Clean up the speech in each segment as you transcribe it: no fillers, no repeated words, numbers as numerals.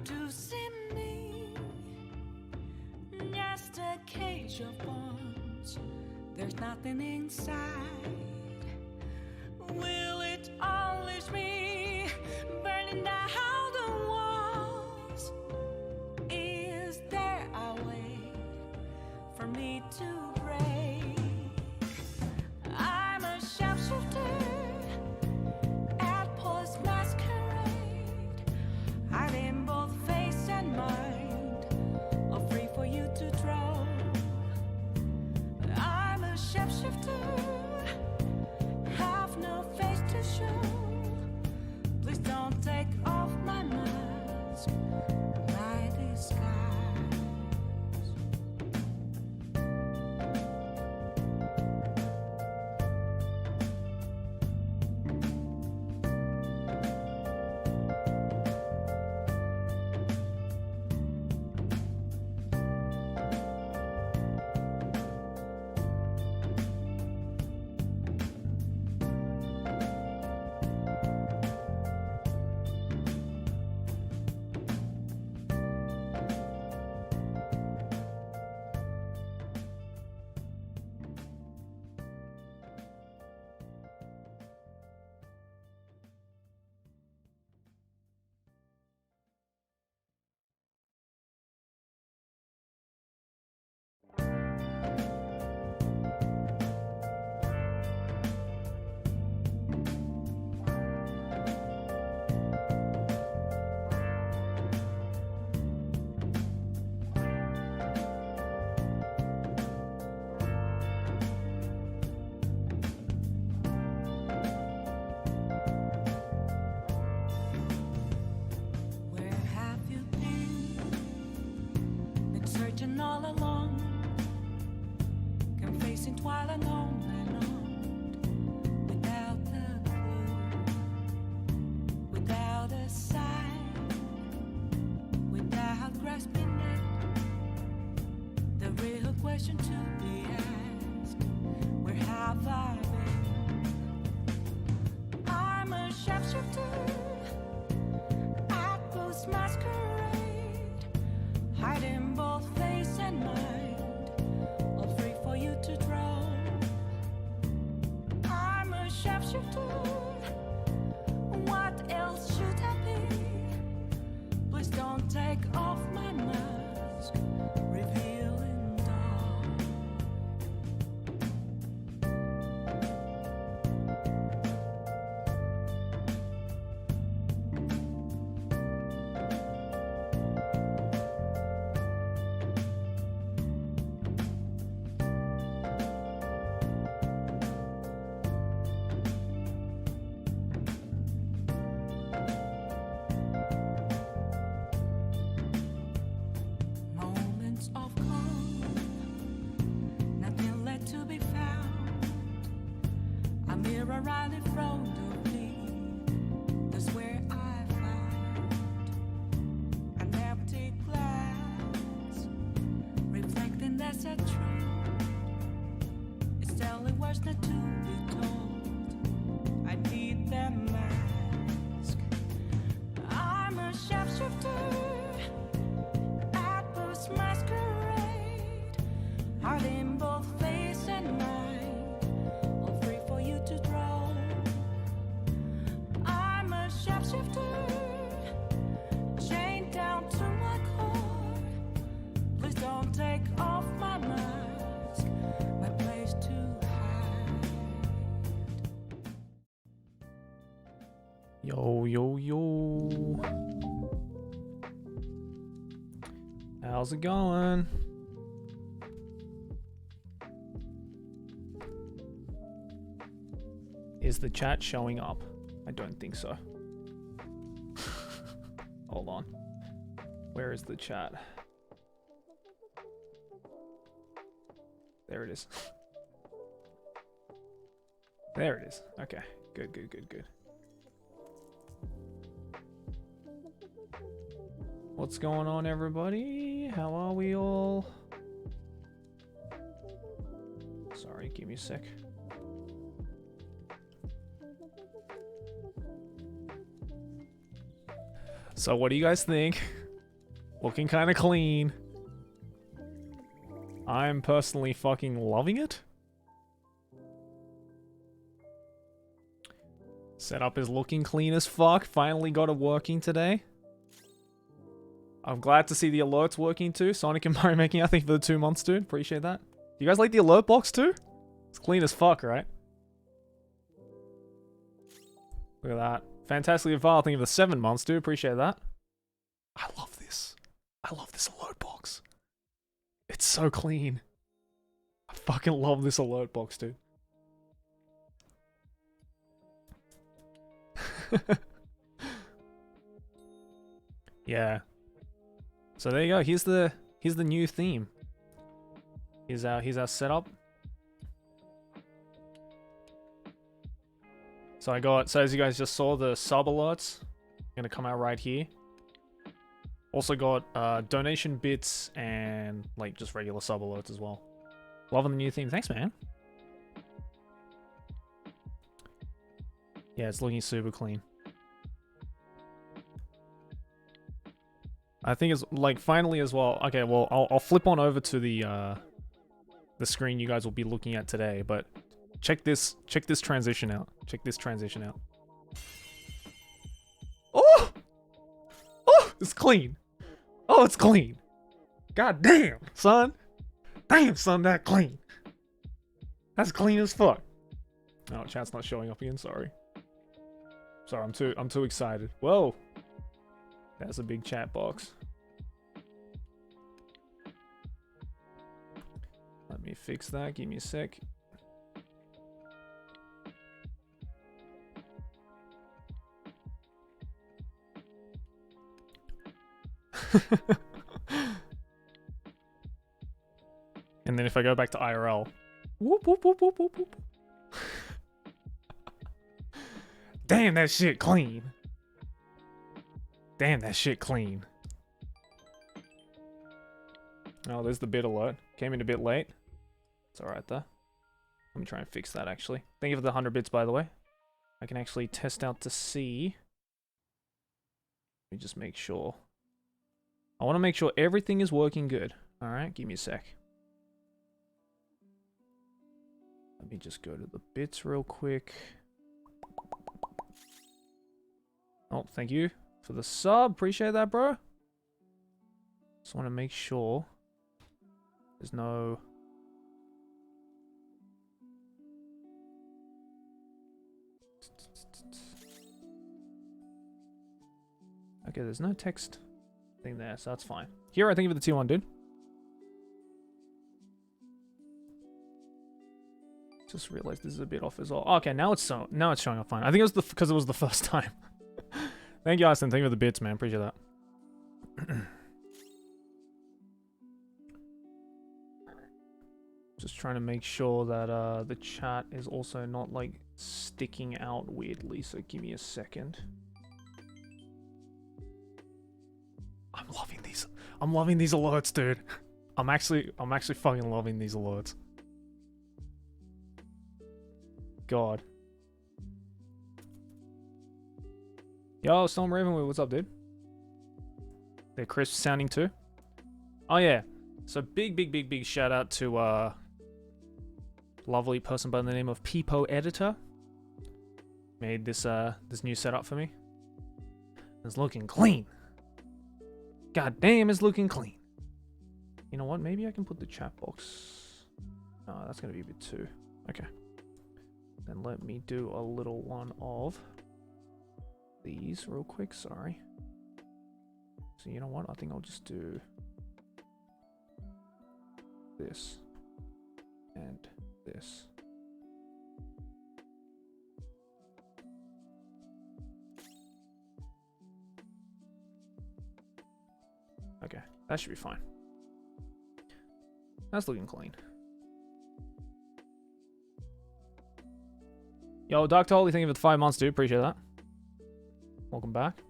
to see me. Just a cage of bones. There's nothing inside. Will it unleash me, burning down the walls? Is there a way for me to break? I'm a sharpshooter at post masquerade, hiding both face and mind, all free for you to draw. I'm a sharpshooter, have no face to show. Please don't take off my mask, my disguise. All along, confessing twilight on and on, without a clue, without a sign, without grasping it. The real question to be asked: where have I been? I'm a sharpshooter at post masquerade, hiding both face and mind, all free for you to draw. I'm a sharpshooter, what else should I be? Please don't take off my mask, revealing dark. Of calm, nothing left to be found. A mirror right in front of me, that's where I found an empty glass, reflecting that's a truth. It's telling words not to be told. I need that mask. I'm a sharpshooter, masquerade, hiding both face and mind, all free for you to draw. I'm a sharpshooter, chained down to my core. Please don't take off my mask, my place to hide. Yo, yo, yo. How's it going? Is the chat showing up? I don't think so. Hold on. Where is the chat? There it is. There it is. Okay. Good, good, good, good. What's going on, everybody? How are we all? Sorry, give me a sec. So what do you guys think? Looking kind of clean. I'm personally fucking loving it. Setup is looking clean as fuck. Finally got it working today. I'm glad to see the alerts working too. Sonic and Mario making, I think, for the 2 months, dude. Appreciate that. You guys like the alert box too? It's clean as fuck, right? Look at that. Fantastically Vile, thank you for the 7 months, dude. Appreciate that. I love this. I love this alert box. It's so clean. I fucking love this alert box, dude. Yeah. So there you go. Here's the new theme. Here's our setup. So as you guys just saw, the sub alerts are gonna come out right here. Also got donation bits and like just regular sub alerts as well. Loving the new theme. Thanks, man. Yeah, it's looking super clean. I think it's like finally as well. Okay, well I'll flip on over to the screen you guys will be looking at today, but check this transition out. Check this transition out. Oh! Oh, it's clean. Oh, it's clean. God damn, son. Damn, son, that clean. That's clean as fuck. Oh, chat's not showing up again, sorry. Sorry, I'm too excited. Whoa. That's a big chat box. Let me fix that. Give me a sec. And then if I go back to IRL, whoop whoop whoop whoop whoop whoop. Damn, that shit clean. Damn, that shit clean. Oh, there's the bit alert. Came in a bit late. It's alright though. Let me try and fix that actually. Thank you for the 100 bits, by the way. I can actually test out to see. Let me just make sure. I want to make sure everything is working good. Alright, give me a sec. Let me just go to the bits real quick. Oh, thank you for the sub. Appreciate that, bro. Just want to make sure there's no... Okay, there's no text thing there, so that's fine. Here, I think of the T1, dude. Just realized this is a bit off as well. Oh, okay, now it's showing up fine. I think it was because it was the first time. Thank you, Austin. Thank you for the bits, man. Appreciate that. Just trying to make sure that the chat is also not like sticking out weirdly. So give me a second. I'm loving these. I'm loving these alerts, dude. I'm actually fucking loving these alerts. God. Yo, Storm Ravenwood, what's up, dude? They're crisp sounding too. Oh yeah. So big shout out to lovely person by the name of Peepo Editor. Made this this new setup for me. It's looking clean. God damn, it's looking clean. You know what? Maybe I can put the chat box. No, that's gonna be a bit too. Okay. Then let me do a little one of these real quick. Sorry. So you know what? I think I'll just do this and this. Okay, that should be fine. That's looking clean. Yo, Dr. Holly, thank you for the 5 months, dude. Appreciate that. Welcome back.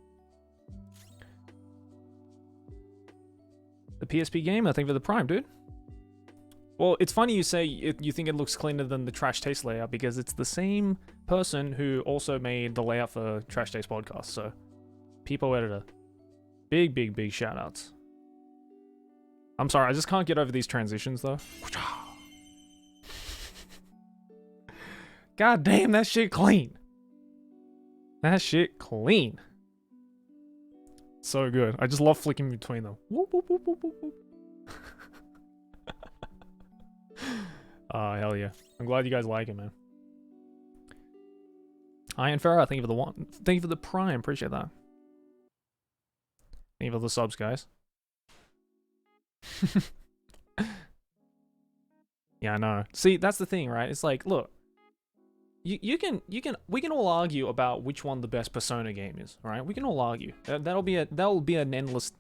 The PSP game, I think for the Prime, dude. Well, it's funny you say you think it looks cleaner than the Trash Taste layout because it's the same person who also made the layout for Trash Taste podcast. So, Peepo Editor. Big shout outs. I'm sorry, I just can't get over these transitions though. God damn, that shit clean. That shit clean. So good. I just love flicking between them. Whoop, whoop, whoop, whoop, whoop, whoop. Oh, hell yeah. I'm glad you guys like it, man. Iron Farah, thank you for the one. Thank you for the prime. Appreciate that. Thank you for the subs, guys. Yeah, I know. See, that's the thing, right? It's like, look, we can all argue about which one the best Persona game is, all right? We can all argue. That'll be an endless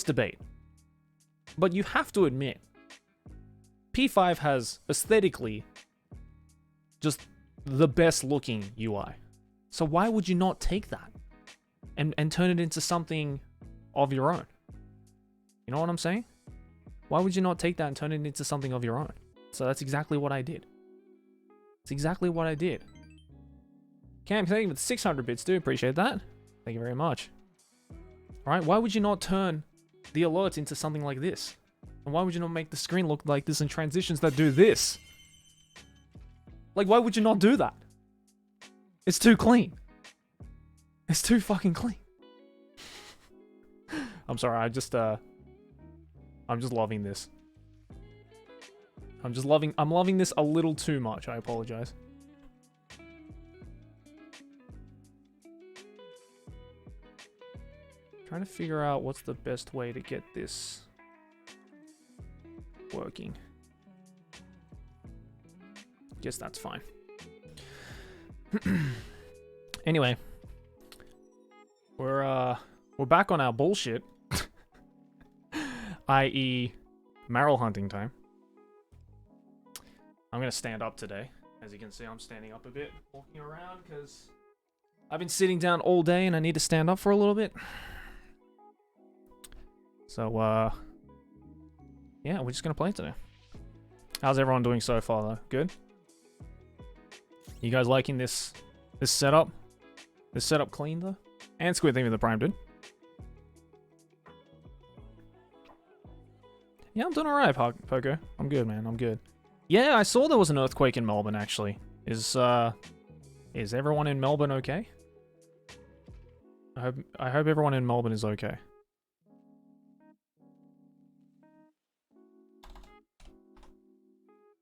debate. But you have to admit, P5 has aesthetically just the best looking UI. So why would you not take that and turn it into something of your own? You know what I'm saying? Why would you not take that and turn it into something of your own? So that's exactly what I did. It's exactly what I did. Cam, thank you for the 600 bits, dude. Appreciate that. Thank you very much. Alright, why would you not turn the alerts into something like this? And why would you not make the screen look like this and transitions that do this? Like, why would you not do that? It's too clean. It's too fucking clean. I'm sorry, I'm just loving this. I'm loving this a little too much. I apologize. Trying to figure out what's the best way to get this working. Guess that's fine. Anyway, we're back on our bullshit, i.e., Marrow hunting time. I'm gonna stand up today. As you can see, I'm standing up a bit, walking around because I've been sitting down all day and I need to stand up for a little bit. So, yeah, we're just gonna play today. How's everyone doing so far, though? Good? You guys liking this setup? This setup clean, though? And Squid, thank you for the prime, dude. Yeah, I'm doing alright, Poker. I'm good, man. I'm good. Yeah, I saw there was an earthquake in Melbourne, actually. Is everyone in Melbourne okay? I hope everyone in Melbourne is okay.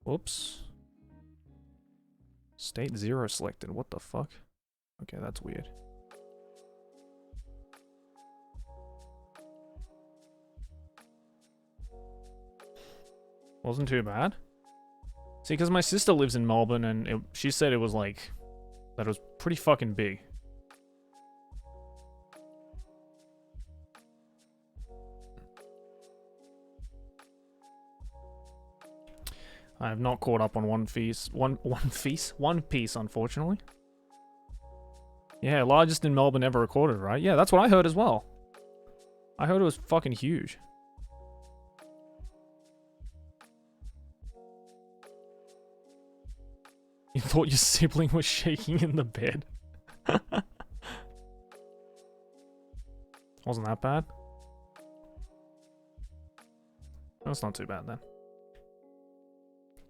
Whoops. State 0 selected. What the fuck? Okay, that's weird. Wasn't too bad. See, because my sister lives in Melbourne, and she said it was like... that it was pretty fucking big. I have not caught up on One Piece, unfortunately. Yeah, largest in Melbourne ever recorded, right? Yeah, that's what I heard as well. I heard it was fucking huge. You thought your sibling was shaking in the bed? Wasn't that bad? That's not too bad then.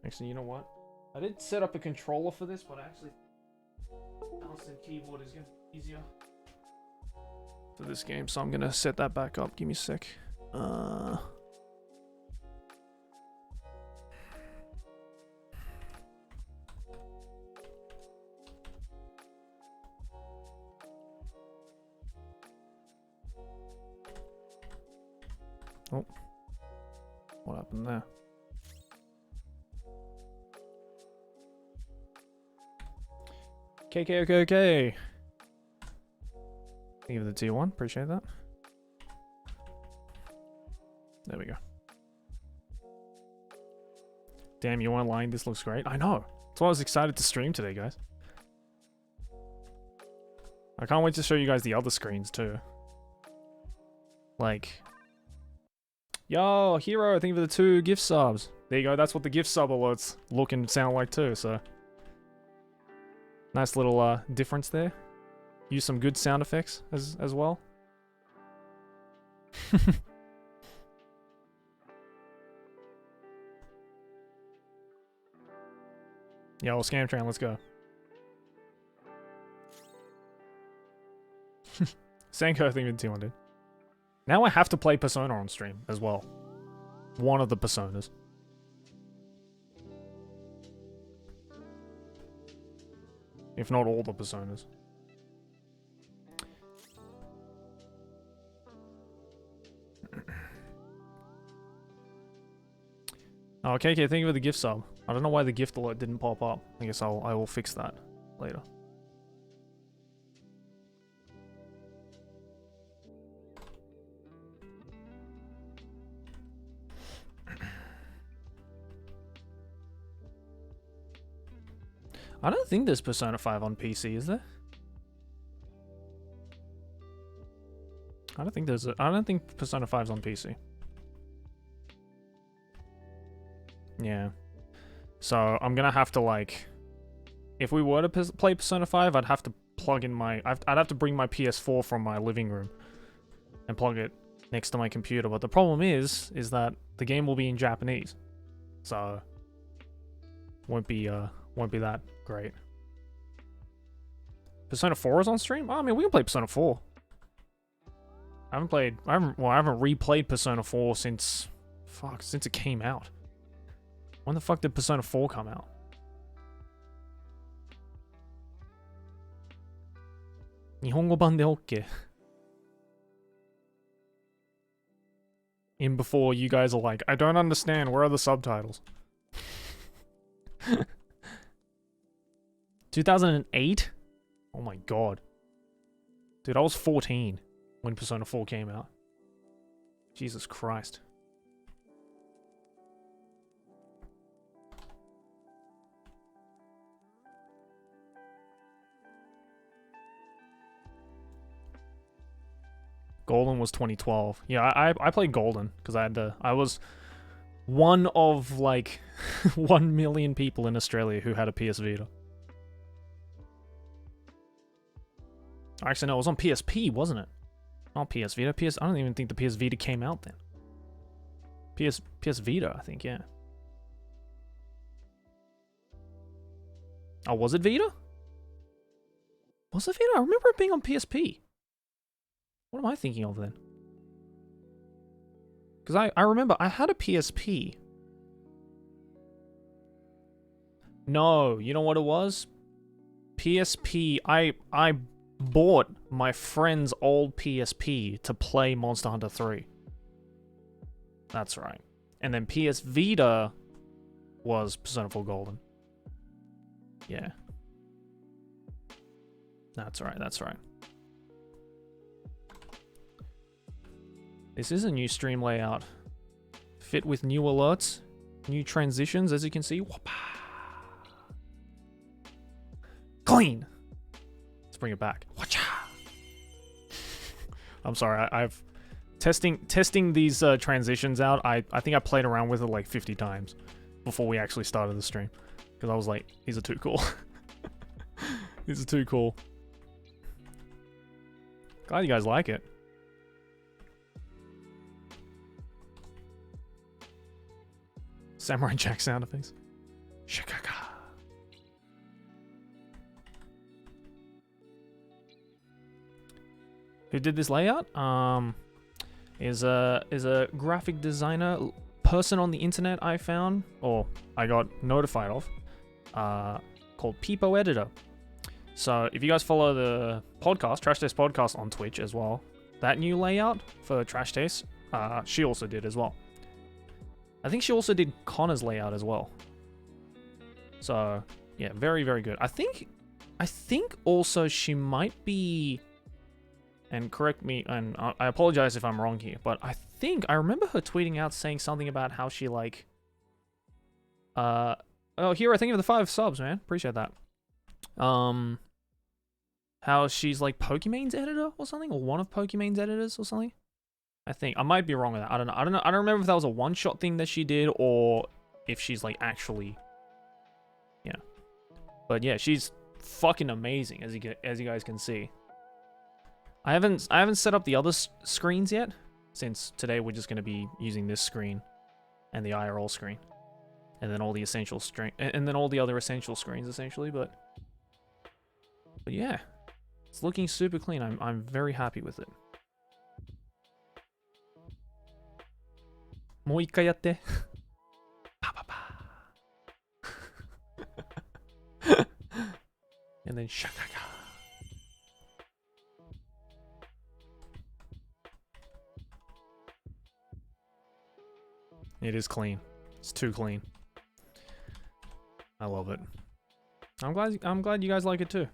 Actually, you know what? I did set up a controller for this, but actually mouse and keyboard is gonna be easier for this game, so I'm gonna set that back up. Give me a sec. Oh, what happened there? Okay. Thank you for the tier 1, appreciate that. There we go. Damn, you weren't lying, this looks great. I know. That's why I was excited to stream today, guys. I can't wait to show you guys the other screens too. Like... Yo, Hero, thank you for the 2 gift subs. There you go, that's what the gift sub alerts look and sound like too, so... Nice little difference there. Use some good sound effects as well. Yo, Scam Train, let's go. Sanko, I think in 200. Now I have to play Persona on stream as well. One of the Personas. If not all the Personas. Oh, okay, thank you for the gift sub. I don't know why the gift alert didn't pop up. I guess I will fix that later. I don't think there's Persona 5 on PC, is there? I don't think Persona 5's on PC. Yeah. So I'm gonna have to like, if we were to play Persona 5, I'd have to plug in I'd have to bring my PS4 from my living room and plug it next to my computer. But the problem is that the game will be in Japanese, so won't be that great. Persona 4 is on stream? Oh, I mean, we can play Persona 4. I haven't replayed Persona 4 since it came out. When the fuck did Persona 4 come out? Nihongo ban de OK. In before you guys are like, I don't understand, where are the subtitles? 2008? Oh my god. Dude, I was 14 when Persona 4 came out. Jesus Christ. Golden was 2012. Yeah, I played Golden because I was one of like 1 million people in Australia who had a PS Vita. Actually, no, it was on PSP, wasn't it? Not PS Vita. I don't even think the PS Vita came out then. PS Vita, I think, yeah. Oh, was it Vita? Was it Vita? I remember it being on PSP. What am I thinking of then? Because I remember I had a PSP. No, you know what it was? PSP, I bought my friend's old PSP to play Monster Hunter 3. That's right. And then PS Vita was Persona 4 Golden. Yeah. That's right, that's right. This is a new stream layout. Fit with new alerts, new transitions, as you can see. Whoop-ah. Clean! Let's bring it back. Watcha! I'm sorry, I've... Testing these transitions out, I think I played around with it like 50 times before we actually started the stream. Because I was like, these are too cool. These are too cool. Glad you guys like it. Samurai Jack sound effects. Shikaka. Who did this layout? Is a graphic designer person on the internet I found, or I got notified of, called Peepo Editor. So if you guys follow the podcast, Trash Taste Podcast on Twitch as well, that new layout for Trash Taste, she also did as well. I think she also did Connor's layout as well. So yeah, very, very good. I think also she might be, and correct me, and I apologize if I'm wrong here, but I think I remember her tweeting out saying something about how she like, oh, here, I think of the 5 subs, man. Appreciate that. How she's like Pokemon's editor or something, or one of Pokemon's editors or something. I think I might be wrong with that. I don't know. I don't remember if that was a one-shot thing that she did or if she's like actually, yeah. But yeah, she's fucking amazing, as you guys can see. I haven't set up the other screens yet, since today we're just gonna be using this screen and the IRL screen. and then all the essential and then all the other essential screens essentially. But yeah, it's looking super clean. I'm very happy with it. もう一回やって。パパパ。And then shakaka. It is clean. It's too clean. I love it. I'm glad you guys like it too.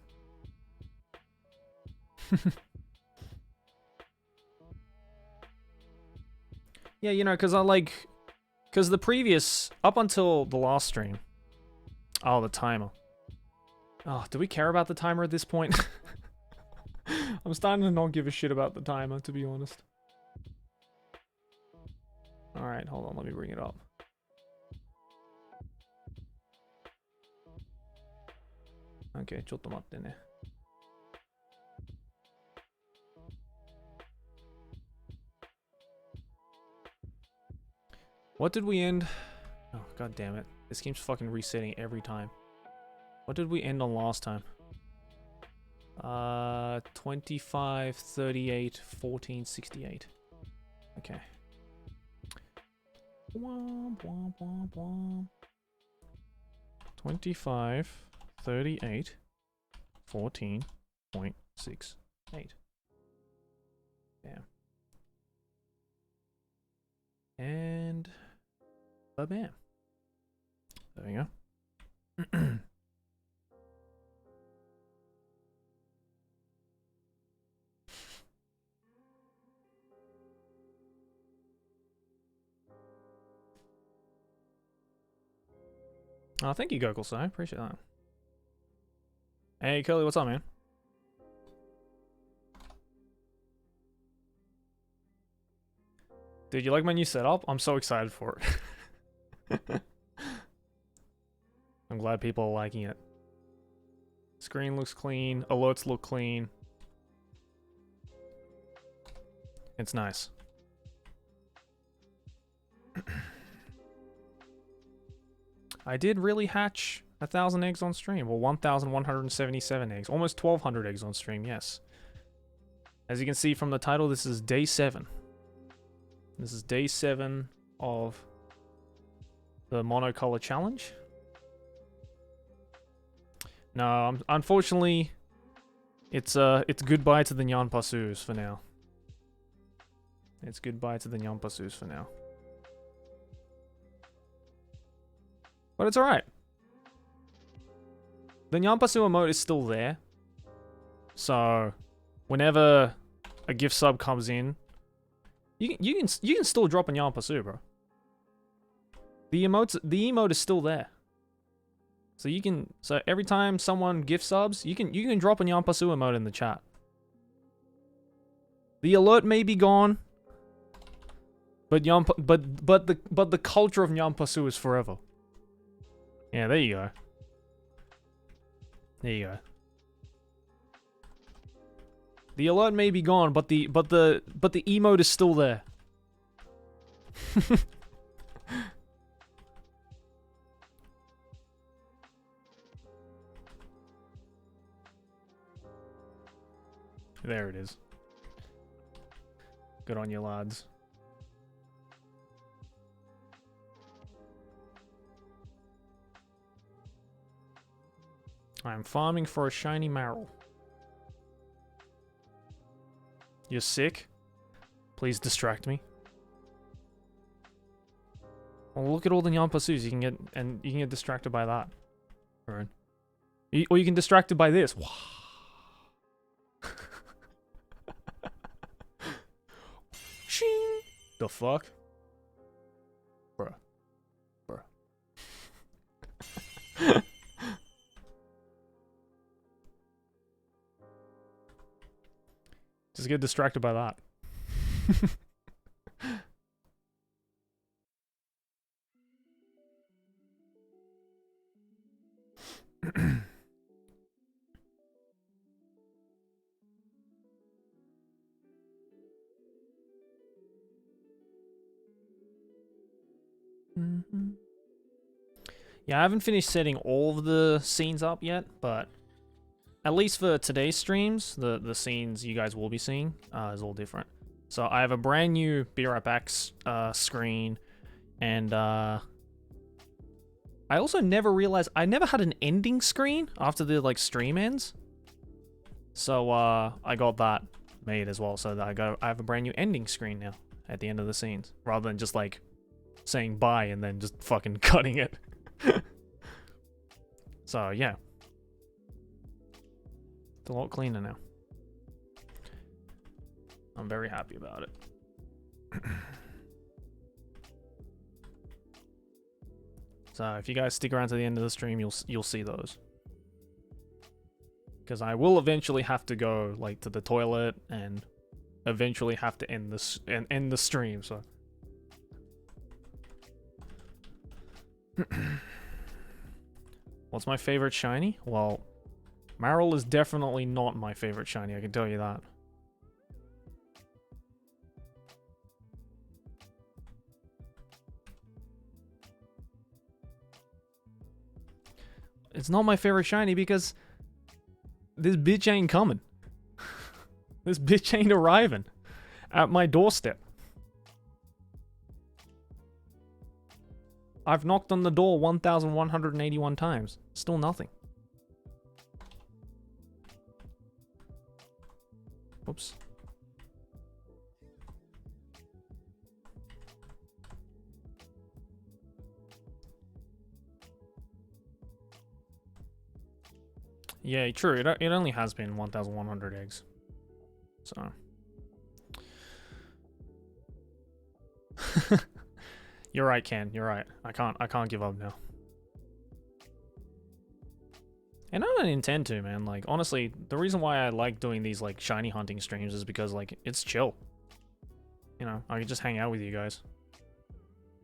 Yeah, you know, because the previous, up until the last stream. Oh, the timer. Oh, do we care about the timer at this point? I'm starting to not give a shit about the timer, to be honest. Alright, hold on, let me bring it up. Okay, ちょっと待ってね. What did we end? Oh, god damn it. This game's fucking resetting every time. What did we end on last time? 25, 38, 14, 68. Okay. Womp, womp, womp, womp. 25, 38, 14.68. Damn. And bam. There we go. Oh, thank you, Gokulsai. Appreciate that. Hey, Curly, what's up, man? Dude, you like my new setup? I'm so excited for it. I'm glad people are liking it. Screen looks clean. Alerts look clean. It's nice. I did really hatch 1,000 eggs on stream. Well, 1,177 eggs. Almost 1,200 eggs on stream, yes. As you can see from the title, this is day 7. This is day 7 of the Monocolor challenge. No, unfortunately, it's goodbye to the Nyanpasus for now. It's goodbye to the Nyanpasus for now. But it's alright. The Nyanpasu emote is still there. So, whenever a gift sub comes in, you can still drop a Nyanpasu, bro. The emote is still there. So so every time someone gift subs, you can drop a Nyanpasu emote in the chat. The alert may be gone, but the culture of Nyanpasu is forever. Yeah, there you go. There you go. The alert may be gone, but the emote is still there. There it is. Good on you, lads. I'm farming for a shiny marrow. You're sick? Please distract me. Well, look at all the Nyanpasus you can get, and you can get distracted by that. Right. Or you can distracted by this. Shing! The fuck? Bruh. Bruh. Just get distracted by that. Yeah, I haven't finished setting all of the scenes up yet, but at least for today's streams, the scenes you guys will be seeing is all different. So I have a brand new Be Right Back screen, and I also never realized I never had an ending screen after the like stream ends. So I got that made as well, so that I have a brand new ending screen now at the end of the scenes, rather than just like saying bye and then just fucking cutting it. So yeah, it's a lot cleaner now. I'm very happy about it. So if you guys stick around to the end of the stream, you'll see those. Because I will eventually have to go like to the toilet and eventually have to end this and end the stream. So what's my favorite shiny? Well, Marill is definitely not my favorite shiny, I can tell you that. It's not my favorite shiny because this bitch ain't coming. This bitch ain't arriving at my doorstep. I've knocked on the door 1,181 times. Still nothing. Whoops. Yeah, true. It only has been 1,100 eggs. So. You're right, Ken. You're right. I can't give up now. And I don't intend to, man. Like, honestly, the reason why I like doing these, like, shiny hunting streams is because, like, it's chill. You know, I can just hang out with you guys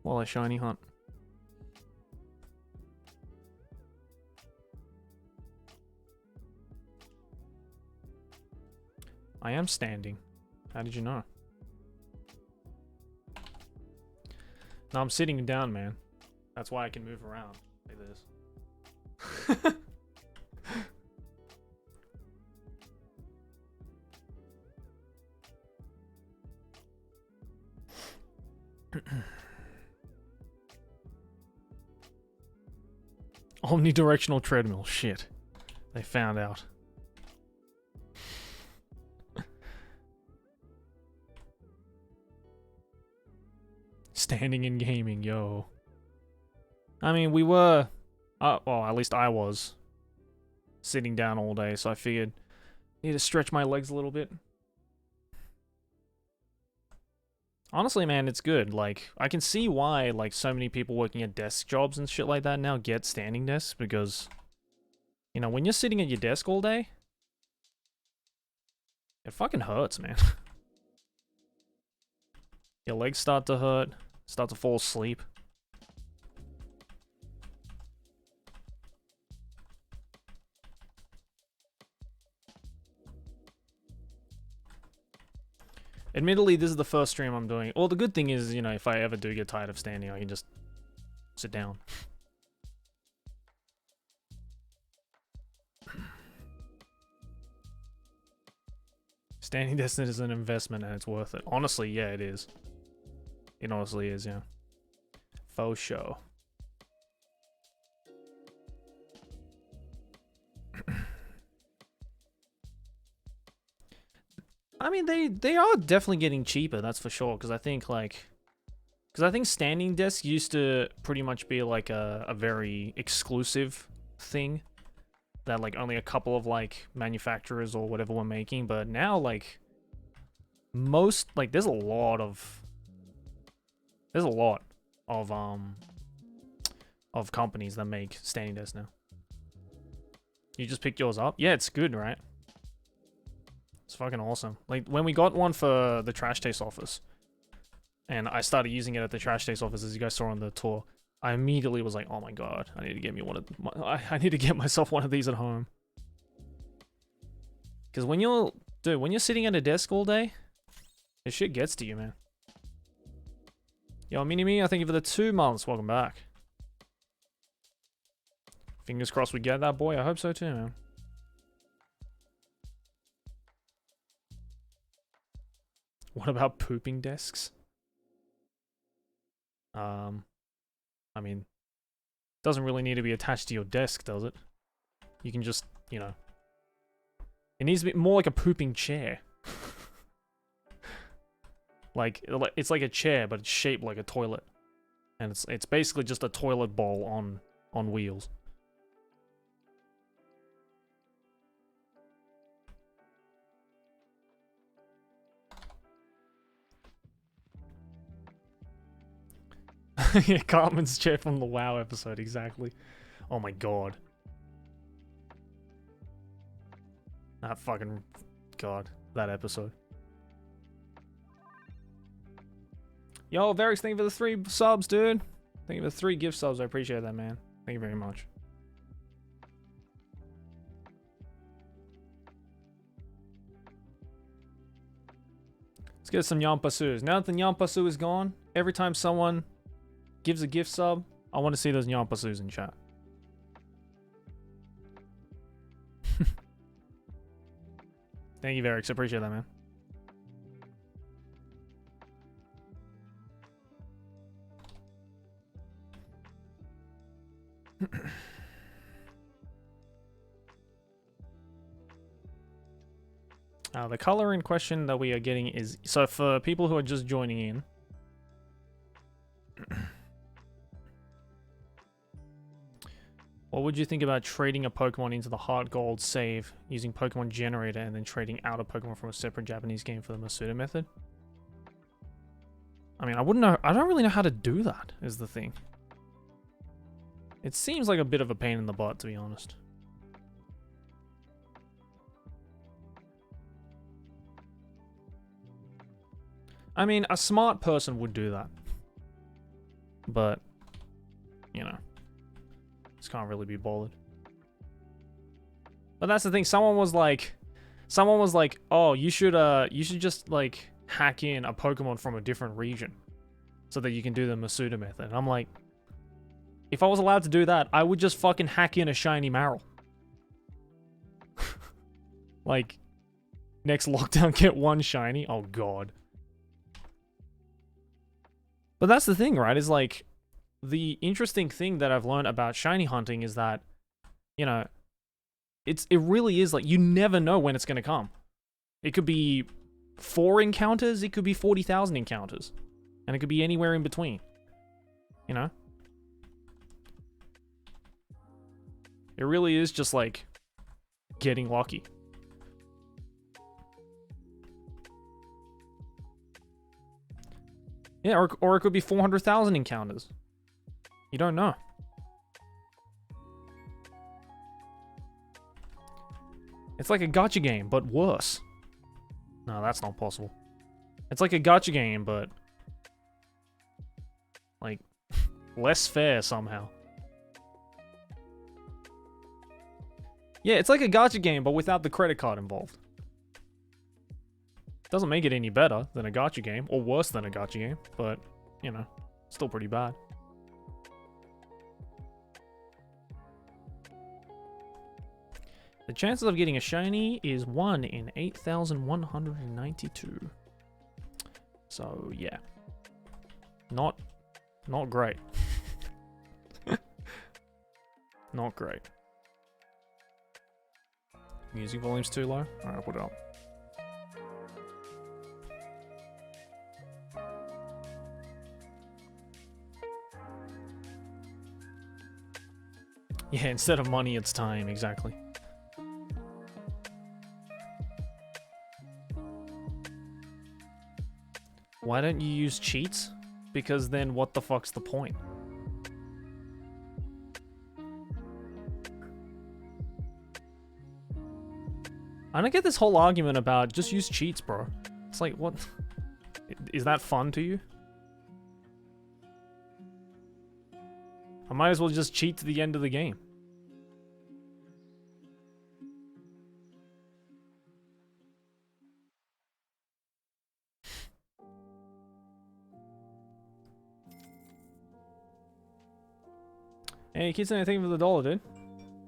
while I shiny hunt. I am standing. How did you know? No, I'm sitting down, man. That's why I can move around like this. Omnidirectional treadmill. Shit. They found out. Standing in gaming, yo. I mean, we were... well, at least I was sitting down all day, so I figured I need to stretch my legs a little bit. Honestly, man, it's good. Like, I can see why, like, so many people working at desk jobs and shit like that now get standing desks, because, you know, when you're sitting at your desk all day, it fucking hurts, man. Your legs start to hurt, start to fall asleep. Admittedly, this is the first stream I'm doing. Well, the good thing is, you know, if I ever do get tired of standing, I can just sit down. Standing desk is an investment and it's worth it. Honestly, yeah, it is. It honestly is, yeah. Faux show. I mean, they are definitely getting cheaper, that's for sure. Because I think standing desks used to pretty much be like a very exclusive thing that like only a couple of like manufacturers or whatever were making. But now like most like there's a lot of companies that make standing desks now. You just picked yours up? Yeah, it's good, right? It's fucking awesome. Like, when we got one for the Trash Taste office, and I started using it at the Trash Taste office, as you guys saw on the tour, I immediately was like, oh my god, I need to get me one of... I need to get myself one of these at home. Because when you're... Dude, when you're sitting at a desk all day, this shit gets to you, man. Yo, Mini-Me, I thank you for the 2 months. Welcome back. Fingers crossed we get that, boy. I hope so too, man. What about pooping desks? I mean, doesn't really need to be attached to your desk, does it? You can just, you know. It needs to be more like a pooping chair. Like, it's like a chair, but it's shaped like a toilet. And it's basically just a toilet bowl on wheels. Yeah, Cartman's chair from the WoW episode, exactly. Oh my god. That fucking... God, that episode. Yo, Varix, thank you for the 3 subs, dude. Thank you for the 3 gift subs, I appreciate that, man. Thank you very much. Let's get some Yampasus. Now that the Yampasu is gone, every time someone gives a gift sub, I want to see those Yampasus in chat. Thank you, Varix. I appreciate that, man. The color in question that we are getting is... So for people who are just joining in... What would you think about trading a Pokemon into the Heart Gold save using Pokemon Generator and then trading out a Pokemon from a separate Japanese game for the Masuda method? I mean, I wouldn't know. I don't really know how to do that, is the thing. It seems like a bit of a pain in the butt, to be honest. I mean, a smart person would do that. But, you know. Just can't really be bothered. But that's the thing, someone was like, oh, you should just, like, hack in a Pokemon from a different region so that you can do the Masuda method. And I'm like, if I was allowed to do that, I would just fucking hack in a shiny Marill. Like, next lockdown, get 1 shiny? Oh, God. But that's the thing, right? Is like, the interesting thing that I've learned about shiny hunting is that, you know, it really is like, you never know when it's going to come. It could be 4 encounters, it could be 40,000 encounters. And it could be anywhere in between. You know? It really is just like getting lucky. Yeah, or it could be 400,000 encounters. You don't know. It's like a gacha game, but worse. No, that's not possible. It's like a gacha game, but... like, less fair somehow. Yeah, it's like a gacha game, but without the credit card involved. Doesn't make it any better than a gacha game, or worse than a gacha game, but, you know, still pretty bad. The chances of getting a shiny is 1 in 8,192. So, yeah. Not great. Not great. Music volume's too low? Alright, I'll put it up. Yeah, instead of money, it's time, exactly. Why don't you use cheats? Because then what the fuck's the point? I don't get this whole argument about just use cheats, bro. It's like, what? Is that fun to you? I might as well just cheat to the end of the game. Hey, kids, thank you for the $1, dude.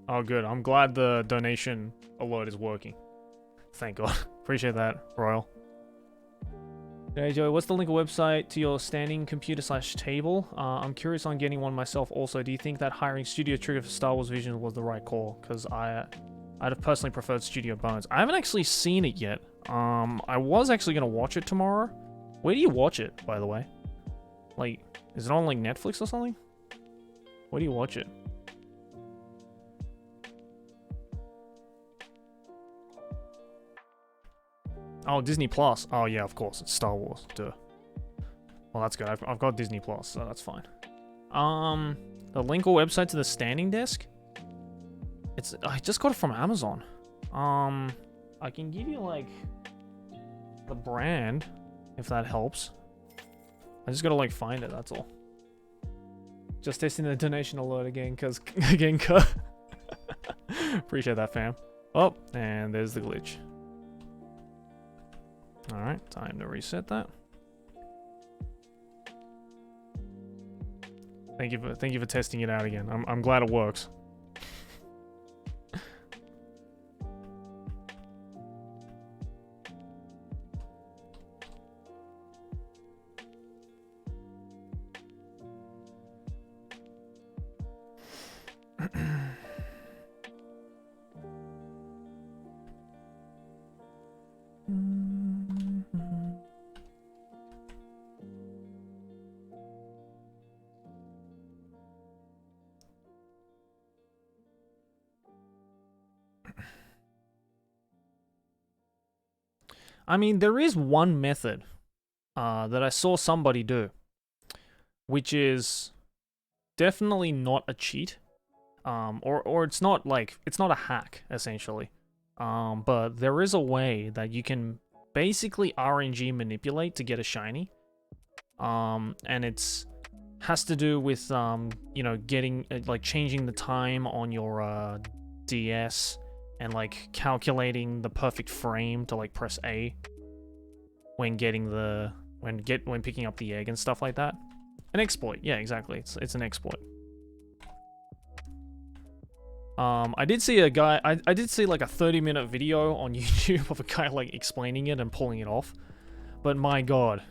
Oh, good. I'm glad the donation alert is working. Thank God. Appreciate that, Royal. Hey Joey, what's the link or website to your standing computer / table? I'm curious on getting one myself also. Do you think that hiring Studio Trigger for Star Wars Vision was the right call? Because I'd have personally preferred Studio Bones. I haven't actually seen it yet. I was actually going to watch it tomorrow. Where do you watch it, by the way? Like, is it on like Netflix or something? Where do you watch it? Oh, Disney Plus. Oh yeah, of course, it's Star Wars. Duh. Well, that's good. I've got Disney Plus, so that's fine. The link or website to the standing desk. I just got it from Amazon. I can give you like the brand if that helps. I just gotta like find it. That's all. Just testing the donation alert again, cause appreciate that, fam. Oh, and there's the glitch. All right, time to reset that. Thank you for testing it out again. I'm glad it works. I mean, there is one method that I saw somebody do, which is definitely not a cheat, or it's not a hack essentially, but there is a way that you can basically RNG manipulate to get a shiny, and has to do with you know, getting like changing the time on your DS. And like calculating the perfect frame to like press A when getting when picking up the egg and stuff like that. An exploit, yeah, exactly. It's an exploit. I did see a guy. I did see like a 30-minute video on YouTube of a guy like explaining it and pulling it off. But my God,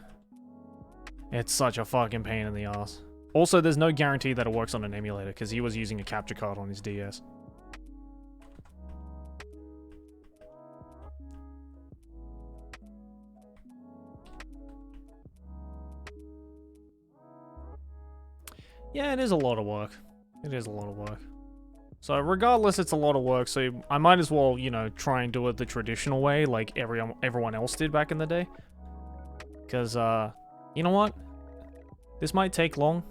it's such a fucking pain in the ass. Also, there's no guarantee that it works on an emulator because he was using a capture card on his DS. Yeah, it is a lot of work. It is a lot of work. So regardless, it's a lot of work, so I might as well, you know, try and do it the traditional way, like everyone else did back in the day. Because, you know what? This might take long.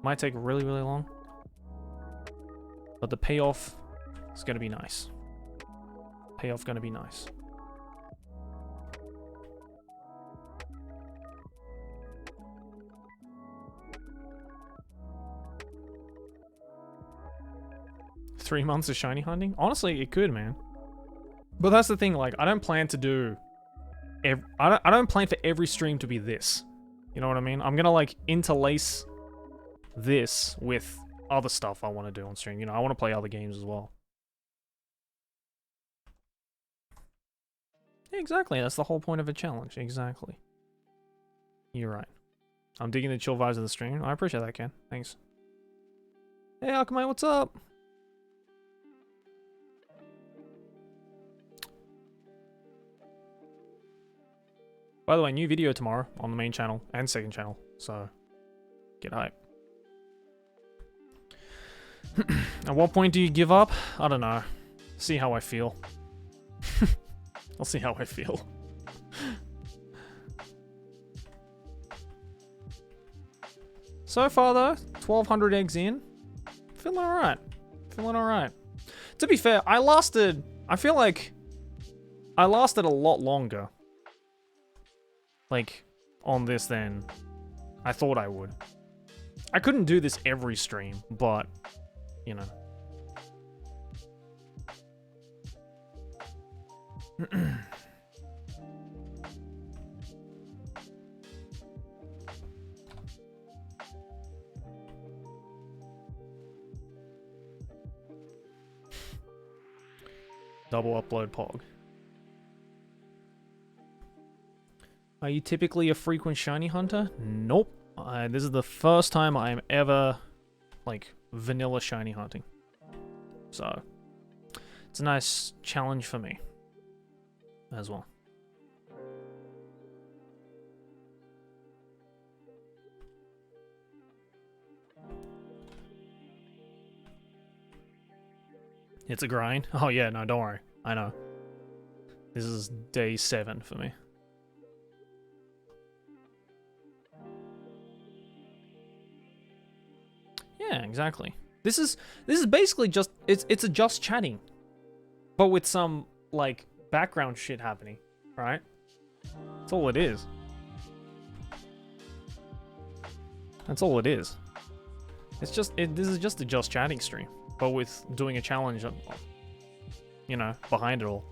Might take really, really long. But the payoff is going to be nice. Payoff going to be nice. Three months of shiny hunting? Honestly, it could, man. But that's the thing, like, I don't plan to do... I don't plan for every stream to be this. You know what I mean? I'm gonna, like, interlace this with other stuff I want to do on stream. You know, I want to play other games as well. Yeah, exactly, that's the whole point of a challenge. Exactly. You're right. I'm digging the chill vibes of the stream. I appreciate that, Ken. Thanks. Hey, Akamai, what's up? By the way, new video tomorrow on the main channel and second channel, so get hype. At what point do you give up? I don't know. See how I feel. I'll see how I feel. So far though, 1,200 eggs in. Feeling alright. Feeling alright. To be fair, I feel like I lasted a lot longer. Like, on this than I thought I would. I couldn't do this every stream, but, you know. double upload pog. Are you typically a frequent shiny hunter? Nope. This is the first time I'm ever, like, vanilla shiny hunting. So, it's a nice challenge for me as well. It's a grind. Oh yeah, no, don't worry. I know. This is day 7 for me. Yeah, exactly. This is basically just it's a just chatting, but with some like background shit happening, right? That's all it is. That's all it is. It's just this is just a just chatting stream, but with doing a challenge, you know, behind it all.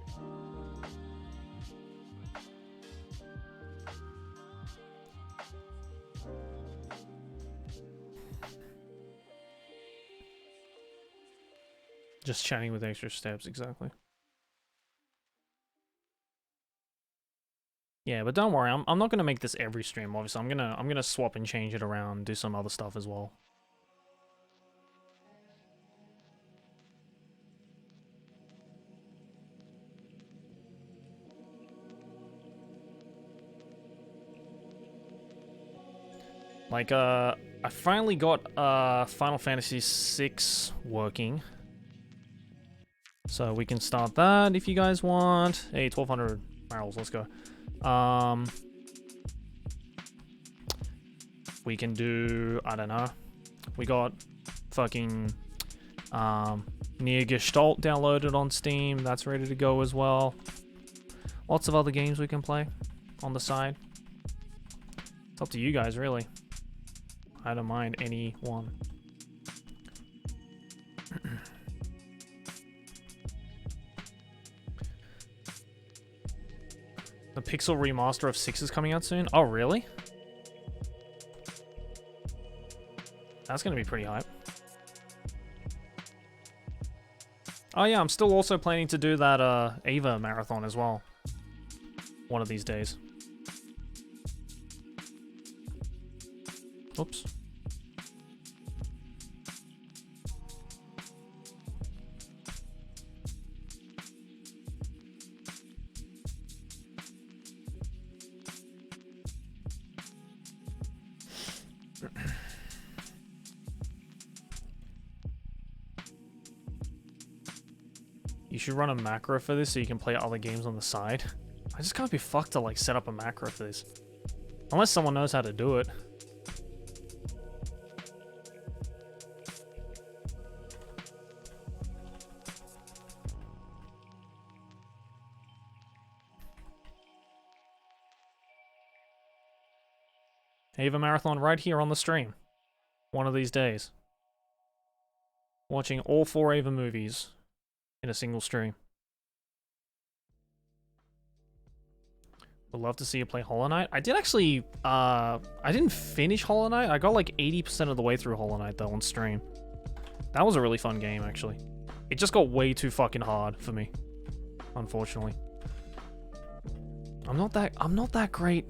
Just chatting with extra steps, exactly. Yeah, but don't worry, I'm not gonna make this every stream. Obviously, I'm gonna swap and change it around, do some other stuff as well. Like, I finally got Final Fantasy VI working. So we can start that if you guys want. Hey, 1200 barrels, let's go. We can do, I don't know. We got fucking Near Gestalt downloaded on Steam. That's ready to go as well. Lots of other games we can play on the side. It's up to you guys, really. I don't mind any one. The Pixel remaster of 6 is coming out soon? Oh, really? That's gonna be pretty hype. Oh yeah, I'm still also planning to do that Ava marathon as well. One of these days. Oops. You should run a macro for this so you can play other games on the side. I just can't be fucked to like set up a macro for this. Unless someone knows how to do it. Ava Marathon right here on the stream. One of these days. Watching all 4 Ava movies in a single stream. Would love to see you play Hollow Knight. I did actually, I didn't finish Hollow Knight. I got like 80% of the way through Hollow Knight though on stream. That was a really fun game actually. It just got way too fucking hard for me, unfortunately. I'm not that great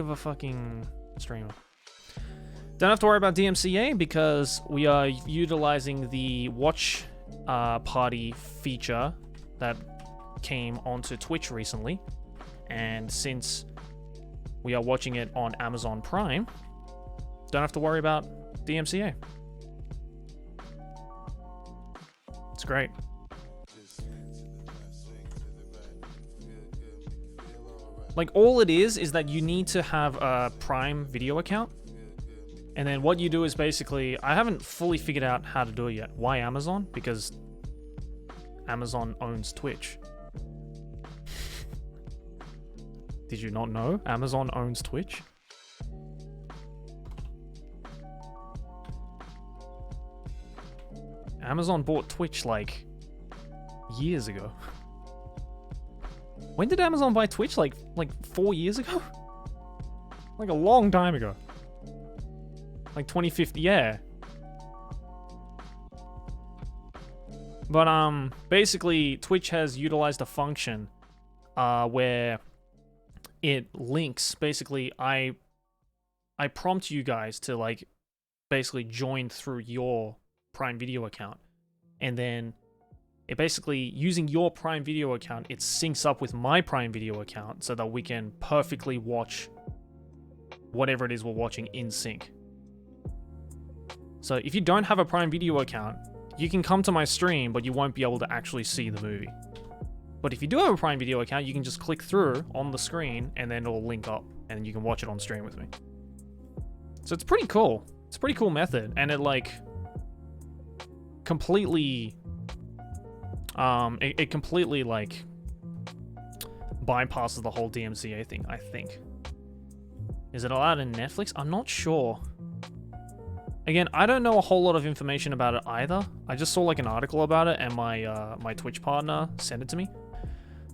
of a fucking streamer. Don't have to worry about DMCA because we are utilizing the watch party feature that came onto Twitch recently, and since we are watching it on Amazon Prime, don't have to worry about DMCA. It's great. Like, all it is that you need to have a Prime Video account. And then what you do is basically, I haven't fully figured out how to do it yet. Why Amazon? Because Amazon owns Twitch. Did you not know? Amazon owns Twitch? Amazon bought Twitch like years ago. When did Amazon buy Twitch? Like 4 years ago? Like a long time ago. Like 2050, yeah. But basically Twitch has utilized a function where it links, basically I prompt you guys to like basically join through your Prime Video account, and then it basically, using your Prime Video account, it syncs up with my Prime Video account so that we can perfectly watch whatever it is we're watching in sync. So if you don't have a Prime Video account, you can come to my stream, but you won't be able to actually see the movie. But if you do have a Prime Video account, you can just click through on the screen and then it'll link up and you can watch it on stream with me. So it's pretty cool. It's a pretty cool method, and it like completely it completely like bypasses the whole DMCA thing, I think. Is it allowed in Netflix? I'm not sure. Again, I don't know a whole lot of information about it either. I just saw like an article about it, and my my Twitch partner sent it to me.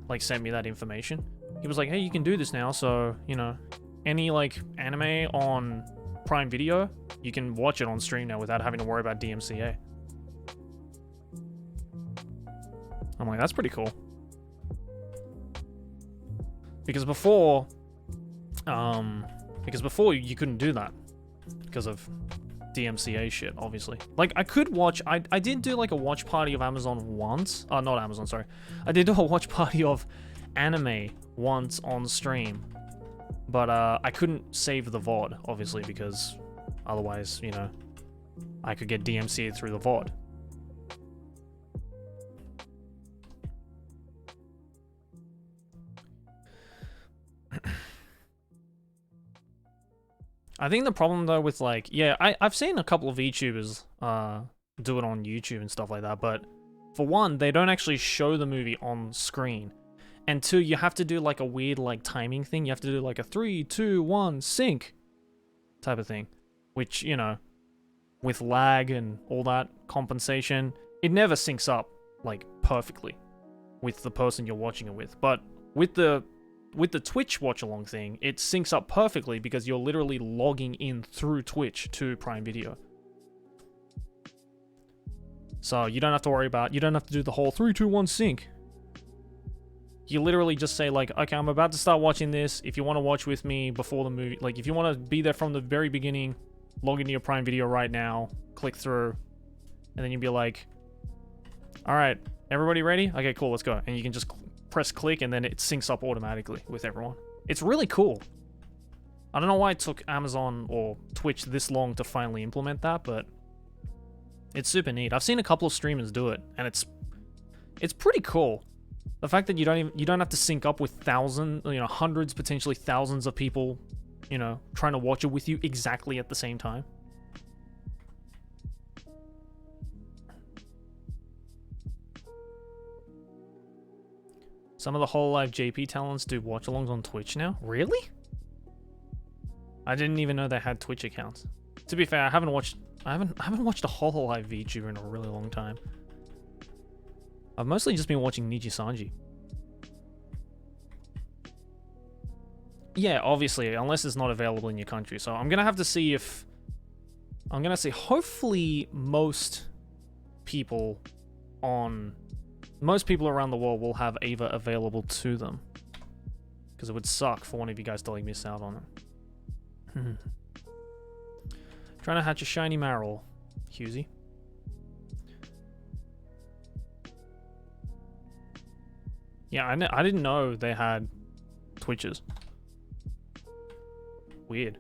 Like, sent me that information. He was like, hey, you can do this now, so, you know, any like anime on Prime Video, you can watch it on stream now without having to worry about DMCA. I'm like, that's pretty cool. Because before you couldn't do that because of DMCA shit, obviously. Like, I could watch, I did do like a watch party of Amazon once. Oh, not Amazon, sorry. I did do a watch party of anime once on stream. But I couldn't save the VOD, obviously, because otherwise, you know, I could get DMCA'd through the VOD. I think the problem though with like, yeah, I've seen a couple of VTubers do it on YouTube and stuff like that, but for one, they don't actually show the movie on screen. And two, you have to do like a weird like timing thing. You have to do like a 3, 2, 1, sync type of thing. Which, you know, with lag and all that compensation, it never syncs up like perfectly with the person you're watching it with. But with the Twitch watch along thing, it syncs up perfectly because you're literally logging in through Twitch to Prime Video. So you don't have to worry about, you don't have to do the whole 3, 2, 1 sync. You literally just say like, okay, I'm about to start watching this. If you want to watch with me before the movie, like if you want to be there from the very beginning, log into your Prime Video right now, click through, and then you'll be like, all right, everybody ready? Okay, cool, let's go. And you can just press click and then it syncs up automatically with everyone. It's really cool. I don't know why it took Amazon or Twitch this long to finally implement that, but it's super neat. I've seen a couple of streamers do it, and it's pretty cool. The fact that you don't have to sync up with thousands, you know, hundreds, potentially thousands of people, you know, trying to watch it with you exactly at the same time. Some of the whole live JP talents do watch-alongs on Twitch now. Really? I didn't even know they had Twitch accounts. To be fair, I haven't watched a whole live VTuber in a really long time. I've mostly just been watching Niji Sanji. Yeah, obviously, unless it's not available in your country. So I'm gonna have to see if... I'm gonna say hopefully most people around the world will have Ava available to them. Because it would suck for one of you guys to like miss out on it. Trying to hatch a shiny Marill, Husey. Yeah, I didn't know they had Twitches. Weird.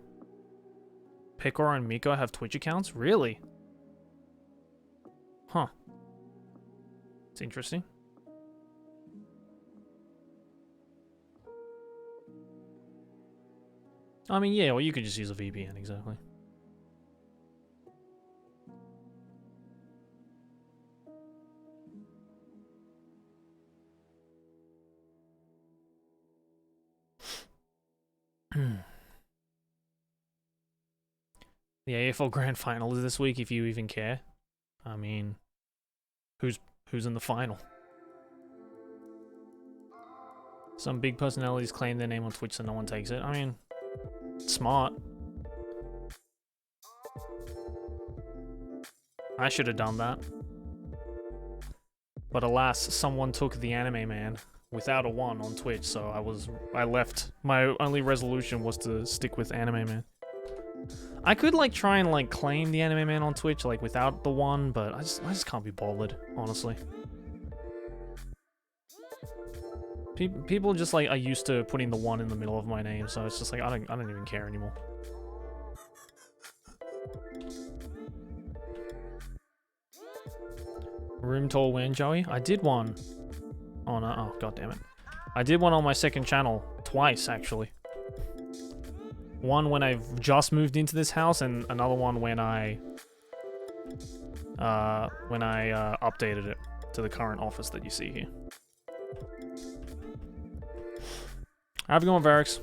Picoro and Miko have Twitch accounts? Really? Huh. It's interesting. I mean, yeah, well, you could just use a VPN, exactly. The AFL Grand Final is this week, if you even care. I mean, who's in the final? Some big personalities claim their name on Twitch so no one takes it. I mean, smart. I should have done that. But alas, someone took the anime man without a 1 on Twitch, so I left. My only resolution was to stick with anime man. I could like try and like claim the anime man on Twitch like without the 1, but I just can't be bothered, honestly. People just like are used to putting the 1 in the middle of my name, so it's just like I don't even care anymore. Room tour win, Joey? I did one on oh god damn it. I did one on my second channel twice actually. One when I've just moved into this house, and another one when I updated it to the current office that you see here. Have a good one, Varix.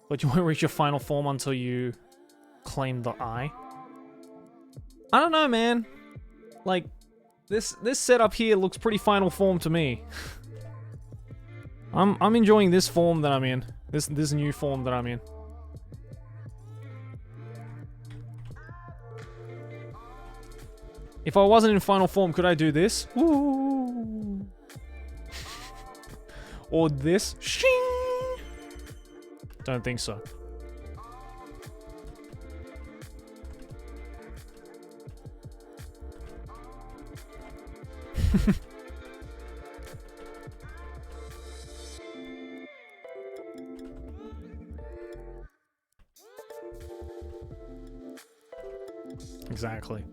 But you won't reach your final form until you claim the eye. I don't know, man. Like, this setup here looks pretty final form to me. I'm enjoying this form that I'm in. This new form that I'm in. If I wasn't in final form, could I do this? Ooh. Or this? Shing! Don't think so. Exactly.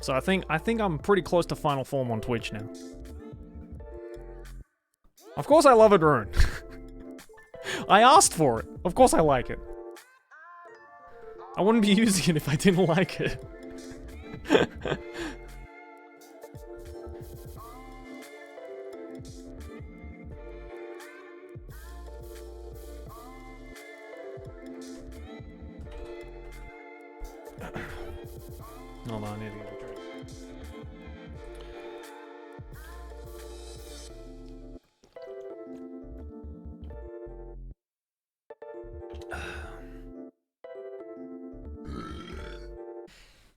So I think I'm pretty close to final form on Twitch now. Of course I love it, Rune. I asked for it. Of course I like it. I wouldn't be using it if I didn't like it. Hold on, I need to get a drink.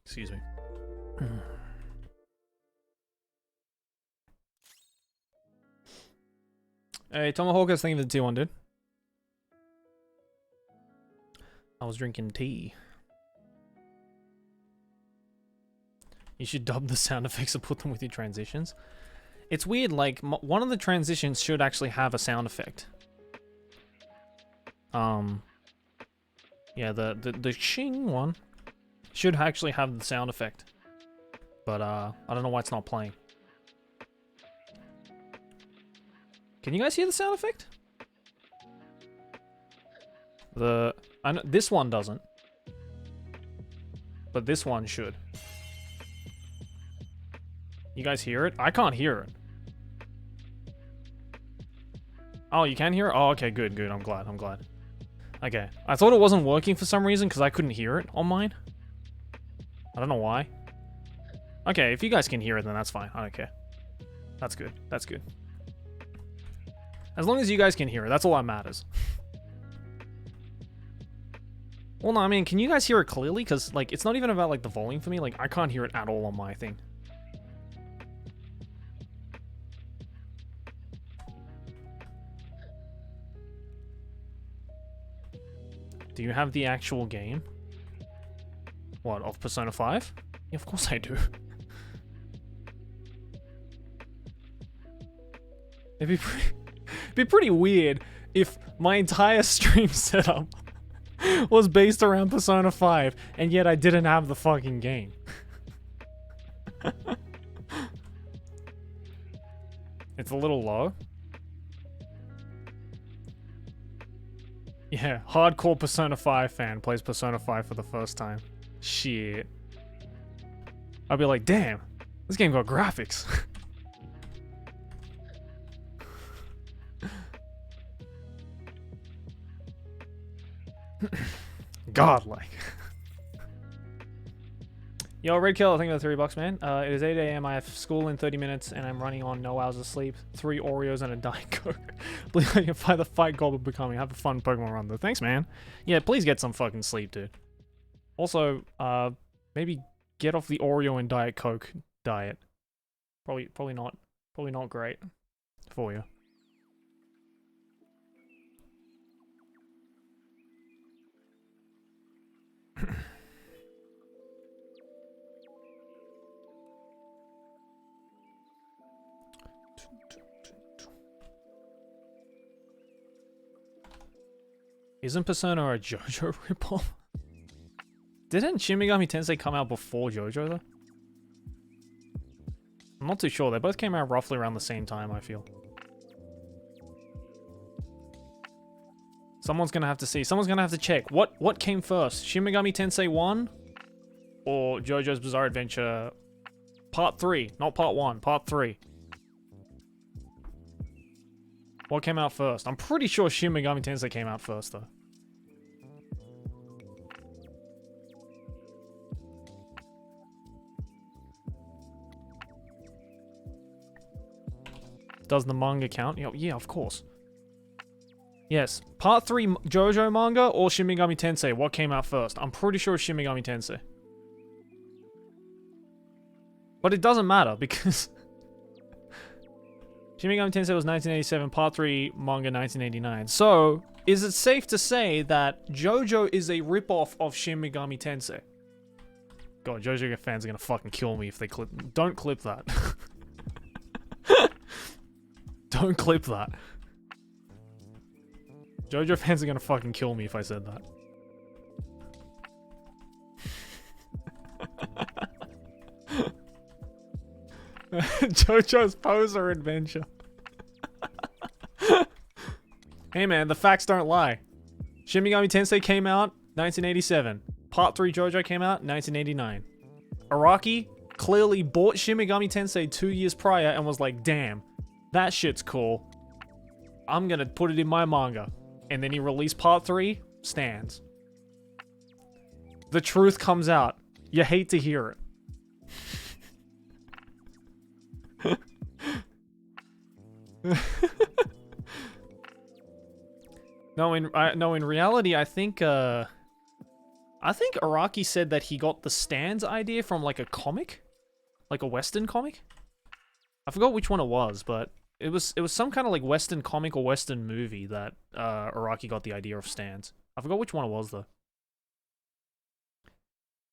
Excuse me. Hey, Tomahawkers, thank you for the T1, dude. I was drinking tea. You should dub the sound effects and put them with your transitions. It's weird, like, one of the transitions should actually have a sound effect. Yeah, the shing one should actually have the sound effect. But, I don't know why it's not playing. Can you guys hear the sound effect? I know, this one doesn't. But this one should. You guys hear it? I can't hear it. Oh, you can hear it? Oh, okay, good. I'm glad. Okay. I thought it wasn't working for some reason because I couldn't hear it on mine. I don't know why. Okay, if you guys can hear it, then that's fine. I don't care. That's good. As long as you guys can hear it, that's all that matters. Well, no, I mean, can you guys hear it clearly? Because, like, it's not even about, like, the volume for me. Like, I can't hear it at all on my thing. Do you have the actual game? What, of Persona 5? Yeah, of course I do. It'd be pretty weird if my entire stream setup was based around Persona 5, and yet I didn't have the fucking game. It's a little low. Yeah, hardcore Persona 5 fan plays Persona 5 for the first time. Shit. I'd be like, damn, this game got graphics. Godlike. Yo, Red Killer, thank you for the $3, man. It is 8 a.m. I have school in 30 minutes, and I'm running on no hours of sleep. 3 Oreos and a Diet Coke. Believe I can fight the fight Goblin becoming. Have a fun Pokemon run, though. Thanks, man. Yeah, please get some fucking sleep, dude. Also, maybe get off the Oreo and Diet Coke diet. Probably not great for you. Isn't Persona a JoJo ripoff? Didn't Shin Megami Tensei come out before JoJo though? I'm not too sure. They both came out roughly around the same time, I feel. Someone's gonna have to see. Someone's gonna have to check. What came first? Shin Megami Tensei 1? Or JoJo's Bizarre Adventure Part 3? Not Part 1, Part 3. What came out first? I'm pretty sure Shin Megami Tensei came out first, though. Does the manga count? Yeah, of course. Yes. Part 3 JoJo manga or Shin Megami Tensei? What came out first? I'm pretty sure it's Shin Megami Tensei. But it doesn't matter because... Shin Megami Tensei was 1987, Part 3 manga 1989. So, is it safe to say that JoJo is a ripoff of Shin Megami Tensei? God, JoJo fans are gonna fucking kill me if they clip... Don't clip that. Don't clip that. JoJo fans are gonna fucking kill me if I said that. JoJo's Poser Adventure. Hey man, the facts don't lie. Shin Megami Tensei came out 1987. Part 3 JoJo came out 1989. Araki clearly bought Shin Megami Tensei 2 years prior and was like, damn, that shit's cool. I'm gonna put it in my manga. And then he released Part 3, stands. The truth comes out. You hate to hear it. No, in reality, I think Araki said that he got the stands idea from like a comic, like a Western comic. I forgot which one it was, but it was some kind of like Western comic or Western movie that Araki got the idea of stands. I forgot which one it was though.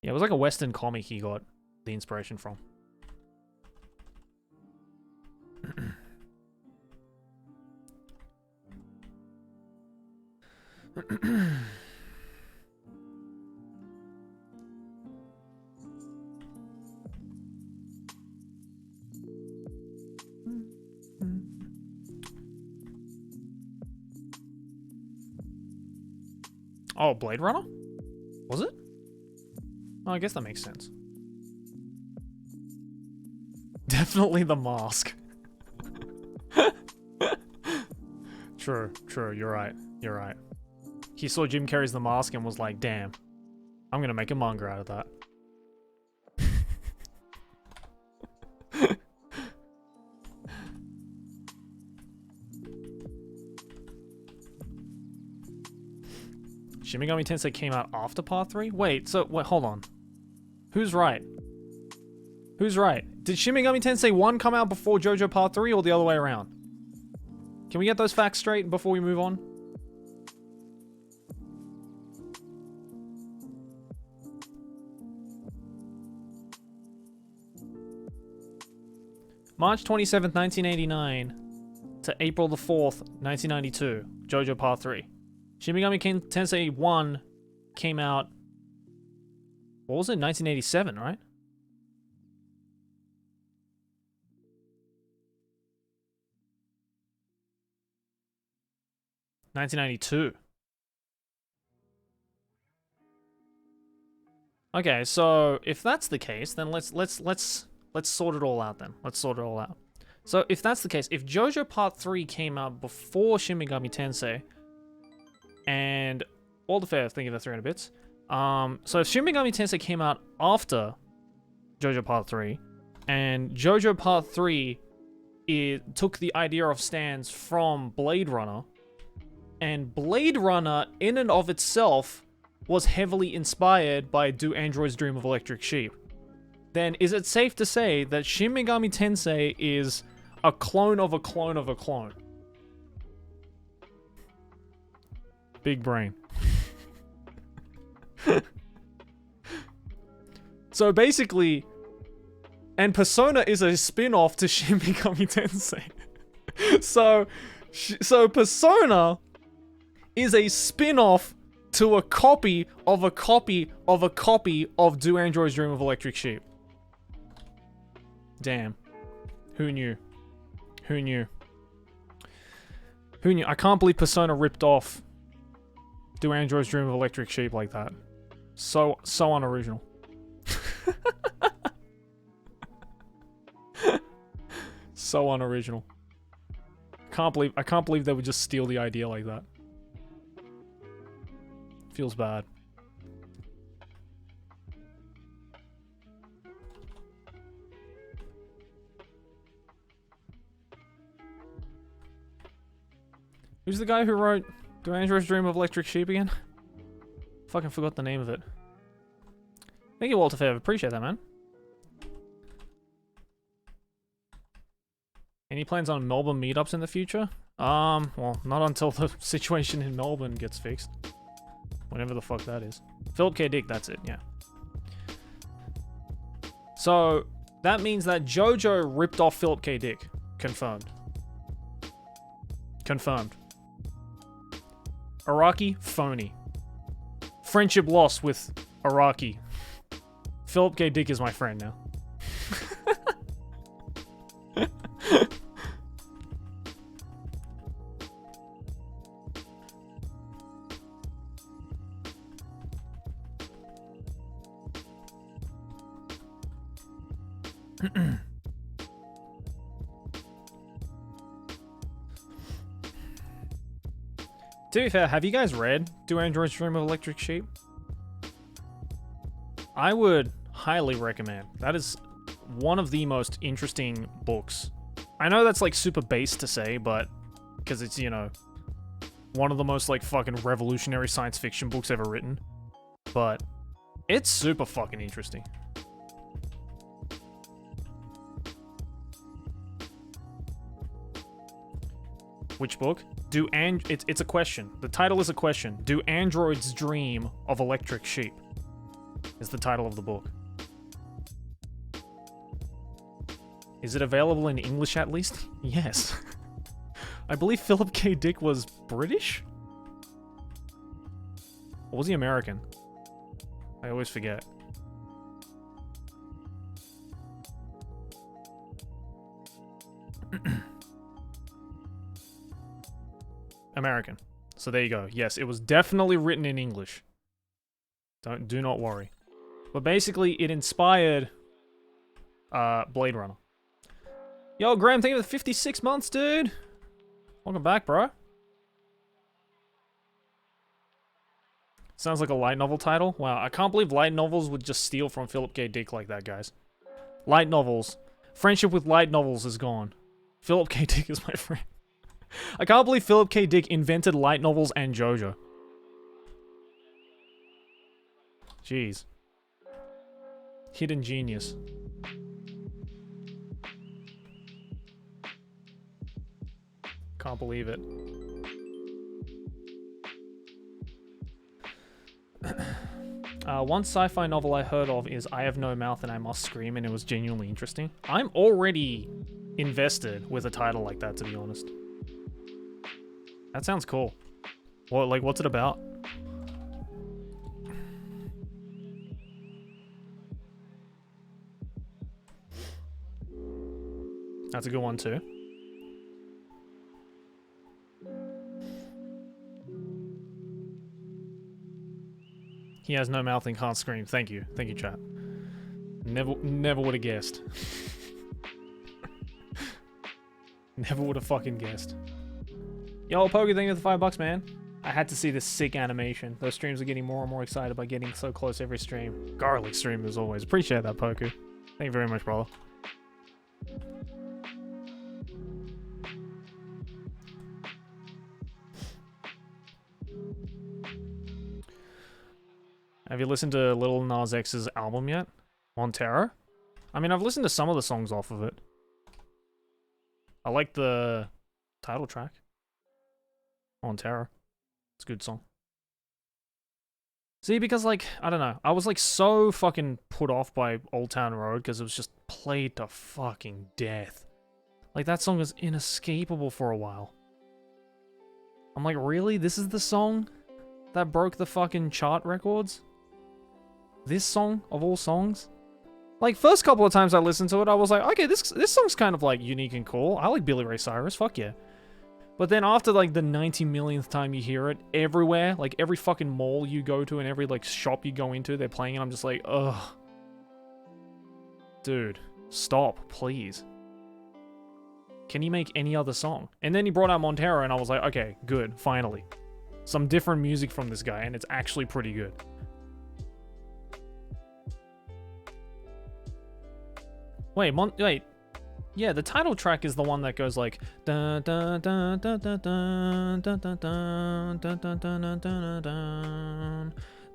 Yeah, it was like a Western comic he got the inspiration from. Oh, Blade Runner? Was it? Oh, I guess that makes sense. Definitely The Mask. True, you're right. You're right. He saw Jim Carrey's The Mask and was like, damn, I'm gonna make a manga out of that. Shin Megami Tensei came out after Part 3? Wait, hold on. Who's right? Who's right? Did Shin Megami Tensei 1 come out before JoJo Part 3 or the other way around? Can we get those facts straight before we move on? March 27th, 1989 to April the 4th, 1992. JoJo Part 3. Shin Megami Tensei 1 came out... What was it? 1987, right? $1992. Okay, so if that's the case, then let's sort it all out then. Let's sort it all out. So if that's the case, if JoJo Part 3 came out before Shin Megami Tensei, and all the fair, thank you for 300 bits. So if Shin Megami Tensei came out after JoJo Part 3. And JoJo Part 3 took the idea of stands from Blade Runner. And Blade Runner, in and of itself, was heavily inspired by Do Androids Dream of Electric Sheep. Then is it safe to say that Shin Megami Tensei is a clone of a clone of a clone? Big brain. So basically, and Persona is a spin-off to Shin Megami Tensei. So Persona is a spin-off to a copy of a copy of a copy of Do Androids Dream of Electric Sheep. Damn. Who knew? Who knew? Who knew? I can't believe Persona ripped off Do Androids Dream of Electric Sheep like that. So unoriginal. So unoriginal. I can't believe they would just steal the idea like that. Feels bad. Who's the guy who wrote Do Androids Dream of Electric Sheep again? Fucking forgot the name of it. Thank you, Walter Fair. Appreciate that, man. Any plans on Melbourne meetups in the future? Well, not until the situation in Melbourne gets fixed. Whenever the fuck that is. Philip K. Dick, that's it, yeah. So, that means that JoJo ripped off Philip K. Dick. Confirmed. Confirmed. Araki, phony. Friendship lost with Araki. Philip K. Dick is my friend now. To be fair, have you guys read Do Androids Dream of Electric Sheep? I would highly recommend. That is one of the most interesting books. I know that's like super base to say, but because it's, you know, one of the most like fucking revolutionary science fiction books ever written. But it's super fucking interesting. Which book? It's a question. The title is a question. Do Androids Dream of Electric Sheep? Is the title of the book. Is it available in English at least? Yes. I believe Philip K. Dick was British? Or was he American? I always forget. American. So there you go. Yes, it was definitely written in English. Do not worry. But basically, it inspired Blade Runner. Yo, Graham, thank you for the 56 months, dude. Welcome back, bro. Sounds like a light novel title. Wow, I can't believe light novels would just steal from Philip K. Dick like that, guys. Light novels. Friendship with light novels is gone. Philip K. Dick is my friend. I can't believe Philip K. Dick invented light novels and JoJo. Jeez. Hidden genius. Can't believe it. One sci-fi novel I heard of is I Have No Mouth and I Must Scream, and it was genuinely interesting. I'm already invested with a title like that, to be honest. That sounds cool. What, like, what's it about? That's a good one too. He has no mouth and can't scream. Thank you, chat. Never would have guessed. Never would have fucking guessed. Yo, Poker, thank you for the $5, man. I had to see this sick animation. Those streams are getting more and more excited by getting so close every stream. Garlic stream as always. Appreciate that, Poker. Thank you very much, brother. Have you listened to Lil Nas X's album yet? Montero? I mean, I've listened to some of the songs off of it. I like the title track. Montero. It's a good song. See, because, like, I don't know. I was, like, so fucking put off by Old Town Road because it was just played to fucking death. Like, that song was inescapable for a while. I'm like, really? This is the song that broke the fucking chart records? This song, of all songs? Like, first couple of times I listened to it, I was like, okay, this song's kind of, like, unique and cool. I like Billy Ray Cyrus, fuck yeah. But then after, like, the 90 millionth time you hear it, everywhere, like, every fucking mall you go to and every, like, shop you go into, they're playing it, I'm just like, ugh. Dude, stop, please. Can he make any other song? And then he brought out Montero, and I was like, okay, good, finally. Some different music from this guy, and it's actually pretty good. Wait. Yeah, the title track is the one that goes like dun dun dun dun dun dun dun dun dun dun dun dun dun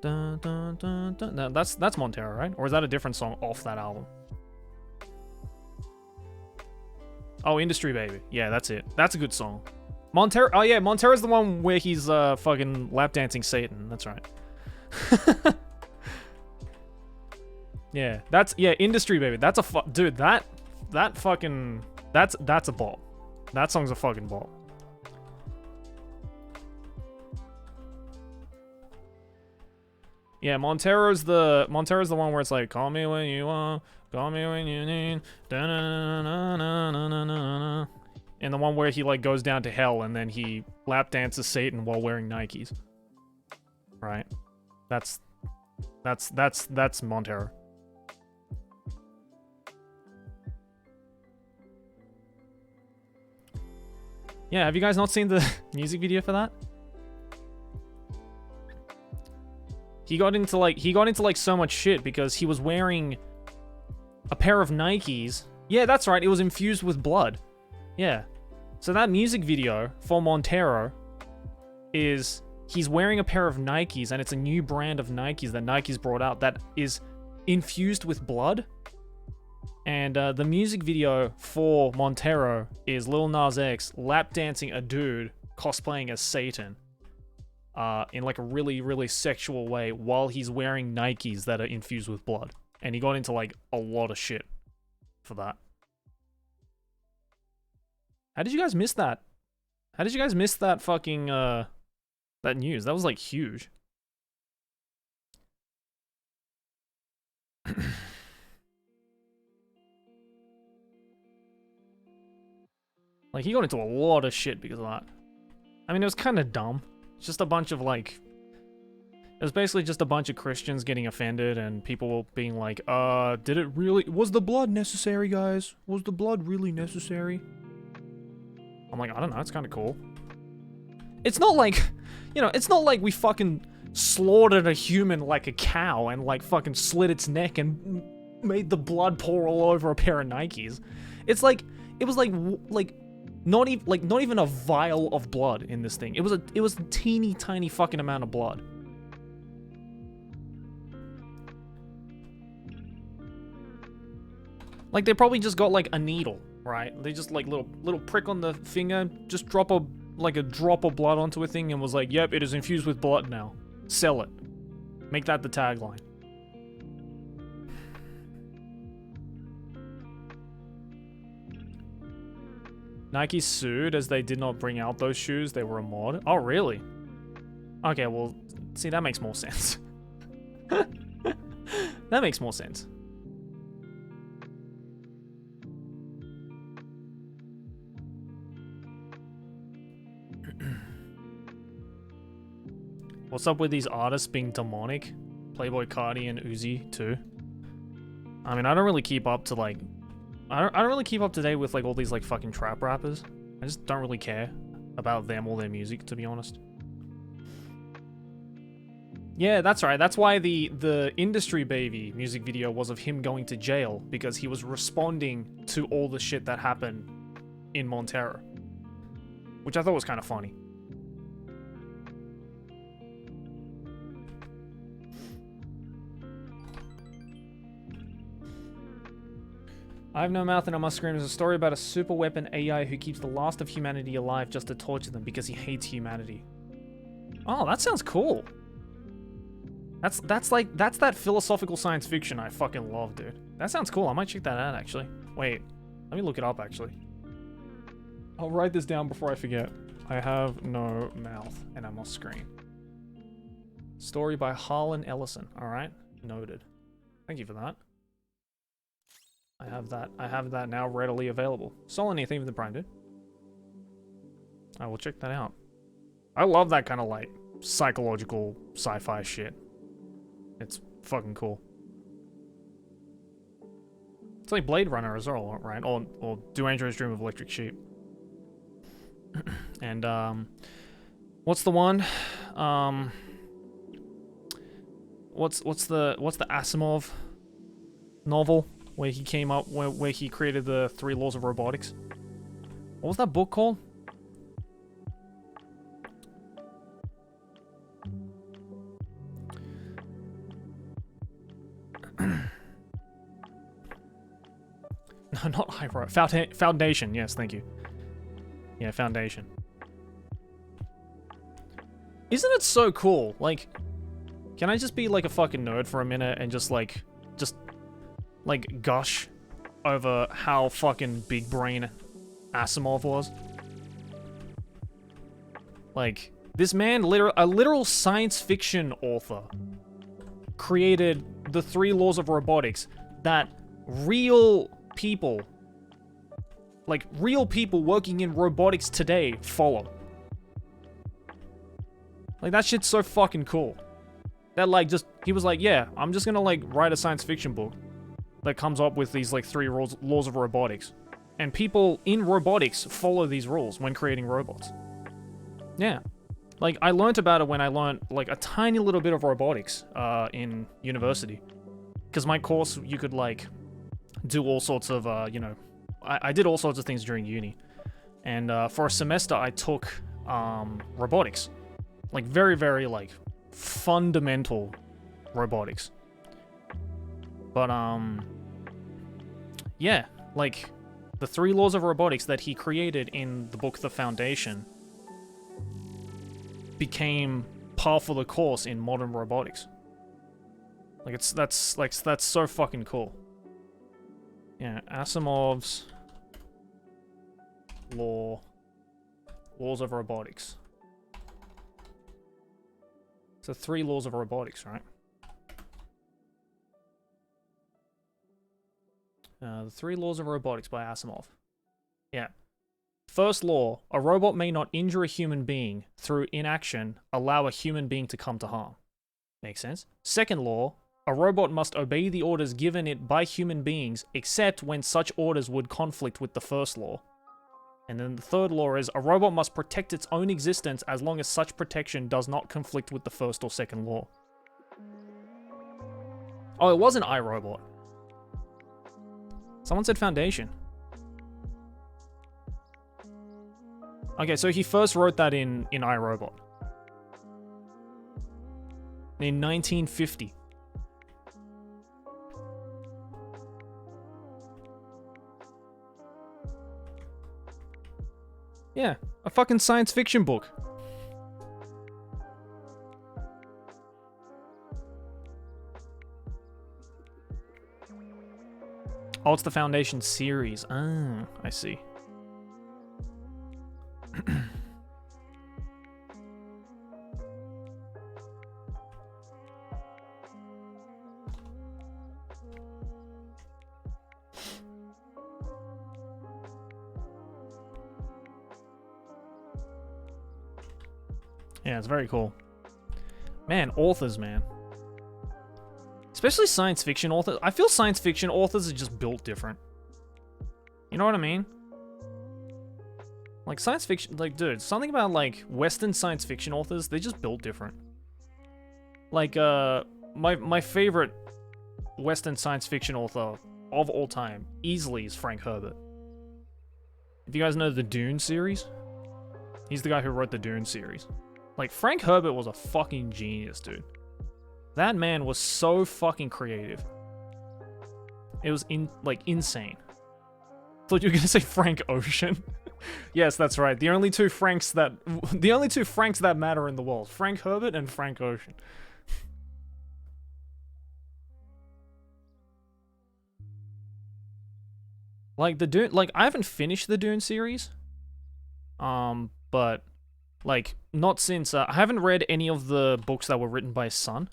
dun dun dun dun. No, that's Montero, right? Or is that a different song off that album? Oh, Industry Baby. Yeah, that's it. That's a good song. Montero. Oh yeah, Montero's the one where he's fucking lap dancing Satan. That's right. Yeah, Industry Baby. That's a dude. That fucking that's a bop. That song's a fucking bop. Yeah, Montero's the one where it's like, call me when you want, call me when you need, da-na-na-na-na-na-na-na-na. And the one where he like goes down to hell and then he lap dances Satan while wearing Nikes. Right? That's Montero. Yeah, have you guys not seen the music video for that? He got into like so much shit because he was wearing a pair of Nikes. Yeah, that's right. It was infused with blood. Yeah. So that music video for Montero is he's wearing a pair of Nikes, and it's a new brand of Nikes that Nike's brought out that is infused with blood. And the music video for Montero is Lil Nas X lap dancing a dude cosplaying as Satan in like a really, really sexual way while he's wearing Nikes that are infused with blood. And he got into like a lot of shit for that. How did you guys miss that? How did you guys miss that fucking that news? That was like huge. Like, he got into a lot of shit because of that. I mean, it was kind of dumb. It's just a bunch of, like... It was basically just a bunch of Christians getting offended and people being like, did it really... Was the blood necessary, guys? Was the blood really necessary? I'm like, I don't know, it's kind of cool. It's not like... You know, it's not like we fucking slaughtered a human like a cow and, like, fucking slit its neck and made the blood pour all over a pair of Nikes. It's like... It was like not even a vial of blood in this thing. It was a teeny tiny fucking amount of blood. Like, they probably just got like a needle, right? They just like little prick on the finger, just drop a drop of blood onto a thing and was like, yep, it is infused with blood now. Sell it. Make that the tagline. Nike sued as they did not bring out those shoes. They were a mod. Oh, really? Okay, well, see, that makes more sense. That makes more sense. What's up with these artists being demonic? Playboy Cardi and Uzi, too. I mean, I don't really keep up to, like... I don't really keep up to date with like all these like fucking trap rappers. I just don't really care about them or their music, to be honest. Yeah, that's right. That's why the Industry Baby music video was of him going to jail, because he was responding to all the shit that happened in Montero, which I thought was kind of funny. I Have No Mouth and I Must Scream is a story about a super weapon AI who keeps the last of humanity alive just to torture them because he hates humanity. Oh, that sounds cool. That's that philosophical science fiction I fucking love, dude. That sounds cool. I might check that out, actually. Wait, let me look it up, actually. I'll write this down before I forget. I Have No Mouth and I Must Scream. Story by Harlan Ellison. Alright, noted. Thank you for that. I have that now readily available. Solony, thank you for the Prime, dude. I will check that out. I love that kind of like psychological sci-fi shit. It's fucking cool. It's like Blade Runner as well, right? Or Do Androids Dream of Electric Sheep. And what's the one? What's the Asimov novel where he came up where he created the 3 laws of robotics? What was that book called? No, not iRobot. Foundation. Yes, thank you. Yeah, Foundation. Isn't it so cool? Like, can I just be like a fucking nerd for a minute and just gush over how fucking big brain Asimov was? Like, this man, a literal science fiction author, created the 3 laws of robotics that real people working in robotics today follow. Like, that shit's so fucking cool. That, like, he was like, yeah, I'm just gonna, like, write a science fiction book that comes up with these, like, 3 laws of robotics. And people in robotics follow these rules when creating robots. Yeah. Like, I learnt about it when I learnt, like, a tiny little bit of robotics in university. Because my course, you could, like, do all sorts of, you know... I did all sorts of things during uni. And for a semester, I took robotics. Like, very, very, like, fundamental robotics. But, yeah, like, the 3 laws of robotics that he created in the book The Foundation became par for the course in modern robotics. Like, that's so fucking cool. Yeah, Asimov's laws of robotics. So 3 laws of robotics, right? The 3 laws of robotics by Asimov. Yeah. First law, a robot may not injure a human being through inaction, allow a human being to come to harm. Makes sense. Second law, a robot must obey the orders given it by human beings, except when such orders would conflict with the first law. And then the third law is, a robot must protect its own existence as long as such protection does not conflict with the first or second law. Oh, it wasn't iRobot. Someone said Foundation. Okay, so he first wrote that in iRobot. In 1950. Yeah, a fucking science fiction book. Oh, it's the Foundation series. Ah, I see. Yeah, it's very cool. Man, authors, man. Especially science fiction authors. I feel science fiction authors are just built different. You know what I mean? Like, science fiction... Like, dude, something about, like, Western science fiction authors, they're just built different. Like, my favorite Western science fiction author of all time, easily, is Frank Herbert. If you guys know the Dune series, he's the guy who wrote the Dune series. Like, Frank Herbert was a fucking genius, dude. That man was so fucking creative. It was insane. Thought you were gonna say Frank Ocean. Yes, that's right. The only two Franks that matter in the world: Frank Herbert and Frank Ocean. Like the Dune, like I haven't finished the Dune series, but like not since I haven't read any of the books that were written by his son,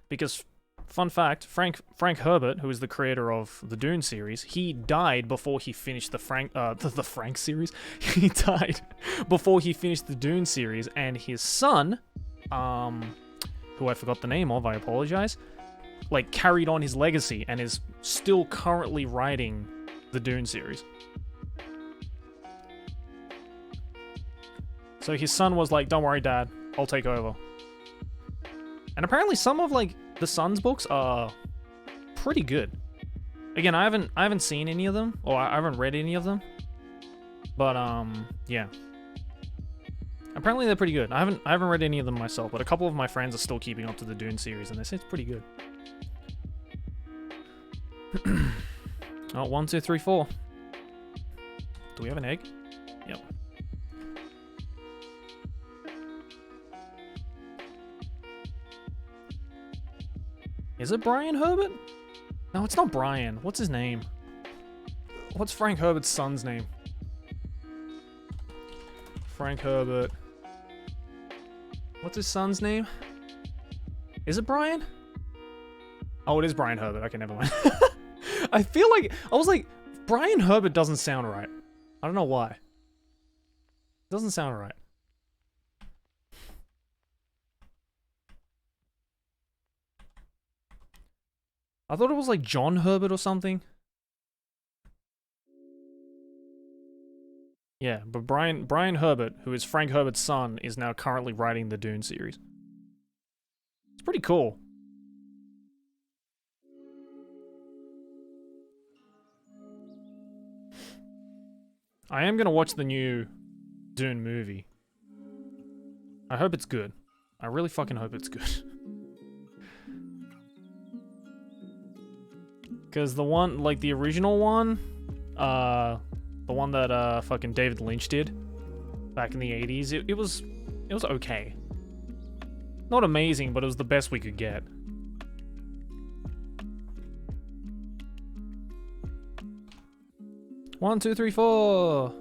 because fun fact, Frank Herbert, who is the creator of the Dune series, he died before he finished the Frank series. He died before he finished the Dune series, and his son, who I forgot the name of, I apologize, like carried on his legacy and is still currently writing the Dune series. So his son was like, "Don't worry, Dad, I'll take over." And apparently some of like the son's books are pretty good. Again, I haven't seen any of them, or I haven't read any of them. But yeah. Apparently they're pretty good. I haven't read any of them myself, but a couple of my friends are still keeping up to the Dune series, and they say it's pretty good. Oh, 1, 2, 3, 4. Do we have an egg? Yep. Is it Brian Herbert? No, it's not Brian. What's his name? What's Frank Herbert's son's name? Frank Herbert. What's his son's name? Is it Brian? Oh, it is Brian Herbert. Okay, never mind. I feel like I was like, Brian Herbert doesn't sound right. I don't know why. It doesn't sound right. I thought it was like John Herbert or something. Yeah, but Brian Herbert, who is Frank Herbert's son, is now currently writing the Dune series. It's pretty cool. I am gonna watch the new Dune movie. I hope it's good. I really fucking hope it's good. Because the one, like the original one, the one that fucking David Lynch did back in the 80s, it was okay. Not amazing, but it was the best we could get. One, two, three, four.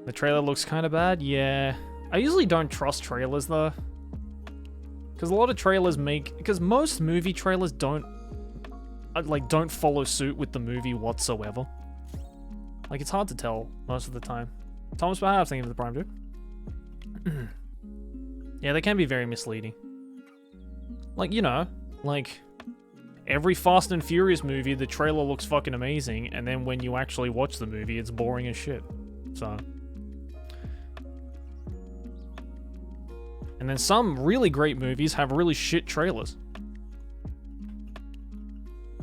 The trailer looks kind of bad. Yeah, I usually don't trust trailers though, because a lot of trailers because most movie trailers don't follow suit with the movie whatsoever. Like, it's hard to tell most of the time. Thomas, perhaps thinking of the Prime, dude. Yeah, they can be very misleading. Like, you know, like every Fast and Furious movie, the trailer looks fucking amazing, and then when you actually watch the movie, it's boring as shit. So. And then some really great movies have really shit trailers.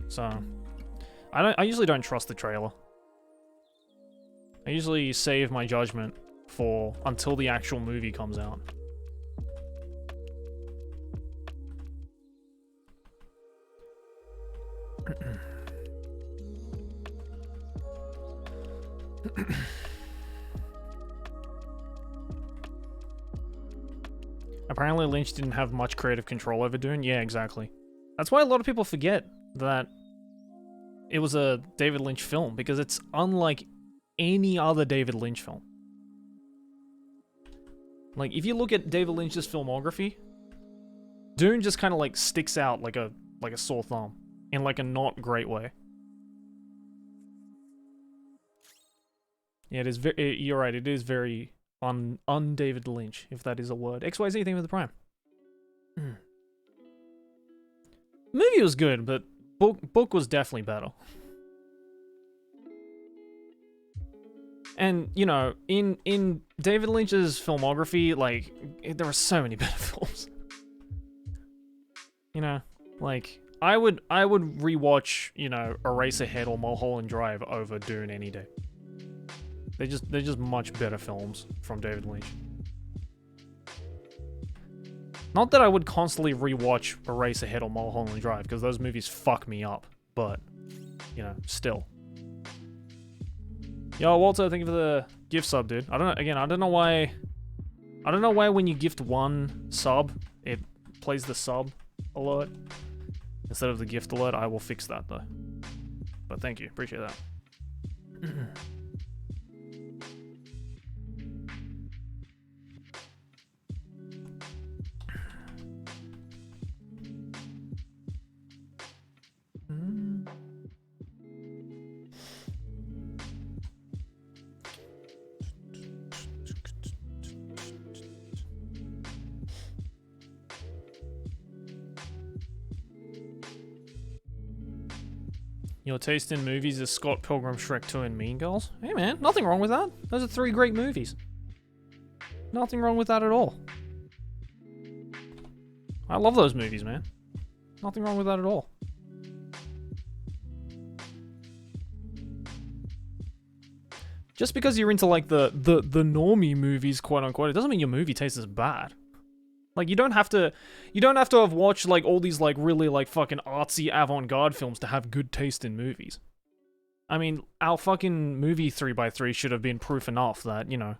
So, I usually don't trust the trailer. I usually save my judgment for until the actual movie comes out. Apparently Lynch didn't have much creative control over Dune. Yeah, exactly. That's why a lot of people forget that it was a David Lynch film, because it's unlike any other David Lynch film. Like, if you look at David Lynch's filmography, Dune just kind of like sticks out like a sore thumb in like a not great way. Yeah, it is very. You're right. It is very un-David Lynch, if that is a word. XYZ thing with the Prime. Movie was good, but book was definitely better. And, you know, in David Lynch's filmography, like, there are so many better films. You know, like, I would rewatch, you know, Eraserhead or Mulholland Drive over Dune any day. They're just much better films from David Lynch. Not that I would constantly rewatch Eraserhead or Mulholland Drive, because those movies fuck me up, but, you know, still. Yo, Walter, thank you for the gift sub, dude. I don't know why when you gift one sub, it plays the sub alert instead of the gift alert. I will fix that, though. But thank you, appreciate that. Your taste in movies is Scott Pilgrim, Shrek 2, and Mean Girls? Hey man, nothing wrong with that. Those are 3 great movies. Nothing wrong with that at all. I love those movies, man. Nothing wrong with that at all. Just because you're into like the normie movies, quote unquote, it doesn't mean your movie taste is bad. Like, you don't have to have watched, like, all these, like, really, like, fucking artsy avant-garde films to have good taste in movies. I mean, our fucking movie 3x3 should have been proof enough that, you know,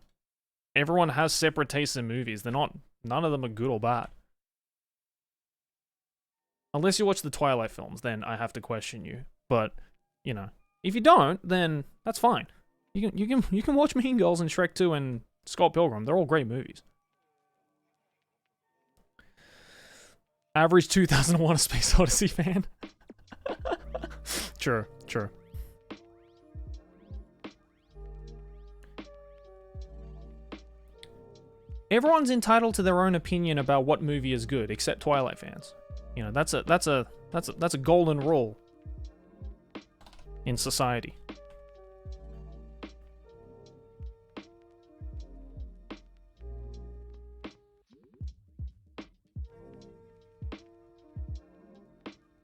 everyone has separate tastes in movies. None of them are good or bad. Unless you watch the Twilight films, then I have to question you. But, you know, if you don't, then that's fine. You can watch Mean Girls and Shrek 2 and Scott Pilgrim. They're all great movies. Average 2001: A Space Odyssey fan. True. Everyone's entitled to their own opinion about what movie is good, except Twilight fans. You know, that's a golden rule in society.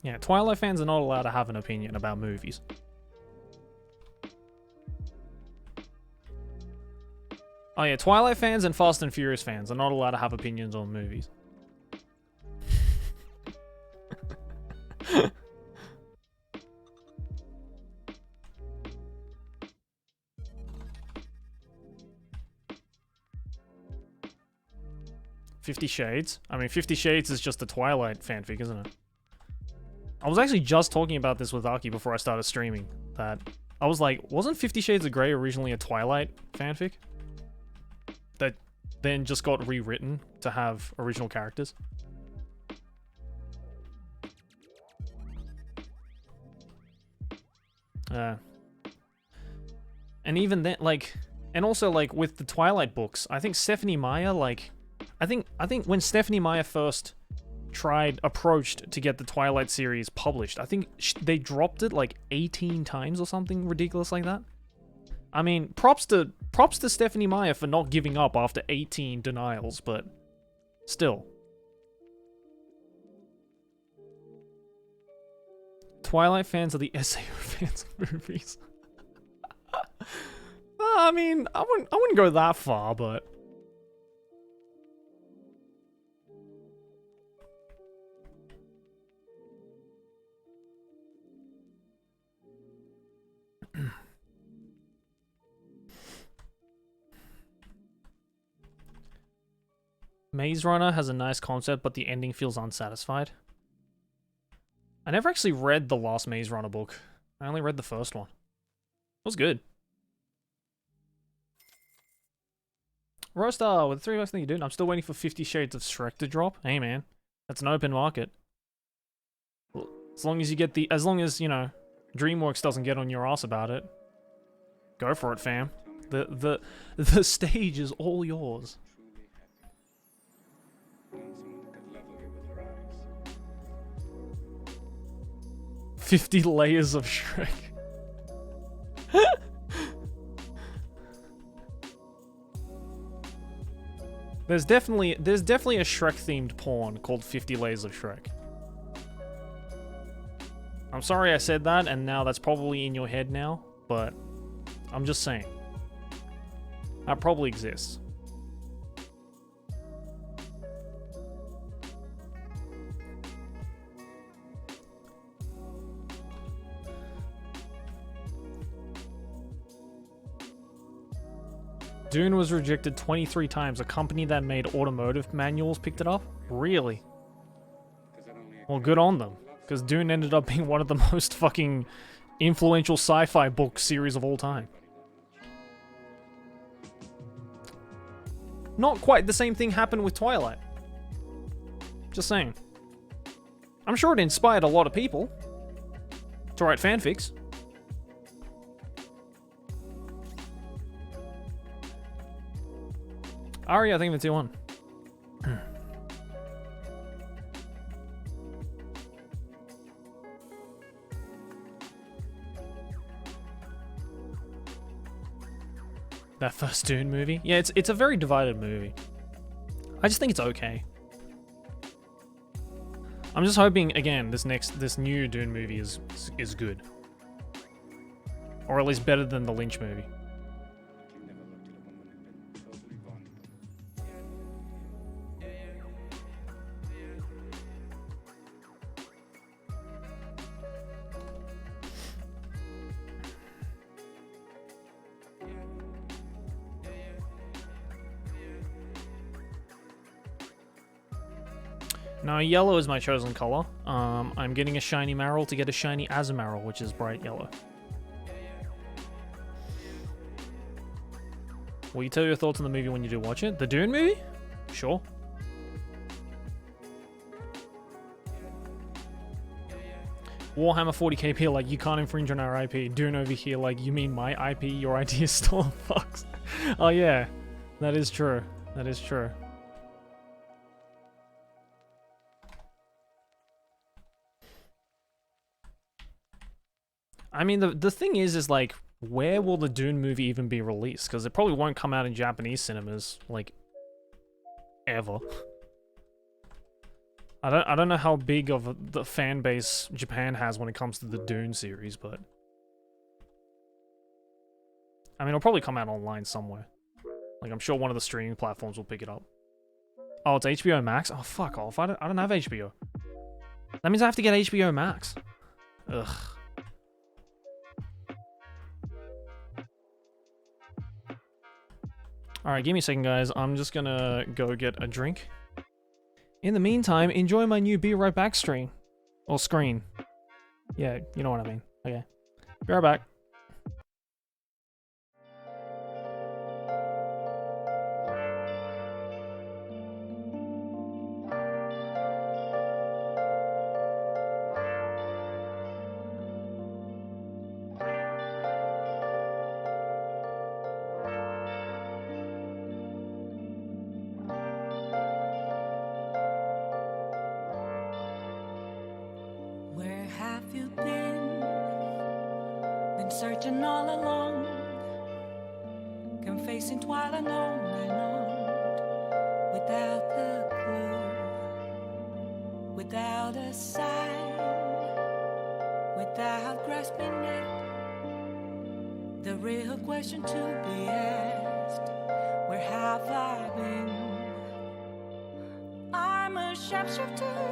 Yeah, Twilight fans are not allowed to have an opinion about movies. Oh yeah, Twilight fans and Fast and Furious fans are not allowed to have opinions on movies. $50 Shades? I mean, 50 Shades is just a Twilight fanfic, isn't it? I was actually just talking about this with Aki before I started streaming. That I was like, wasn't 50 Shades of Grey originally a Twilight fanfic? That then just got rewritten to have original characters? And even then, like, and also like with the Twilight books, I think Stephanie Meyer, like, I think when Stephanie Meyer first approached to get the Twilight series published, I think they dropped it like 18 times or something ridiculous like that. I mean, props to Stephanie Meyer for not giving up after 18 denials, but still. Twilight fans are the SAO fans of movies. I mean, I wouldn't go that far, but Maze Runner has a nice concept, but the ending feels unsatisfied. I never actually read the last Maze Runner book. I only read the first one. It was good. Roaster with 3 bucks, thank you, dude. I'm still waiting for 50 Shades of Shrek to drop. Hey, man. That's an open market. As long as, you know, DreamWorks doesn't get on your ass about it. Go for it, fam. The stage is all yours. 50 layers of Shrek. There's definitely a Shrek-themed porn called 50 Layers of Shrek. I'm sorry I said that, and now that's probably in your head now, but I'm just saying. That probably exists. Dune was rejected 23 times. A company that made automotive manuals picked it up? Really? Well, good on them. Because Dune ended up being one of the most fucking influential sci-fi book series of all time. Not quite the same thing happened with Twilight. Just saying. I'm sure it inspired a lot of people to write fanfics. Ari, I think the 2-1. That first Dune movie? Yeah, it's a very divided movie. I just think it's okay. I'm just hoping, again, this new Dune movie is good. Or at least better than the Lynch movie. No, yellow is my chosen color. I'm getting a shiny Marill to get a shiny Azumarill, which is bright yellow. Will you tell your thoughts on the movie when you do watch it? The Dune movie? Sure. Warhammer 40k here, like, you can't infringe on our IP. Dune over here, like, you mean my IP? Your idea is still fucks. Oh yeah, that is true. That is true. I mean, the thing is like, where will the Dune movie even be released? Because it probably won't come out in Japanese cinemas, like, ever. I don't know how big of the fan base Japan has when it comes to the Dune series, but I mean, it'll probably come out online somewhere. Like, I'm sure one of the streaming platforms will pick it up. Oh, it's HBO Max? Oh, fuck off. I don't have HBO. That means I have to get HBO Max. Ugh. Alright, give me a second, guys. I'm just gonna go get a drink. In the meantime, enjoy my new Be Right Back stream. Or screen. Yeah, you know what I mean. Okay. Be right back. Where have you been? Been searching all along, confessing twilight on and on, without the clue, without a sign, without grasping it. The real question to be asked: where have I been? I'm a sharpshooter.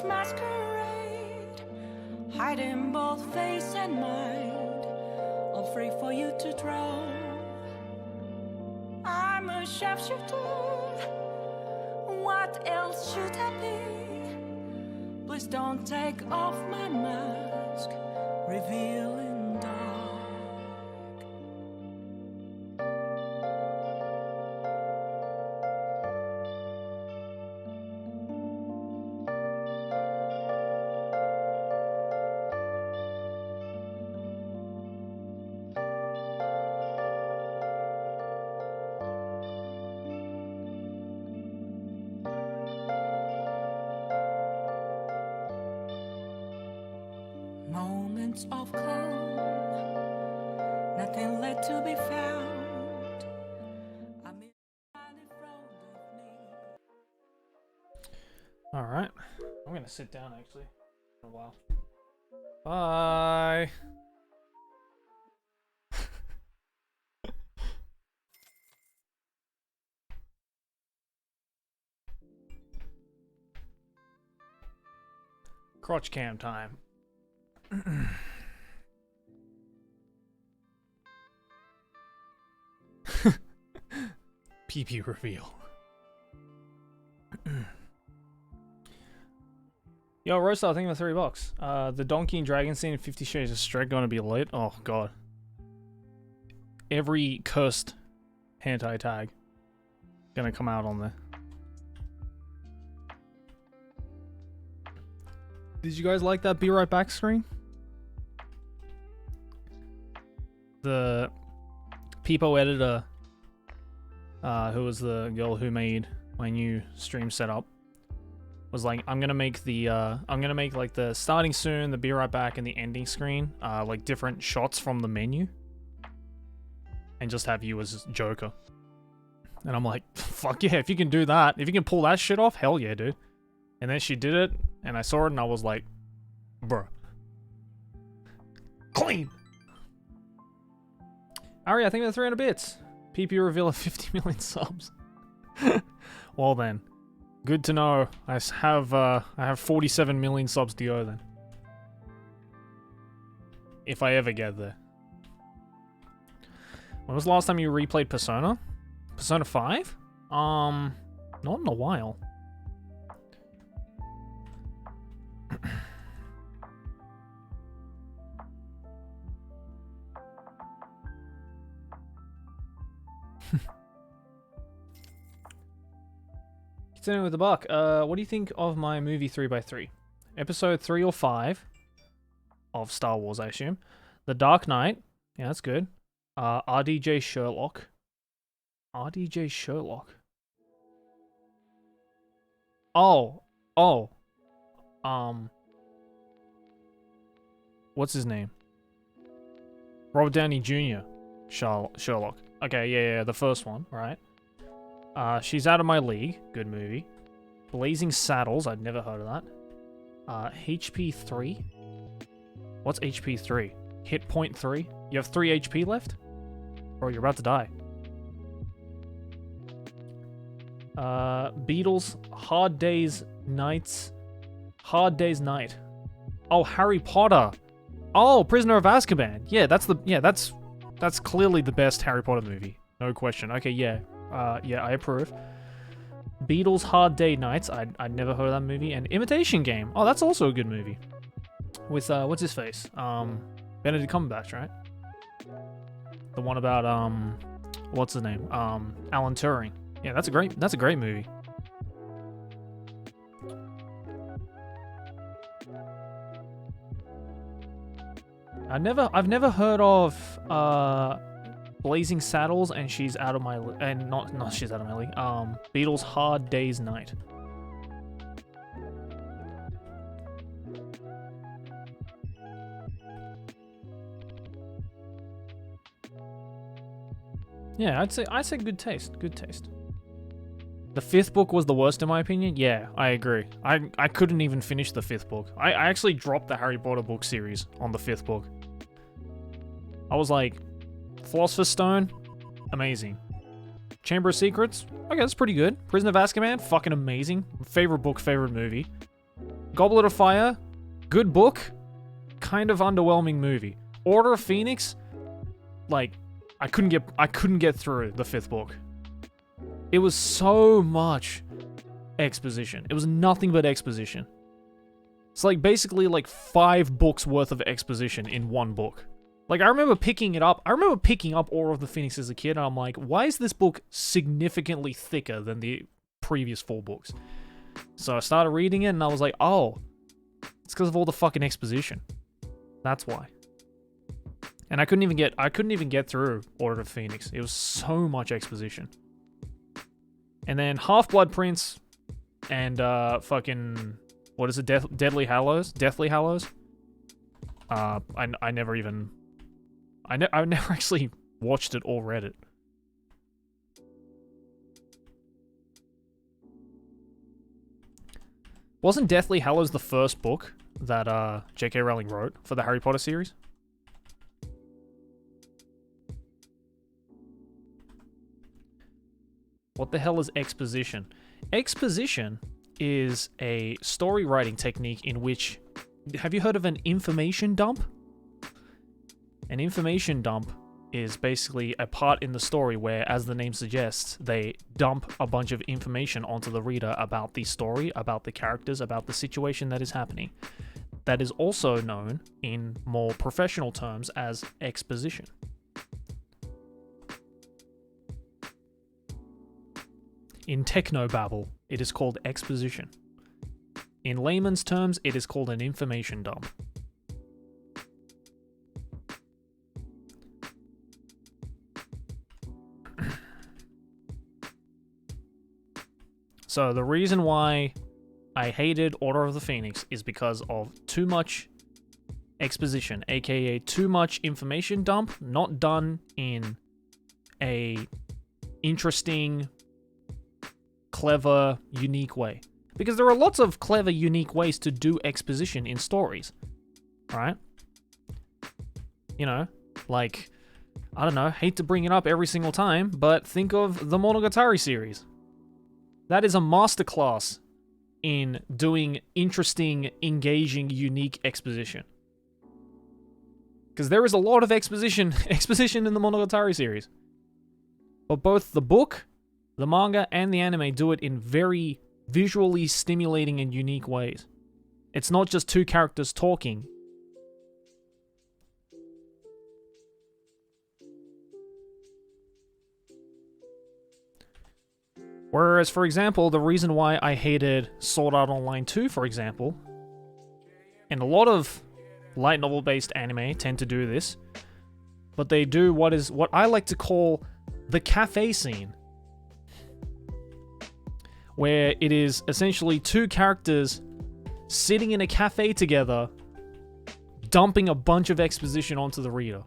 Masquerade, hiding both face and mind, all free for you to draw. I'm a sharpshooter. What else should I be? Please don't take off my mask, revealing dark. Moments of calm, nothing left to be found. Alright. I'm gonna sit down actually for a while. Bye. Crotch cam time. PP reveal. Yo, Roadstar, thank you for $3. The Donkey and Dragon scene in 50 Shades of Stray gonna be lit. Oh god. Every cursed hentai tag gonna come out on there. Did you guys like that Be Right Back screen? The Peepo editor, who was the girl who made my new stream setup, was like, I'm gonna make like the starting soon, the Be Right Back, and the ending screen, like different shots from the menu, and just have you as Joker. And I'm like, fuck yeah, if you can do that, if you can pull that shit off, hell yeah, dude. And then she did it, and I saw it, and I was like, bruh. Clean! Ari, I think they're 300 bits. PP reveal of 50 million subs. Well then. Good to know. I have 47 million subs to go then. If I ever get there. When was the last time you replayed Persona? Persona 5? Not in a while. Continuing with the buck, what do you think of my movie 3x3? Episode 3 or 5 of Star Wars, I assume. The Dark Knight, yeah, that's good. RDJ Sherlock. RDJ Sherlock. Oh. What's his name? Robert Downey Jr. Sherlock. Okay, yeah, the first one, right? She's Out of My League. Good movie. Blazing Saddles. I'd never heard of that. HP 3. What's HP 3? Hit point 3? You have 3 HP left? Bro, you're about to die. Beatles. Hard Day's Night. Oh, Harry Potter. Oh, Prisoner of Azkaban. Yeah, that's clearly the best Harry Potter movie. No question. Okay, yeah. Yeah, I approve. Beatles Hard Day Nights. I'd never heard of that movie. And Imitation Game. Oh, that's also a good movie. With, what's his face? Benedict Cumberbatch, right? The one about, what's his name? Alan Turing. Yeah, that's a great movie. I've never heard of, Blazing Saddles and She's Out of My League, and not She's Out of My League. Beatles Hard Day's Night. Yeah, I'd say good taste. Good taste. The 5th book was the worst in my opinion. Yeah, I agree. I couldn't even finish the 5th book. I actually dropped the Harry Potter book series on the 5th book. I was like, Philosopher's Stone, amazing. Chamber of Secrets, okay, that's pretty good. Prisoner of Azkaban, fucking amazing. Favorite book, favorite movie. Goblet of Fire, good book, kind of underwhelming movie. Order of Phoenix, like, I couldn't get through the 5th book. It was so much exposition. It was nothing but exposition. It's like basically like 5 books worth of exposition in one book. Like, I remember picking up Order of the Phoenix as a kid, and I'm like, why is this book significantly thicker than the previous 4 books? So I started reading it, and I was like, oh, it's because of all the fucking exposition. That's why. And I couldn't even get through Order of the Phoenix. It was so much exposition. And then Half-Blood Prince and fucking, what is it, Deathly Hallows? I never actually watched it or read it. Wasn't Deathly Hallows the first book that J.K. Rowling wrote for the Harry Potter series? What the hell is exposition? Exposition is a story writing technique in which... Have you heard of an information dump? An information dump is basically a part in the story where, as the name suggests, they dump a bunch of information onto the reader about the story, about the characters, about the situation that is happening. That is also known, in more professional terms, as exposition. In technobabble, it is called exposition. In layman's terms, it is called an information dump. So the reason why I hated Order of the Phoenix is because of too much exposition, aka too much information dump, not done in a interesting, clever, unique way. Because there are lots of clever, unique ways to do exposition in stories, right? You know, like, I don't know, hate to bring it up every single time, but think of the Monogatari series. That is a masterclass in doing interesting, engaging, unique exposition. Because there is a lot of exposition in the Monogatari series. But both the book, the manga, and the anime do it in very visually stimulating and unique ways. It's not just two characters talking. Whereas, for example, the reason why I hated Sword Art Online 2, for example, and a lot of light novel-based anime tend to do this, but they do what I like to call the cafe scene, where it is essentially two characters sitting in a cafe together, dumping a bunch of exposition onto the reader.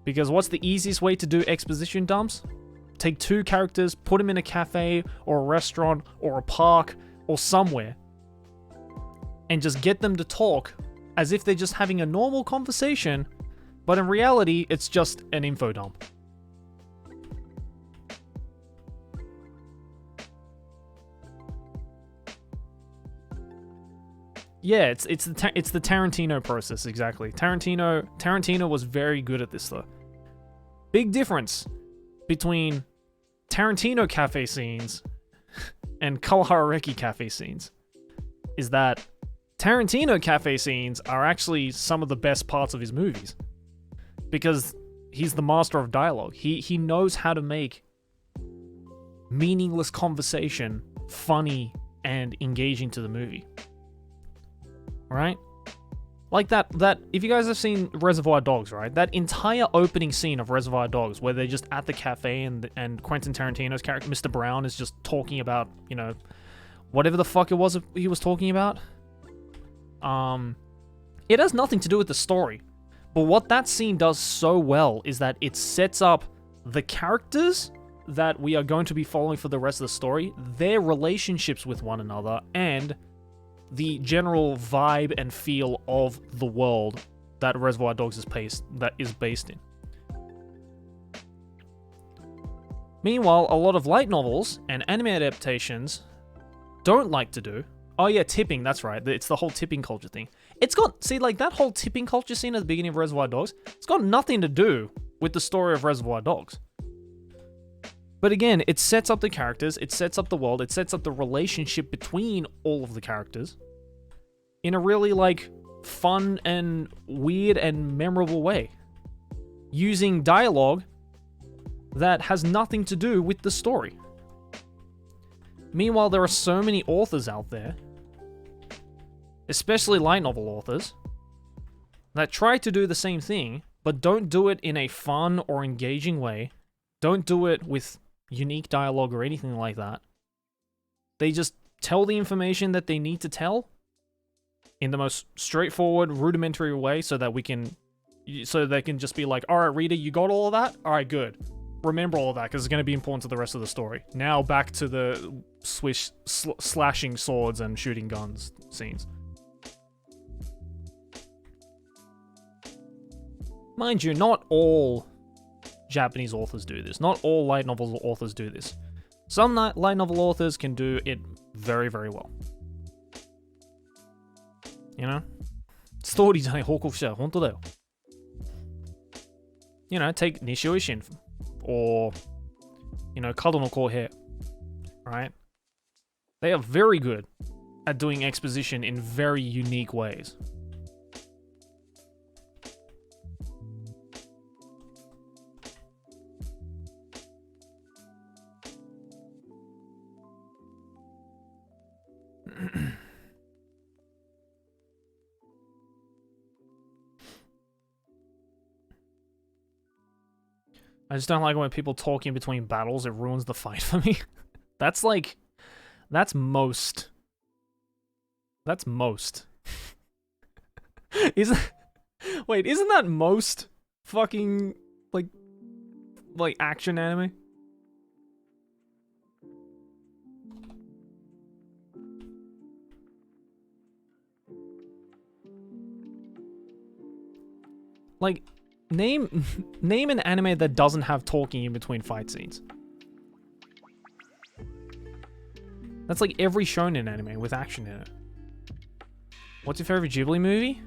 Because what's the easiest way to do exposition dumps? Take two characters, put them in a cafe, or a restaurant, or a park, or somewhere, and just get them to talk as if they're just having a normal conversation, but in reality, it's just an info dump. Yeah, it's the Tarantino process, exactly. Tarantino was very good at this, though. Big difference between Tarantino cafe scenes and Kalahari cafe scenes is that Tarantino cafe scenes are actually some of the best parts of his movies. Because he's the master of dialogue. He knows how to make meaningless conversation funny and engaging to the movie. Right? Like that, if you guys have seen Reservoir Dogs, right? That entire opening scene of Reservoir Dogs, where they're just at the cafe and Quentin Tarantino's character, Mr. Brown, is just talking about, you know, whatever the fuck it was he was talking about. It has nothing to do with the story. But what that scene does so well is that it sets up the characters that we are going to be following for the rest of the story, their relationships with one another, and the general vibe and feel of the world that Reservoir Dogs is based in. Meanwhile, a lot of light novels and anime adaptations don't like to do. Oh yeah, tipping, that's right. It's the whole tipping culture thing. Like that whole tipping culture scene at the beginning of Reservoir Dogs, it's got nothing to do with the story of Reservoir Dogs. But again, it sets up the characters, it sets up the world, it sets up the relationship between all of the characters in a really, like, fun and weird and memorable way. Using dialogue that has nothing to do with the story. Meanwhile, there are so many authors out there, especially light novel authors, that try to do the same thing, but don't do it in a fun or engaging way. Don't do it with unique dialogue or anything like that. They just tell the information that they need to tell in the most straightforward, rudimentary way so they can just be like, alright, reader, you got all of that? Alright, good. remember all of that because it's going to be important to the rest of the story. Now back to the slashing swords and shooting guns scenes. Mind you, not all Japanese authors do this. Not all light novel authors do this. Some light novel authors can do it very, very well. You know? ストーリーじゃない報告者は本当だよ。You know, take Nishio Ishin or, you know, Kado no Kohei, right? They are very good at doing exposition in very unique ways. I just don't like when people talk in between battles. It ruins the fight for me. That's like... That's most. That's most. Wait, isn't that most fucking... Like action anime? Like... Name an anime that doesn't have talking in between fight scenes. That's like every shonen anime with action in it. What's your favorite Ghibli movie?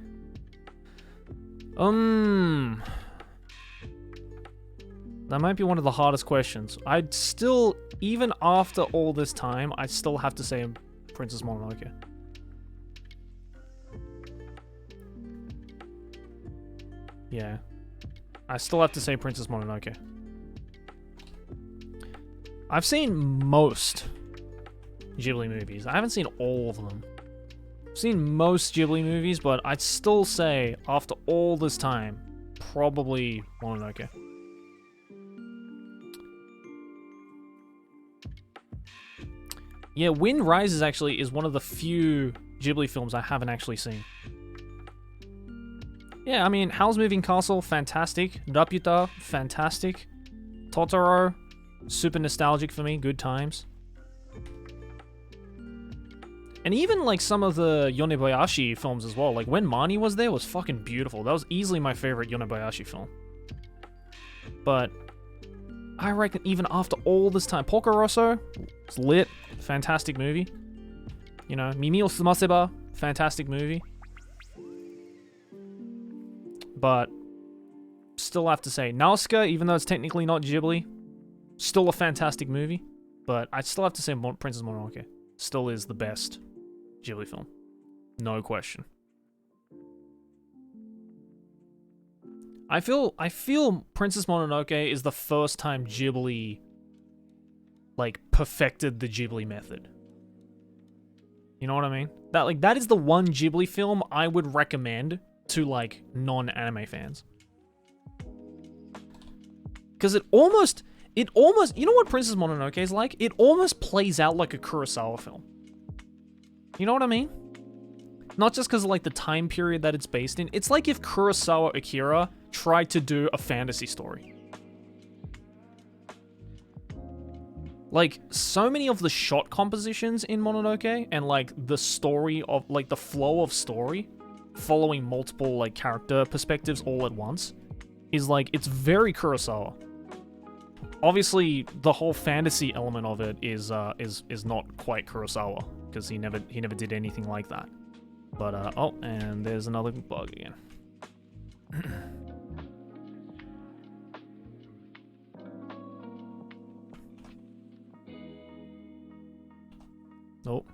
That might be one of the hardest questions. I'd still, even after all this time, I still have to say Princess Mononoke. Yeah. I still have to say Princess Mononoke. I've seen most Ghibli movies. I haven't seen all of them. I've seen most Ghibli movies, but I'd still say, after all this time, probably Mononoke. Yeah, Wind Rises actually is one of the few Ghibli films I haven't actually seen. Yeah, I mean, Howl's Moving Castle, fantastic. Raputa, fantastic. Totoro, super nostalgic for me, good times. And even, like, some of the Yonebayashi films as well. Like, When Marnie Was There was fucking beautiful. That was easily my favorite Yonebayashi film. But I reckon even after all this time, Porco Rosso, it's lit, fantastic movie. You know, Mimi o Sumaseba, fantastic movie. But still have to say, Nausicaa, even though it's technically not Ghibli, still a fantastic movie. But I still have to say Princess Mononoke still is the best Ghibli film. No question. I feel Princess Mononoke is the first time Ghibli, like, perfected the Ghibli method. You know what I mean? That is the one Ghibli film I would recommend to, like, non-anime fans. Because it almost, you know what Princess Mononoke is like? It almost plays out like a Kurosawa film. You know what I mean? Not just because of, like, the time period that it's based in. It's like if Kurosawa Akira tried to do a fantasy story. Like, so many of the shot compositions in Mononoke and, like, the story of, like, the flow of story following multiple, like, character perspectives all at once is, like, it's very Kurosawa. Obviously, the whole fantasy element of it is not quite Kurosawa because he never did anything like that. But oh, and there's another bug again. Nope.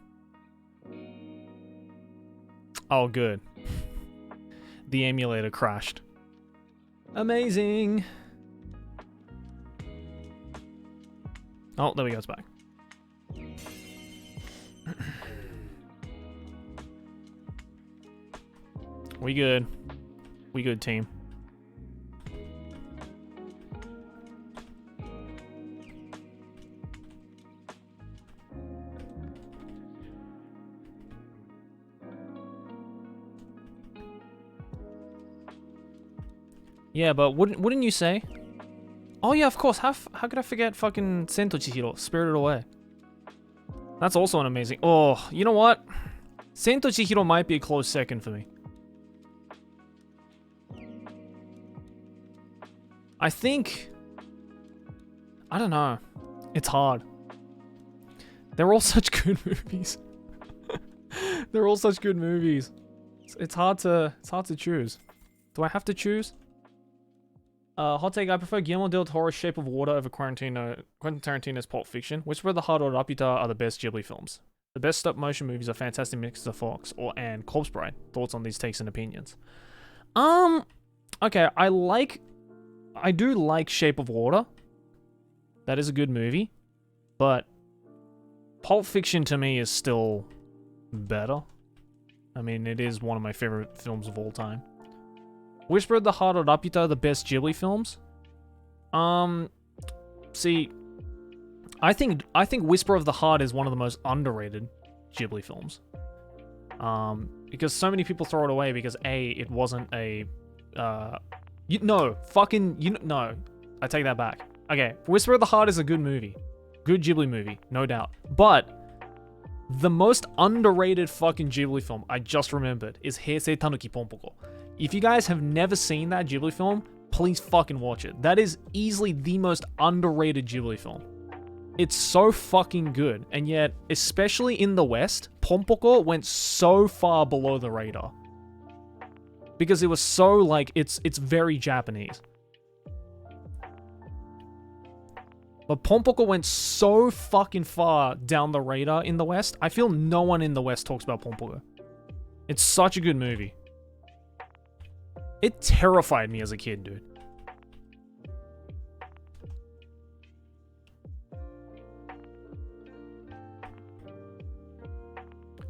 Oh, good. The emulator crashed. Amazing. Oh, there we go, it's back. We good. We good, team. Yeah, but wouldn't you say Oh yeah, of course. How could I forget fucking Sento Chihiro, Spirited Away? That's also an amazing... Oh, you know what? Sento Chihiro might be a close second for me. I think... I don't know. It's hard. They're all such good movies. They're all such good movies. It's hard to choose. Do I have to choose? Hot take, I prefer Guillermo del Toro's Shape of Water over Quentin Tarantino's Pulp Fiction. Whisper of the Heart or Rapita are the best Ghibli films. The best stop-motion movies are Fantastic Mr. Fox and Corpse Bride. Thoughts on these takes and opinions? Okay, I do like Shape of Water. That is a good movie. But Pulp Fiction to me is still better. I mean, it is one of my favorite films of all time. Whisper of the Heart or Rapita are the best Ghibli films. See, I think Whisper of the Heart is one of the most underrated Ghibli films. Because so many people throw it away because it wasn't a no, I take that back. Okay, Whisper of the Heart is a good movie. Good Ghibli movie, no doubt. But the most underrated fucking Ghibli film I just remembered is Heisei Tanuki Ponpoko. If you guys have never seen that Ghibli film, please fucking watch it. That is easily the most underrated Ghibli film. It's so fucking good, and yet, especially in the West, Ponpoko went so far below the radar. Because it was so, like, it's very Japanese. But Ponpoko went so fucking far down the radar in the West, I feel no one in the West talks about Ponpoko. It's such a good movie. It terrified me as a kid, dude.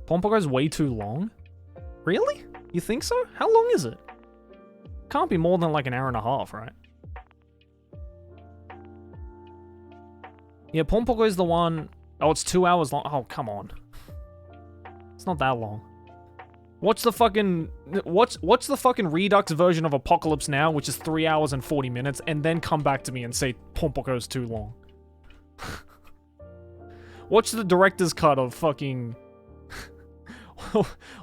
Ponpoko's way too long? Really? You think so? How long is it? Can't be more than like an hour and a half, right? Yeah, Ponpoko is the one... Oh, it's 2 hours long. Oh, come on. It's not that long. What's the fucking Redux version of Apocalypse Now, which is 3 hours and 40 minutes, and then come back to me and say Ponpoko's too long? What's the director's cut of fucking...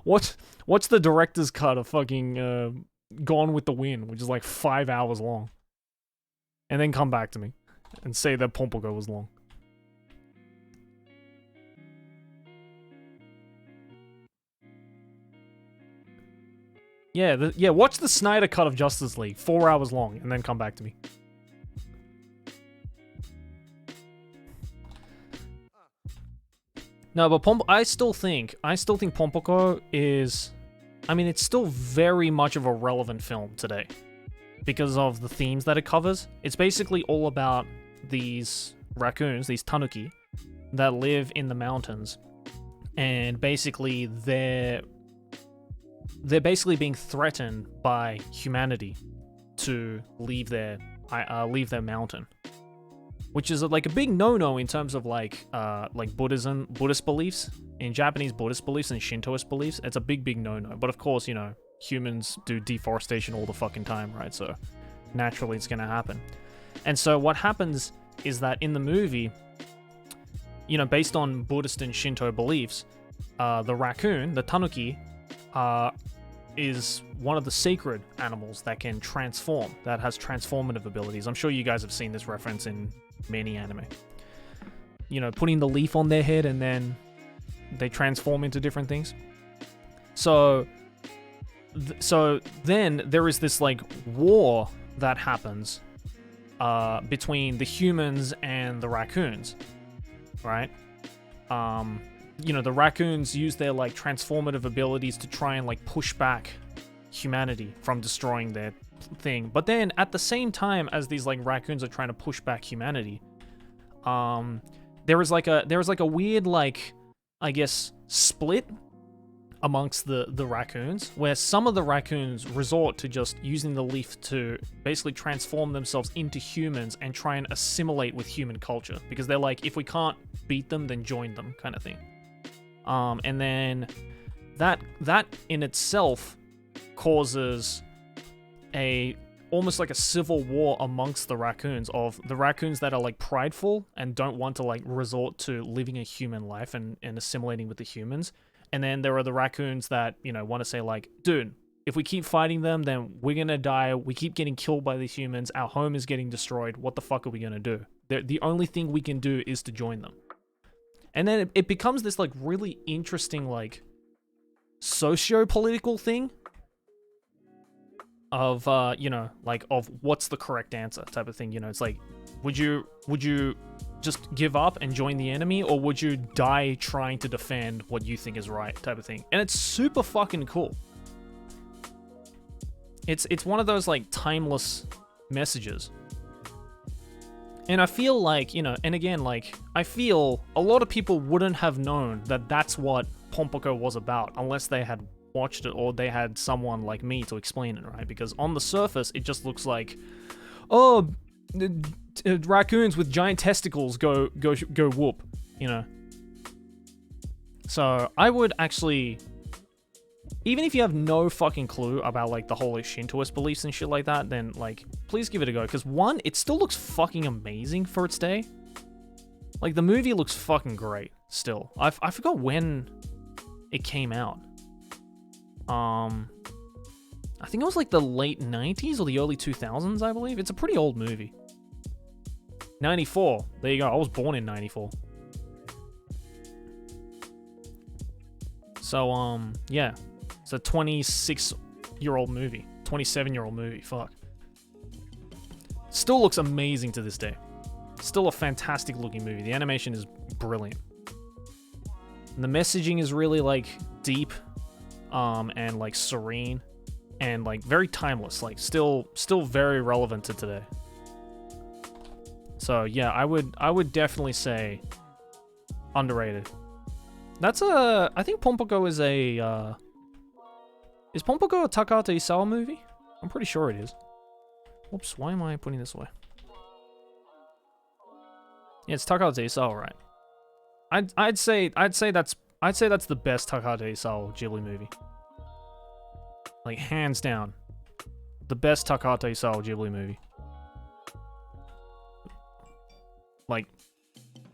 What's the director's cut of fucking Gone with the Wind, which is like 5 hours long? And then come back to me and say that Ponpoko was long. Yeah, watch the Snyder cut of Justice League, 4 hours long, and then come back to me. No, but I still think Ponpoko is... I mean, it's still very much of a relevant film today. Because of the themes that it covers. It's basically all about these raccoons, these tanuki, that live in the mountains. And basically, they're basically being threatened by humanity to leave their mountain, which is like a big no-no in terms of like Buddhist beliefs, in Japanese Buddhist beliefs and Shintoist beliefs. It's a big no-no. But of course, you know, humans do deforestation all the fucking time, right? So naturally, it's gonna happen. And so what happens is that in the movie, you know, based on Buddhist and Shinto beliefs, the raccoon, the tanuki, is one of the sacred animals that can transform, that has transformative abilities. I'm sure you guys have seen this reference in many anime. You know, putting the leaf on their head and then they transform into different things. So then there is this like war that happens between the humans and the raccoons, right? You know, the raccoons use their like transformative abilities to try and like push back humanity from destroying their thing. But then at the same time as these like raccoons are trying to push back humanity, there was like a weird like, I guess, split amongst the raccoons, where some of the raccoons resort to just using the leaf to basically transform themselves into humans and try and assimilate with human culture, because they're like, if we can't beat them, then join them, kind of thing. And then that in itself causes a almost like a civil war amongst the raccoons, of the raccoons that are like prideful and don't want to like resort to living a human life and assimilating with the humans. And then there are the raccoons that, you know, want to say like, dude, if we keep fighting them, then we're gonna die. We keep getting killed by these humans. Our home is getting destroyed. What the fuck are we gonna do? The only thing we can do is to join them. And then it becomes this like really interesting like socio-political thing of you know, like of what's the correct answer type of thing. You know, it's like, would you just give up and join the enemy, or would you die trying to defend what you think is right type of thing? And it's super fucking cool. It's one of those like timeless messages. And I feel like, you know, and again, like, I feel a lot of people wouldn't have known that that's what Pompoko was about unless they had watched it or they had someone like me to explain it, right? Because on the surface, it just looks like, oh, raccoons with giant testicles go whoop, you know? So I would actually, even if you have no fucking clue about like the whole Shintoist beliefs and shit like that, then like, please give it a go. Because one, it still looks fucking amazing for its day. Like the movie looks fucking great still. I forgot when it came out. I think it was like the late 90s or the early 2000s, I believe. It's a pretty old movie. 94. There you go. I was born in 94. So, yeah. It's a 26-year-old movie. 27-year-old movie. Fuck. Still looks amazing to this day. Still a fantastic looking movie. The animation is brilliant. And the messaging is really like deep, and like serene, and like very timeless. Like still very relevant to today. So yeah, I would definitely say underrated. That's I think Pompoko is a, is Pompoko a Takahata Isawa movie? I'm pretty sure it is. Whoops, why am I putting this away? Yeah, it's Takahata Isawa, right? I'd say that's the best Takahata Isawa Ghibli movie. Like hands down, the best Takahata Isawa Ghibli movie. Like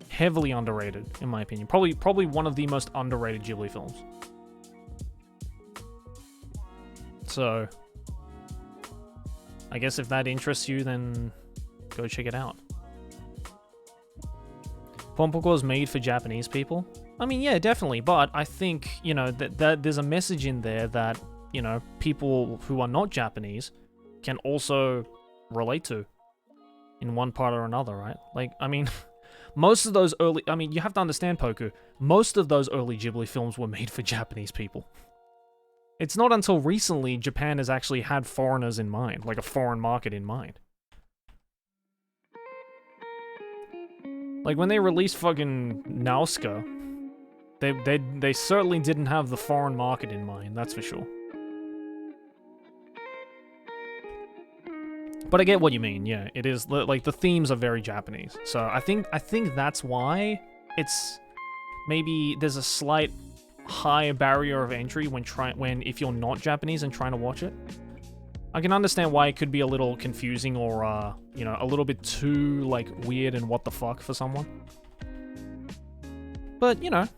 heavily underrated in my opinion. Probably one of the most underrated Ghibli films. So I guess if that interests you, then go check it out. Pompoko is made for Japanese people. I mean, yeah, definitely, but I think, you know, that there's a message in there that, you know, people who are not Japanese can also relate to in one part or another, right? Like, I mean, most of those early, I mean, you have to understand, Poku, most of those early Ghibli films were made for Japanese people. It's not until recently Japan has actually had foreigners in mind, like a foreign market in mind. Like, when they released fucking Nausicaa, they certainly didn't have the foreign market in mind, that's for sure. But I get what you mean, yeah. It is, like, the themes are very Japanese. So I think that's why it's, maybe there's a slight high barrier of entry when if you're not Japanese and trying to watch it. I can understand why it could be a little confusing or, you know, a little bit too, like, weird and what the fuck for someone. But, you know,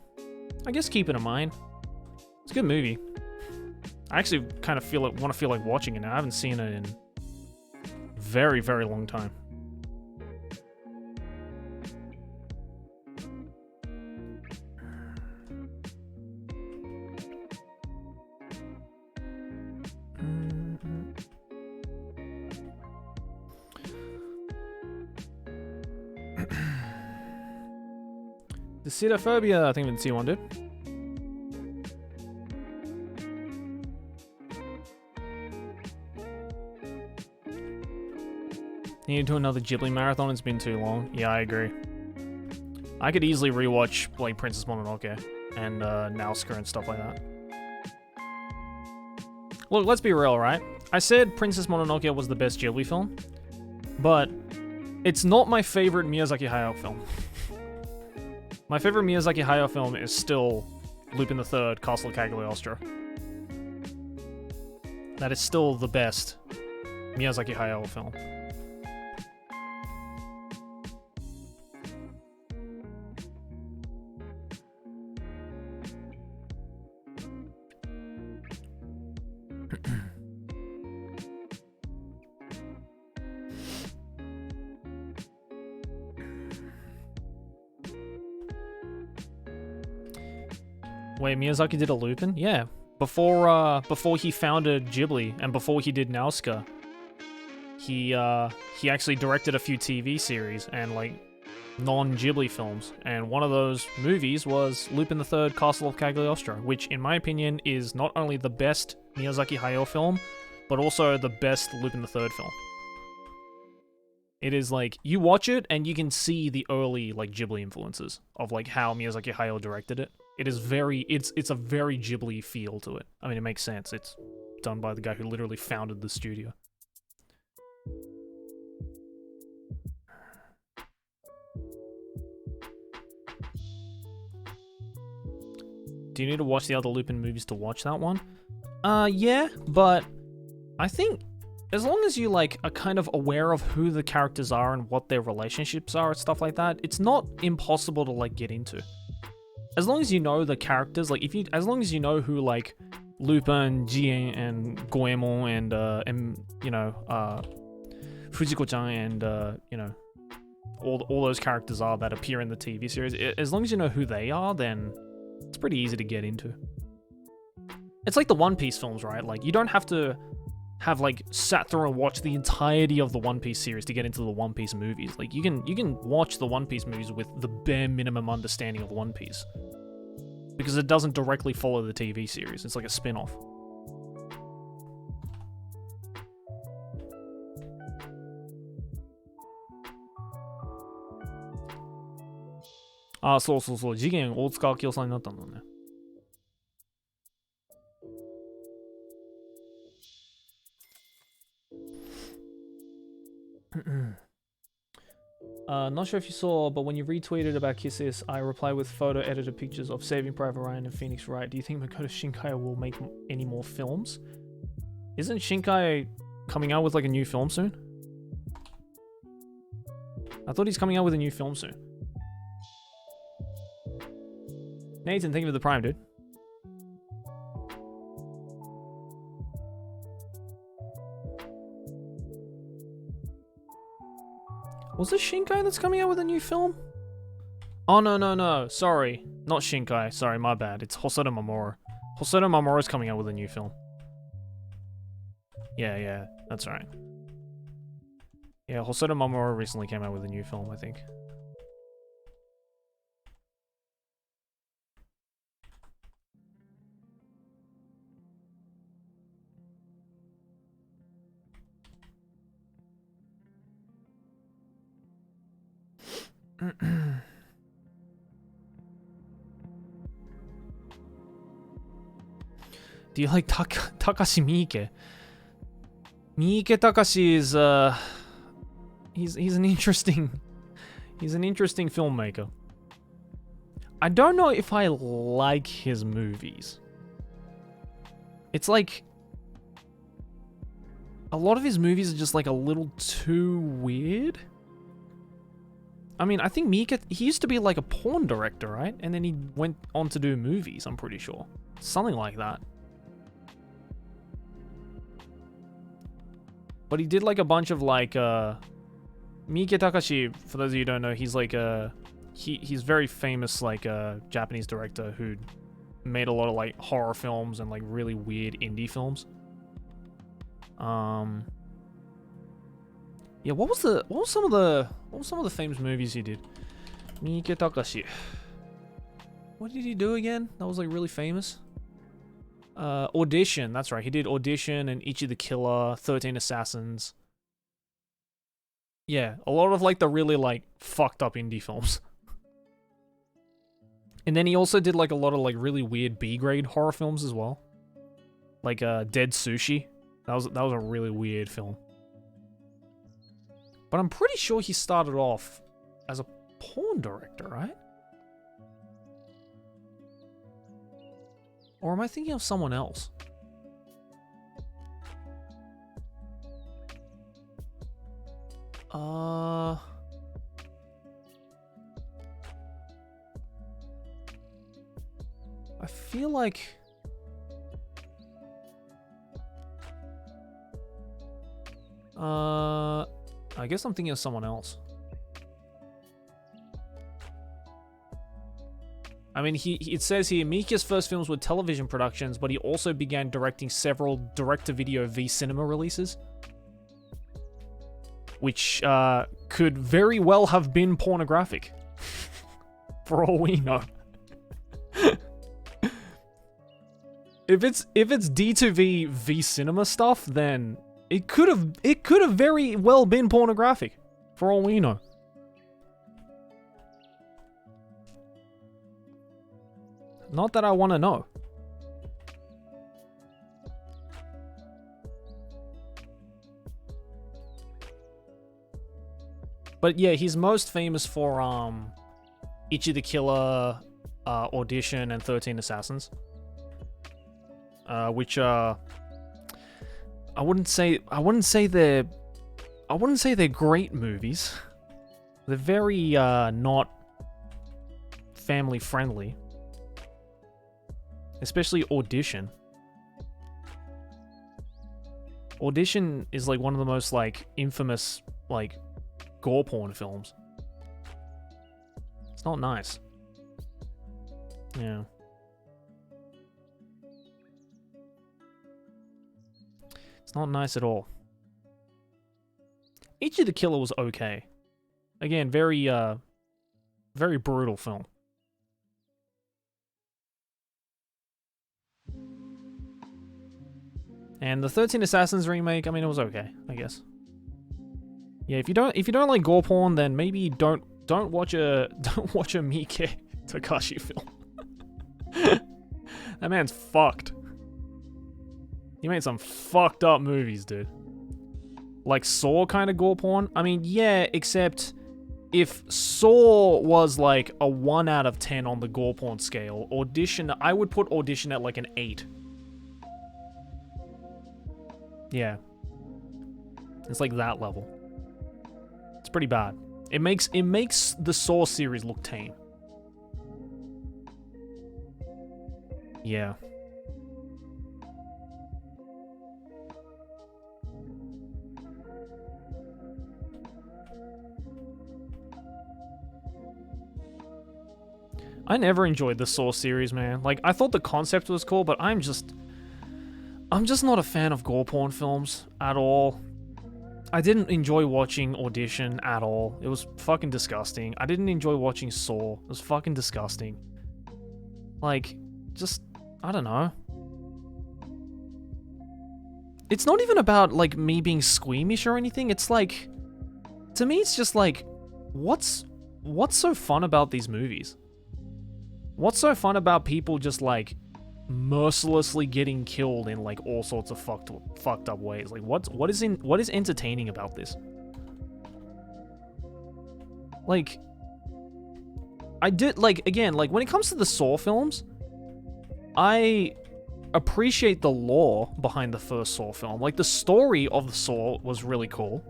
I guess keep it in mind. It's a good movie. I actually kind of want to feel like watching it now. I haven't seen it in a very, very long time. The Cetophobia, I think we didn't see one, dude. Need to do another Ghibli marathon, it's been too long. Yeah, I agree. I could easily rewatch, like, Princess Mononoke and Nausicaa and stuff like that. Look, let's be real, right? I said Princess Mononoke was the best Ghibli film, but it's not my favorite Miyazaki Hayao film. My favorite Miyazaki Hayao film is still Lupin III, Castle of Cagliostro. That is still the best Miyazaki Hayao film. Wait, Miyazaki did a Lupin? Yeah. Before he founded Ghibli and before he did Nausicaa, he actually directed a few TV series and like non-Ghibli films, and one of those movies was Lupin the Third: Castle of Cagliostro, which in my opinion is not only the best Miyazaki Hayao film, but also the best Lupin the Third film. It is like, you watch it and you can see the early like Ghibli influences of like how Miyazaki Hayao directed it. It is it's a very Ghibli feel to it. I mean, it makes sense. It's done by the guy who literally founded the studio. Do you need to watch the other Lupin movies to watch that one? Yeah, but I think as long as you like are kind of aware of who the characters are and what their relationships are and stuff like that, it's not impossible to like get into. As long as you know the characters, like as long as you know who like Lupin, Jien, and Goemon, and you know, Fujiko-chan, and you know, all those characters are that appear in the TV series. As long as you know who they are, then it's pretty easy to get into. It's like the One Piece films, right? Like, you don't have to have like sat through and watched the entirety of the One Piece series to get into the One Piece movies. Like, you can watch the One Piece movies with the bare minimum understanding of One Piece, because it doesn't directly follow the TV series. It's like a spin-off. Ah, そうそうそう。次元大塚明夫さんになったんだね。Not sure if you saw, but when you retweeted about Kisses, I replied with photo edited pictures of Saving Private Ryan and Phoenix Wright. Do you think Makoto Shinkai will make any more films? Isn't Shinkai coming out with like a new film soon? I thought he's coming out with a new film soon. Nathan, thank you for the Prime, dude. Was this Shinkai that's coming out with a new film? Oh, no. Sorry. Not Shinkai. Sorry, my bad. It's Hosoda Mamoru. Hosoda Mamoru's coming out with a new film. Yeah. That's right. Yeah, Hosoda Mamoru recently came out with a new film, I think. Do you like Takashi Miike? Miike Takashi is he's an interesting filmmaker. I don't know if I like his movies. It's like a lot of his movies are just like a little too weird. I mean, I think Miike, he used to be like a porn director, right? And then he went on to do movies, I'm pretty sure. Something like that. But he did like a bunch of like, Miike Takashi, for those of you who don't know, he's like he's very famous like Japanese director who made a lot of like horror films and like really weird indie films. Yeah, what was some of the famous movies he did? Miike Takashi. What did he do again? That was like really famous. Audition, that's right. He did Audition and Ichi the Killer, 13 Assassins. Yeah, a lot of like the really like fucked up indie films. And then he also did like a lot of like really weird B-grade horror films as well. Like Dead Sushi. That was a really weird film. But I'm pretty sure he started off as a porn director, right? Or am I thinking of someone else? I feel like... I guess I'm thinking of someone else. I mean, it says here, Mika's first films were television productions, but he also began directing several direct-to-video V-cinema releases. Which, could very well have been pornographic. For all we know. If it's D2V V-cinema stuff, then it could have very well been pornographic. For all we know. Not that I want to know. But yeah, he's most famous for Ichi the Killer, Audition, and 13 Assassins. Which I wouldn't say they're great movies. They're very not family friendly. Especially Audition. Audition is like one of the most like infamous like gore porn films. It's not nice. Yeah. It's not nice at all. Ichi the Killer was okay. Again, very brutal film. And the 13 Assassins remake, I mean, it was okay, I guess. Yeah, if you don't like gore porn, then maybe don't watch a Miike Takashi film. That man's fucked. He made some fucked up movies, dude. Like Saw kind of gore porn. I mean, yeah, except if Saw was like a 1 out of 10 on the gore porn scale, Audition, I would put Audition at like an 8. Yeah. It's like that level. It's pretty bad. It makes the Saw series look tame. Yeah. I never enjoyed the Saw series, man. Like, I thought the concept was cool, but I'm just not a fan of gore porn films at all. I didn't enjoy watching Audition at all. It was fucking disgusting. I didn't enjoy watching Saw. It was fucking disgusting. Like, just, I don't know. It's not even about, like, me being squeamish or anything. It's like, to me, it's just like, what's so fun about these movies? What's so fun about people just, like, mercilessly getting killed in like all sorts of fucked up ways? Like what is entertaining about this? Like, I did, like, again, like when it comes to the Saw films, I appreciate the lore behind the first Saw film. Like the story of the Saw was really cool.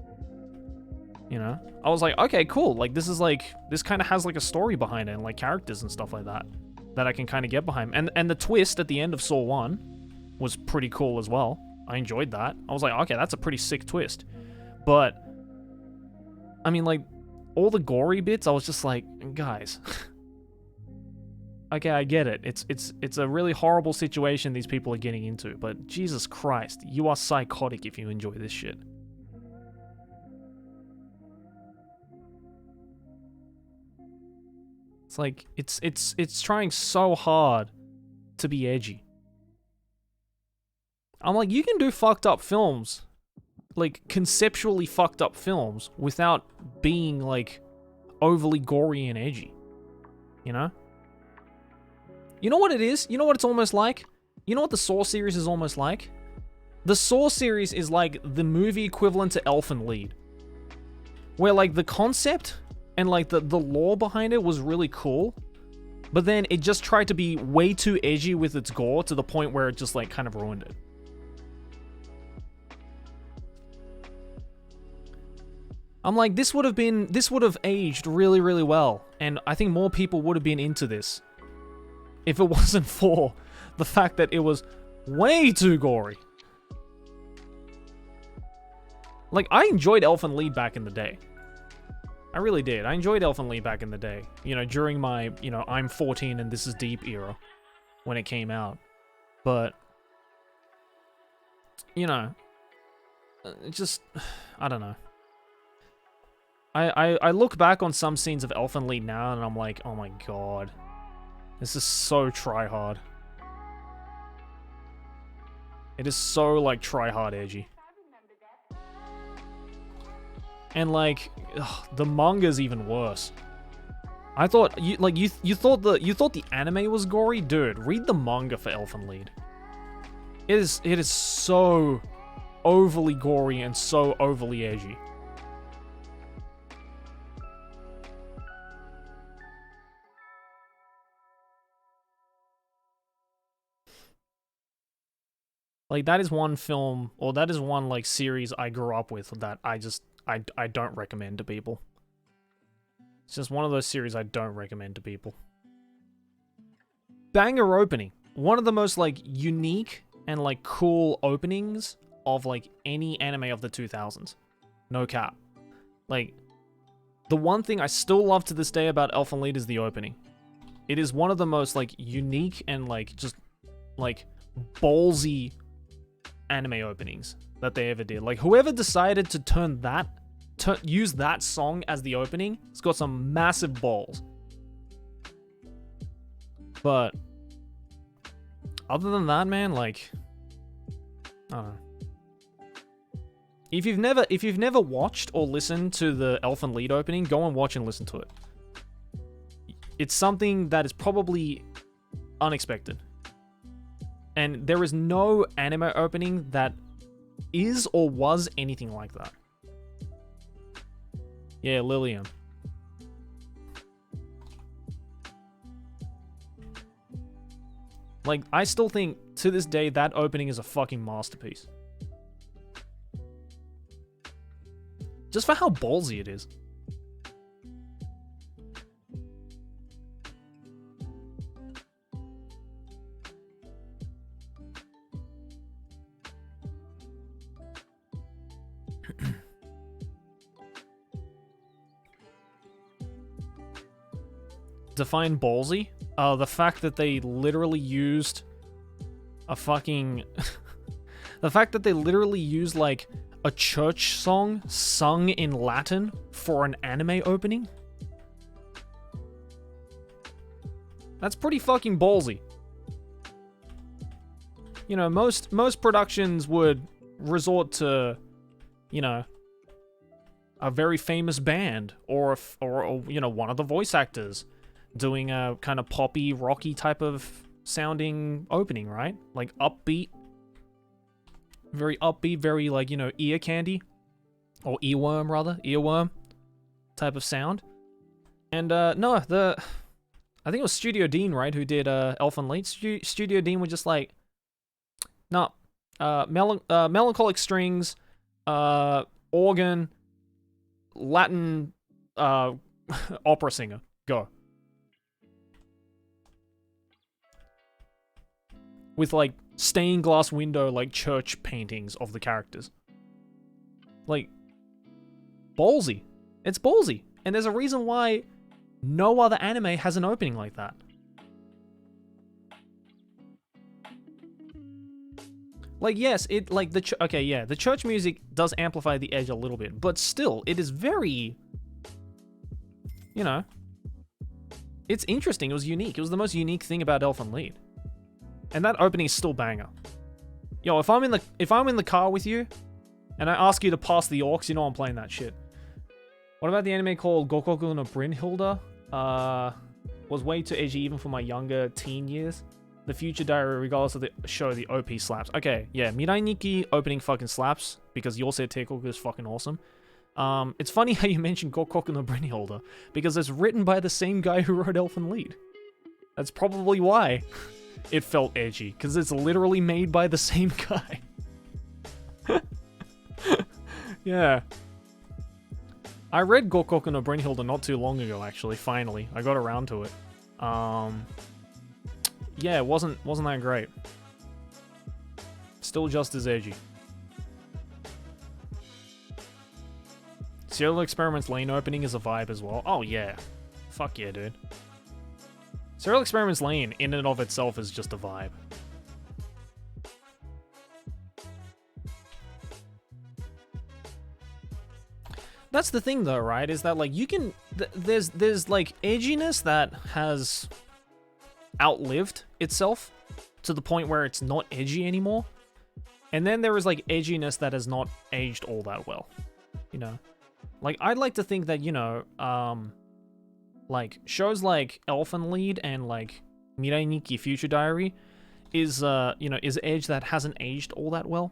You know, I was like, okay, cool. Like this kind of has like a story behind it and like characters and stuff like that I can kind of get behind. And the twist at the end of Saw 1 was pretty cool as well. I enjoyed that. I was like, okay, that's a pretty sick twist. But, I mean, like, all the gory bits, I was just like, guys. Okay, I get it. It's a really horrible situation these people are getting into. But, Jesus Christ, you are psychotic if you enjoy this shit. It's like, it's trying so hard to be edgy. I'm like, you can do fucked up films, like conceptually fucked up films, without being like overly gory and edgy. You know? You know what it is? You know what it's almost like? You know what the Saw series is almost like? The Saw series is like the movie equivalent to Elfen Lied. Where like the concept and like the lore behind it was really cool, but then it just tried to be way too edgy with its gore to the point where it just like kind of ruined it. I'm like, this would have aged really, really well, and I think more people would have been into this if it wasn't for the fact that it was way too gory. Like, I enjoyed Elfen Lied back in the day. I really did. I enjoyed Elfen Lied back in the day. You know, during my, you know, I'm 14 and this is deep era when it came out. But, you know, it just, I don't know. I look back on some scenes of Elfen Lied now and I'm like, oh my god. This is so try-hard. It is so, like, try-hard edgy. And, like, ugh, the manga's even worse. I thought, you thought the anime was gory? Dude, read the manga for Elfen Lied. It is so overly gory and so overly edgy. Like, that is one film, or that is one, like, series I grew up with that I don't recommend to people. It's just one of those series I don't recommend to people. Banger opening. One of the most, like, unique and, like, cool openings of, like, any anime of the 2000s. No cap. Like, the one thing I still love to this day about Elfen Lied is the opening. It is one of the most, like, unique and, like, just, like, ballsy anime openings that they ever did. Like, whoever decided to use that song as the opening, it's got some massive balls. But other than that, man, like, I don't know. If you've never watched or listened to the Elfen Lied opening, go and watch and listen to it. It's something that is probably unexpected. And there is no anime opening that is or was anything like that. Yeah, Lilium. Like, I still think, to this day, that opening is a fucking masterpiece. Just for how ballsy it is. Define ballsy? The fact that they literally used a fucking... the fact that they literally used, like, a church song sung in Latin for an anime opening? That's pretty fucking ballsy. You know, most productions would resort to, you know, a very famous band or you know, one of the voice actors doing a kind of poppy, rocky type of sounding opening, right? Like upbeat. Very upbeat, very, like, you know, ear candy. Or earworm, rather. Earworm type of sound. And, no, I think it was Studio Dean, right, who did Elfen Lied. Studio Dean was just like, no, melancholic strings, organ, Latin, opera singer. Go. With, like, stained glass window, like, church paintings of the characters. Like, ballsy. It's ballsy. And there's a reason why no other anime has an opening like that. Like, yes, it, like, okay, yeah, the church music does amplify the edge a little bit, but still, it is very, you know, it's interesting, it was unique. It was the most unique thing about Elfen Lied. And that opening is still banger. Yo, if I'm in the car with you, and I ask you to pass the orcs, you know I'm playing that shit. What about the anime called Gokoku no Brynhilda? Was way too edgy even for my younger teen years. The Future Diary, regardless of the show, the OP slaps. Okay, yeah, Mirai Nikki opening fucking slaps, because Yosei Teikoku is fucking awesome. It's funny how you mentioned Gokoku no Brynhilda, because it's written by the same guy who wrote Elfen Lied. That's probably why it felt edgy, because it's literally made by the same guy. Yeah. I read Gorkoku no Brynhilda not too long ago, actually, finally. I got around to it. Yeah, it wasn't that great. Still just as edgy. Serial Experiments Lane opening is a vibe as well. Oh yeah. Fuck yeah, dude. Serial Experiments Lane in and of itself is just a vibe. That's the thing though, right? Is that like you can there's like edginess that has outlived itself to the point where it's not edgy anymore. And then there is like edginess that has not aged all that well. You know? Like I'd like to think that, you know, like shows like Elfen Lied and like Mirai Nikki Future Diary is you know, is edge that hasn't aged all that well.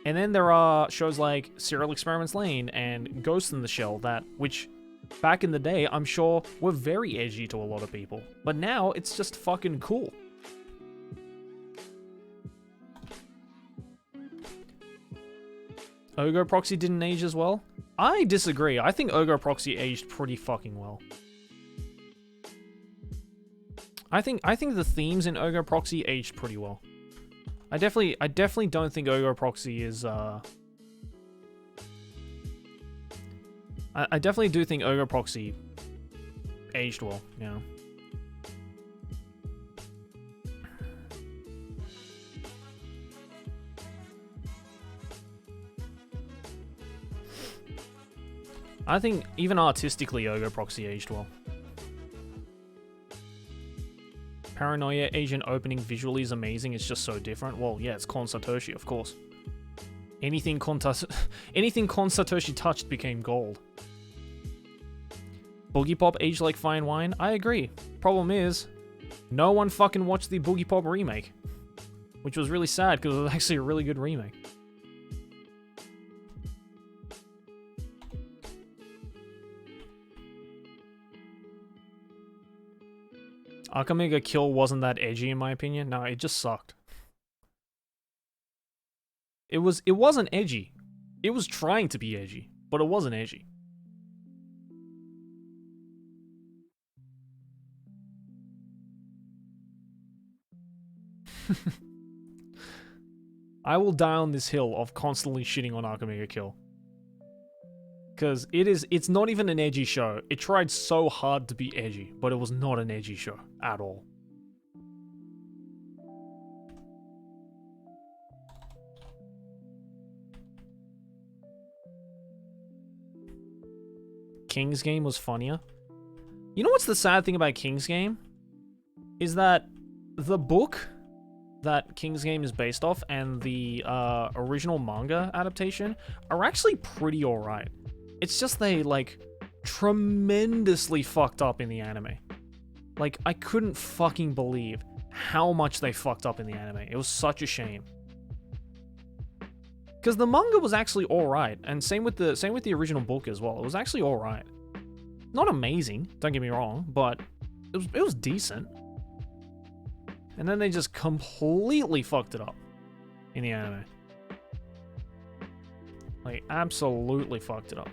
And then there are shows like Serial Experiments Lane and Ghost in the Shell which back in the day I'm sure were very edgy to a lot of people. But now it's just fucking cool. Ogo Proxy didn't age as well? I disagree. I think Ogo Proxy aged pretty fucking well. I think the themes in Ogo Proxy aged pretty well. I definitely don't think Ogo Proxy is I definitely do think Ogo Proxy aged well, you know. I think even artistically Ogo Proxy aged well. Paranoia Asian opening visually is amazing, it's just so different. Well, yeah, it's Kon Satoshi, of course. Anything Kon Satoshi touched became gold. Boogie Pop aged like fine wine? I agree. Problem is, no one fucking watched the Boogie Pop remake. Which was really sad, because it was actually a really good remake. Akamega Kill wasn't that edgy in my opinion. No, it just sucked. It wasn't edgy. It was trying to be edgy, but it wasn't edgy. I will die on this hill of constantly shitting on Akamega Kill. Because it's not even an edgy show. It tried so hard to be edgy, but it was not an edgy show at all. King's Game was funnier. You know what's the sad thing about King's Game? Is that the book that King's Game is based off and the original manga adaptation are actually pretty alright. It's just they, like, tremendously fucked up in the anime. Like, I couldn't fucking believe how much they fucked up in the anime. It was such a shame. Because the manga was actually alright, and same with the original book as well. It was actually alright. Not amazing, don't get me wrong, but it was decent. And then they just completely fucked it up in the anime. Like, absolutely fucked it up.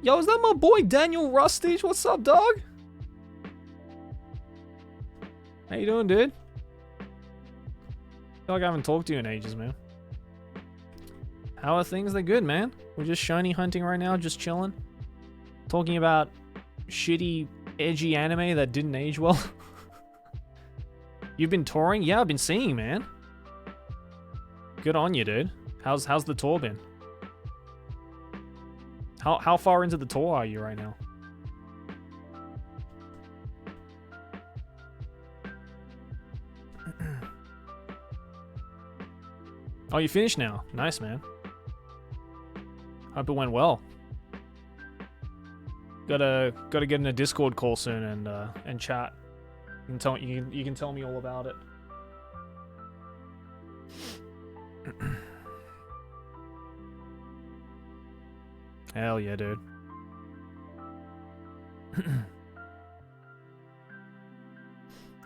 Yo, is that my boy Daniel Rustage? What's up, dog? How you doing, dude? I feel like I haven't talked to you in ages, man. How are things? They're good, man. We're just shiny hunting right now, just chilling. Talking about shitty, edgy anime that didn't age well. You've been touring? Yeah, I've been seeing, man. Good on you, dude. How's the tour been? How far into the tour are you right now? Oh, you finished now. Nice, man. Hope it went well. Gotta get in a Discord call soon and chat. You can tell me all about it. Hell yeah, dude.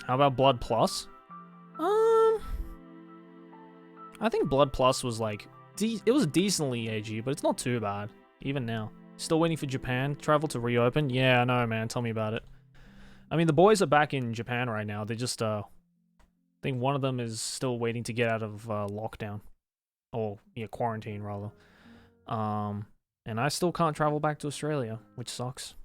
How about Blood Plus? I think Blood Plus was like it was decently edgy, but it's not too bad even now. Still waiting for Japan travel to reopen? Yeah, I know, man. Tell me about it. I mean, the boys are back in Japan right now. They just, I think one of them is still waiting to get out of lockdown. Or, yeah, quarantine, rather. And I still can't travel back to Australia, which sucks.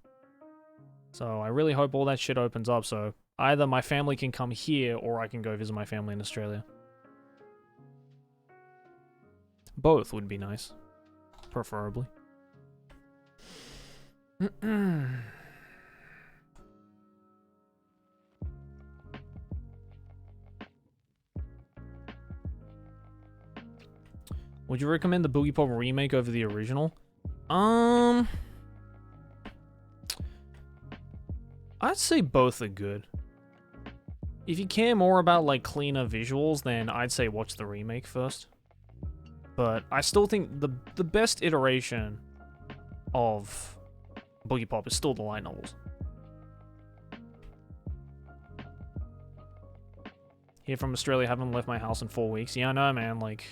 So I really hope all that shit opens up, so either my family can come here, or I can go visit my family in Australia. Both would be nice. Preferably. Would you recommend the Boogie Pop remake over the original? I'd say both are good. If you care more about, like, cleaner visuals, then I'd say watch the remake first. But I still think the best iteration of Boogie Pop is still the light novels. Here from Australia, haven't left my house in 4 weeks. Yeah, I know, man, like...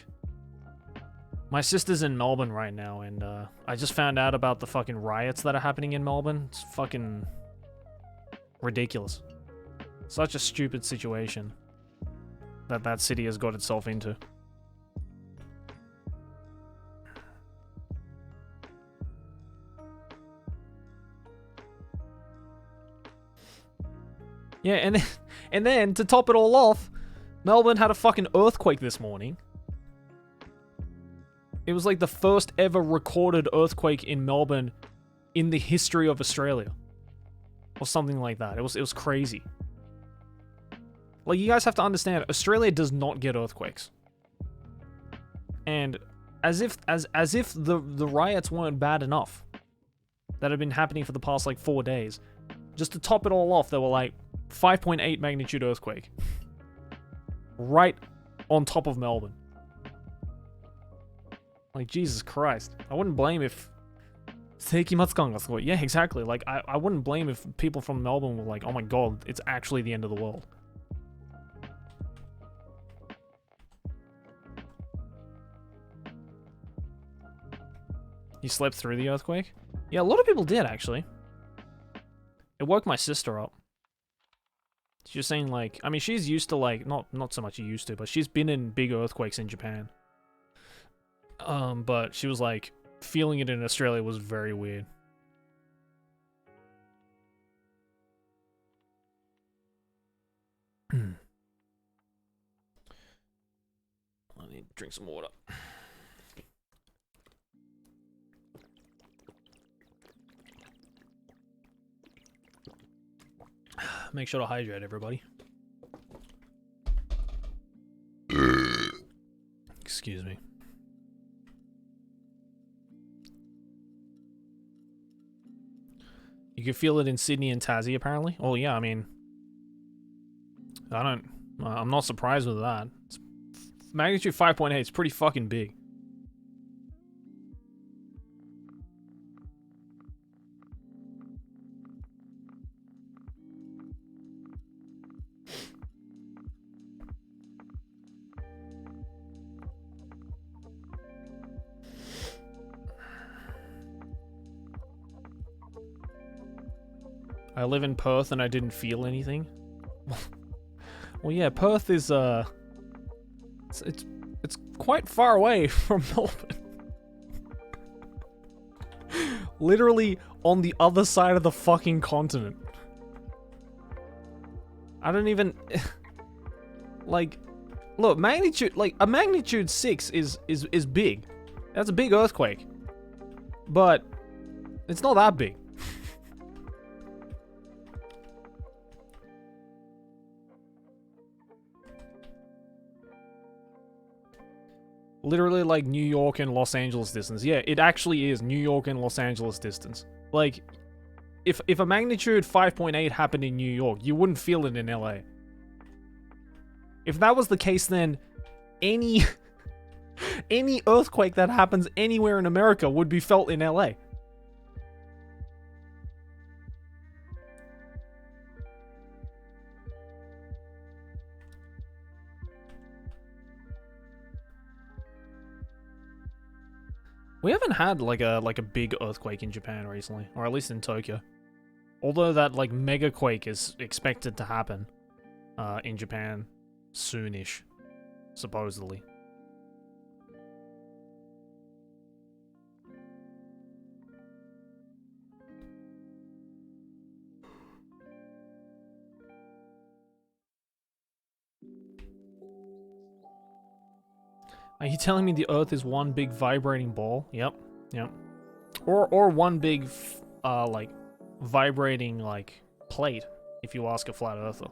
My sister's in Melbourne right now, and I just found out about the fucking riots that are happening in Melbourne. It's fucking ridiculous. Such a stupid situation that city has got itself into. Yeah, and then to top it all off, Melbourne had a fucking earthquake this morning. It was like the first ever recorded earthquake in Melbourne in the history of Australia. Or something like that. It was crazy. Like, you guys have to understand, Australia does not get earthquakes. And as if the riots weren't bad enough that have been happening for the past like 4 days. Just to top it all off, they were like 5.8 magnitude earthquake. Right on top of Melbourne. Like, Jesus Christ. I wouldn't blame if... Yeah, exactly. Like, I wouldn't blame if people from Melbourne were like, oh my god, it's actually the end of the world. You slept through the earthquake? Yeah, a lot of people did, actually. It woke my sister up. She was saying, like... I mean, she's used to, like... Not so much used to, but she's been in big earthquakes in Japan. But she was like, feeling it in Australia was very weird. I need to drink some water. Make sure to hydrate, everybody. Excuse me. You can feel it in Sydney and Tassie, apparently. Oh, yeah, I mean... I'm not surprised with that. It's magnitude 5.8, it's pretty fucking big. I live in Perth and I didn't feel anything. Well, yeah, Perth is it's quite far away from Melbourne. Literally on the other side of the fucking continent. I don't even like look, magnitude like a magnitude 6 is big. That's a big earthquake. But it's not that big. Literally like New York and Los Angeles distance. Yeah, it actually is New York and Los Angeles distance. Like, if a magnitude 5.8 happened in New York, you wouldn't feel it in LA. If that was the case, then any earthquake that happens anywhere in America would be felt in LA. We haven't had like a big earthquake in Japan recently, or at least in Tokyo. Although that like mega quake is expected to happen in Japan soonish, supposedly. Are you telling me the Earth is one big vibrating ball? Yep, yep. Or one big, like, vibrating, like, plate, if you ask a flat earther.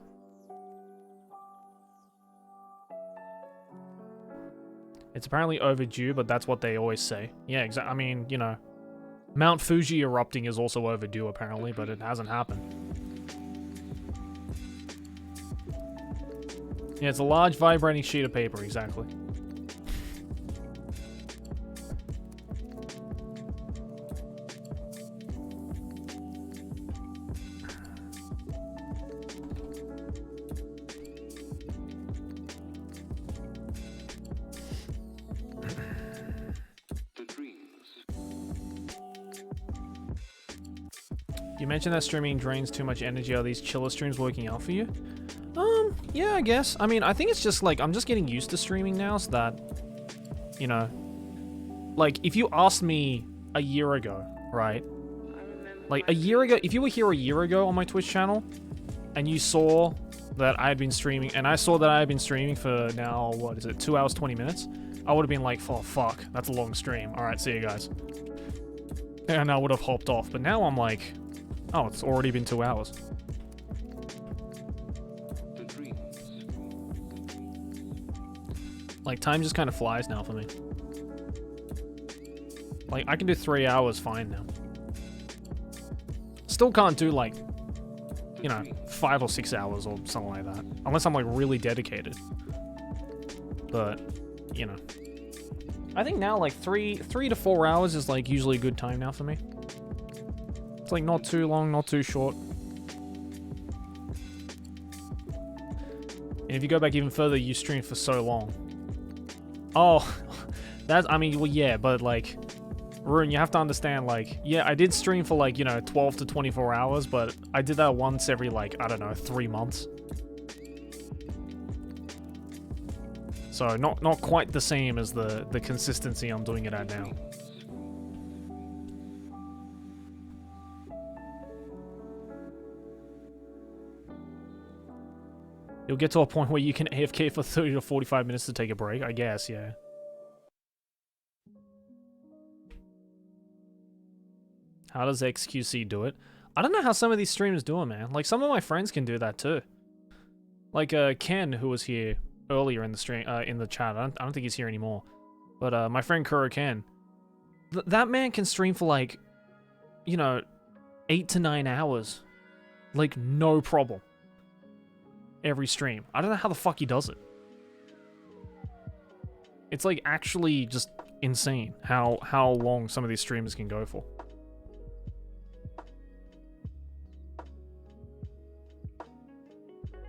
It's apparently overdue, but that's what they always say. Yeah, exactly. I mean, you know, Mount Fuji erupting is also overdue, apparently, but it hasn't happened. Yeah, it's a large vibrating sheet of paper, exactly. You mentioned that streaming drains too much energy. Are these chiller streams working out for you? Yeah, I guess. I mean, I think it's just like, I'm just getting used to streaming now, so that, you know, like, if you asked me a year ago, right? Like, a year ago, if you were here a year ago on my Twitch channel, and you saw that I had been streaming, and I saw that I had been streaming for now, what is it, 2 hours, 20 minutes? I would have been like, oh, fuck, that's a long stream. Alright, see you guys. And I would have hopped off, but now I'm like, oh, it's already been 2 hours. Like, time just kind of flies now for me. Like, I can do 3 hours fine now. Still can't do, like, you know, 5 or 6 hours or something like that. Unless I'm, like, really dedicated. But, you know. I think now, like, 3 to 4 hours is, like, usually a good time now for me. It's, like, not too long, not too short. And if you go back even further, you stream for so long. Oh, that's, I mean, well, yeah, but, like, Rune, you have to understand, like, yeah, I did stream for, like, you know, 12 to 24 hours, but I did that once every, like, I don't know, 3 months. So, not quite the same as the consistency I'm doing it at now. You'll get to a point where you can AFK for 30 to 45 minutes to take a break, I guess, yeah. How does XQC do it? I don't know how some of these streamers do it, man. Like, some of my friends can do that too. Like, Ken, who was here earlier in the stream, in the chat. I don't think he's here anymore. But, my friend Kuro Ken. That man can stream for, like, you know, 8 to 9 hours. Like, no problem. Every stream. I don't know how the fuck he does it. It's, like, actually just insane how long some of these streamers can go for.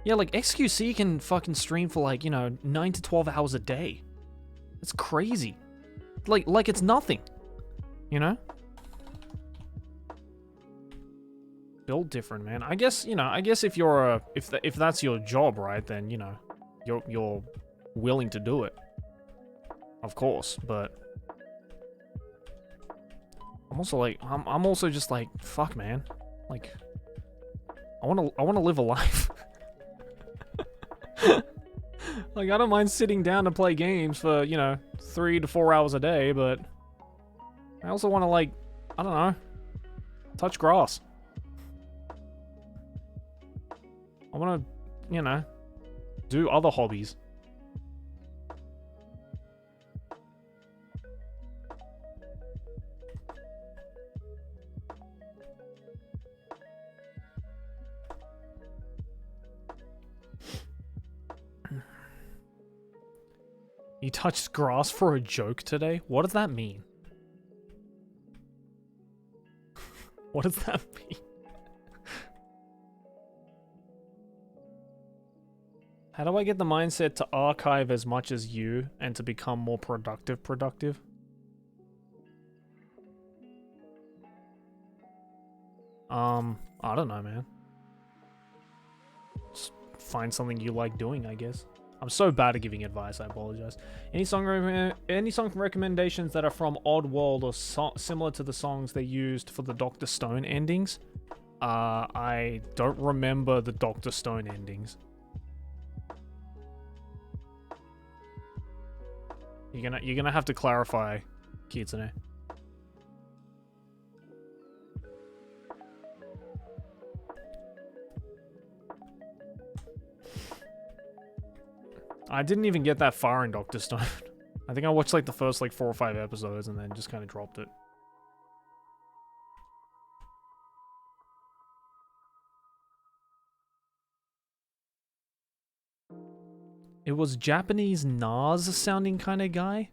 Yeah, like, XQC can fucking stream for, like, you know, 9 to 12 hours a day. It's crazy. Like it's nothing. You know? Build different, man. I guess, you know, I guess if you're if that's your job, right, then, you know, you're willing to do it. Of course, but I'm also like, I'm also just like, fuck, man. Like, I want to live a life. Like, I don't mind sitting down to play games for, you know, 3 to 4 hours a day, but I also want to, like, I don't know, touch grass. I want to, you know, do other hobbies. You touched grass for a joke today? What does that mean? What does that mean? How do I get the mindset to archive as much as you and to become more productive? I don't know, man. Just find something you like doing, I guess. I'm so bad at giving advice, I apologize. Any song recommendations that are from Oddworld or similar to the songs they used for the Dr. Stone endings? I don't remember the Dr. Stone endings. You're gonna have to clarify, Kitsune. I didn't even get that far in Dr. Stone. I think I watched like the first like 4 or 5 episodes and then just kind of dropped it. It was Japanese Nas sounding kind of guy.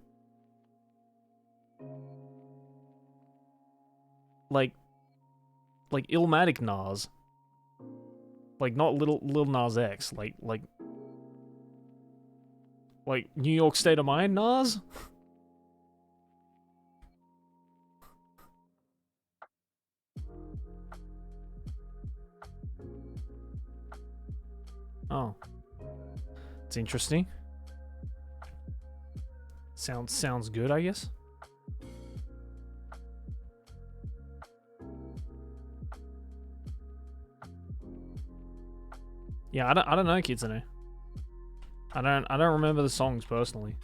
Like Illmatic Nas. Like not Lil Nas X, like New York State of Mind Nas? Oh. It's interesting. Sounds good, I guess. Yeah, I don't know, Kitsune. I don't remember the songs personally.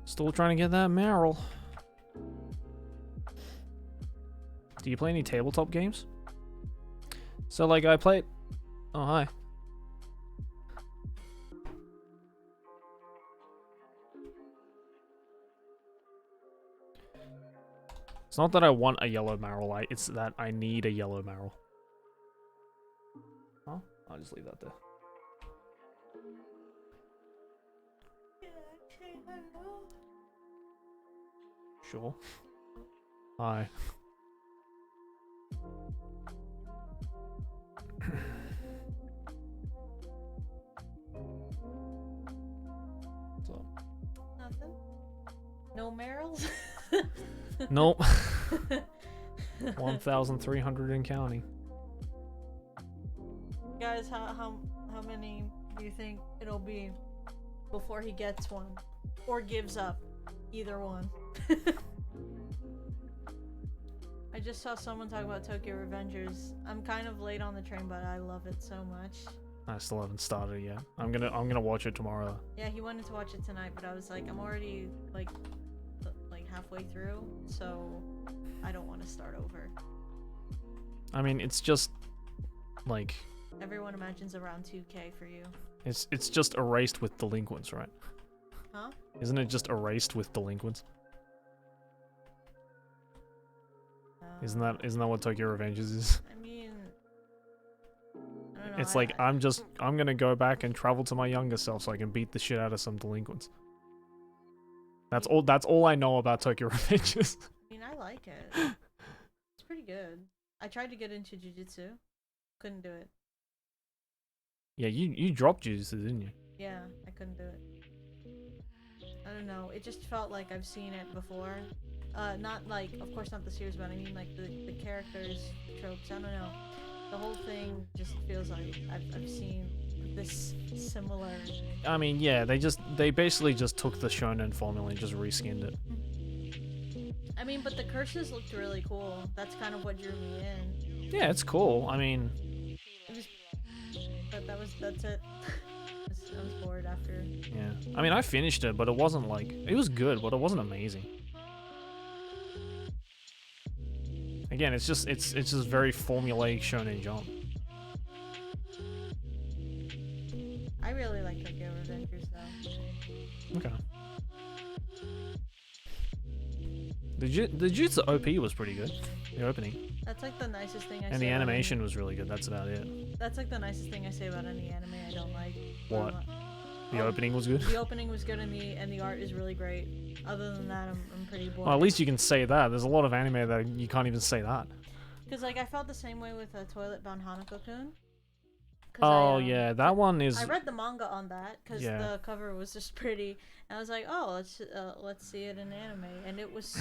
Still trying to get that Meryl. Do you play any tabletop games? So like I played. Oh hi. It's not that I want a yellow Meryl, it's that I need a yellow Meryl. Oh, I'll just leave that there. Sure. Hi. What's up? Nothing. No Merrills? Nope. 1,300 and counting. Guys, how many do you think it'll be before he gets one? Or gives up? Either one. I just saw someone talk about Tokyo Revengers. I'm kind of late on the train, but I love it so much. I still haven't started yet. I'm gonna watch it tomorrow. Yeah, he wanted to watch it tonight, but I was like, I'm already like halfway through, so I don't want to start over. I mean, it's just like everyone imagines around 2K for you. It's just erased with delinquents, right? Huh? Isn't it just erased with delinquents? Isn't that what Tokyo Revengers is? I mean, I don't know. It's like I'm gonna go back and travel to my younger self so I can beat the shit out of some delinquents. That's all I know about Tokyo Revengers. I mean, I like it. It's pretty good. I tried to get into Jiu-Jitsu. Couldn't do it. Yeah, you dropped Jiu-Jitsu, didn't you? Yeah, I couldn't do it. I don't know. It just felt like I've seen it before. Not like, of course not the series, but I mean like the characters, tropes, I don't know. The whole thing just feels like I've seen this similar... I mean, yeah, they basically just took the shonen formula and just reskinned it. I mean, but the curses looked really cool. That's kind of what drew me in. Yeah, it's cool. I mean... But that's it. I was bored after. Yeah. I mean, I finished it, but it wasn't like... It was good, but it wasn't amazing. Again, it's just very formulaic Shonen Jump. I really like Tokyo Revengers though. Okay. The Jutsu OP was pretty good. The opening. That's like the nicest thing I say. And the animation was really good. That's about it. That's like the nicest thing I say about any anime I don't like. What? The opening was good? The opening was good and the art is really great. Other than that, I'm pretty bored. Well, at least you can say that. There's a lot of anime that you can't even say that. Because like I felt the same way with Toilet Bound Hanako-kun. Oh yeah, that one is. I read the manga on that because Yeah. the cover was just pretty, and I was like, oh, let's see it in anime, and it looks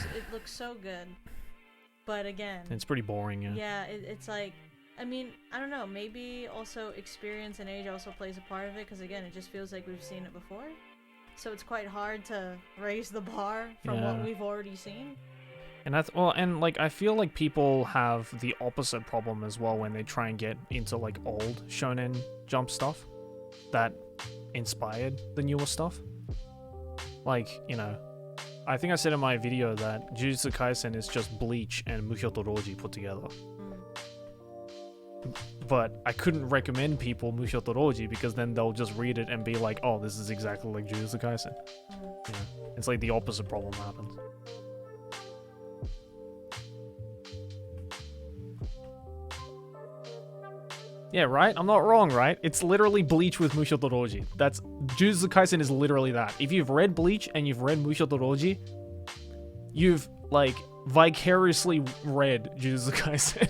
so good. But again, It's pretty boring. Yeah. yeah, it's like, I mean, I don't know, maybe also experience and age also plays a part of it, because again, it just feels like we've seen it before, so it's quite hard to raise the bar from what Yeah. we've already seen. And that's well, and like I feel like people have the opposite problem as well when they try and get into like old Shonen Jump stuff that inspired the newer stuff. Like, you know, I think I said in my video that Jujutsu Kaisen is just Bleach and Muhyotoroji put together. But I couldn't recommend people Muhyotoroji because then they'll just read it and be like, oh, this is exactly like Jujutsu Kaisen. You know, it's like the opposite problem happens. Yeah, right? I'm not wrong, right? It's literally Bleach with Muhyotoroji. That's Jujutsu Kaisen is literally that. If you've read Bleach and you've read Muhyotoroji, you've like vicariously read Jujutsu Kaisen.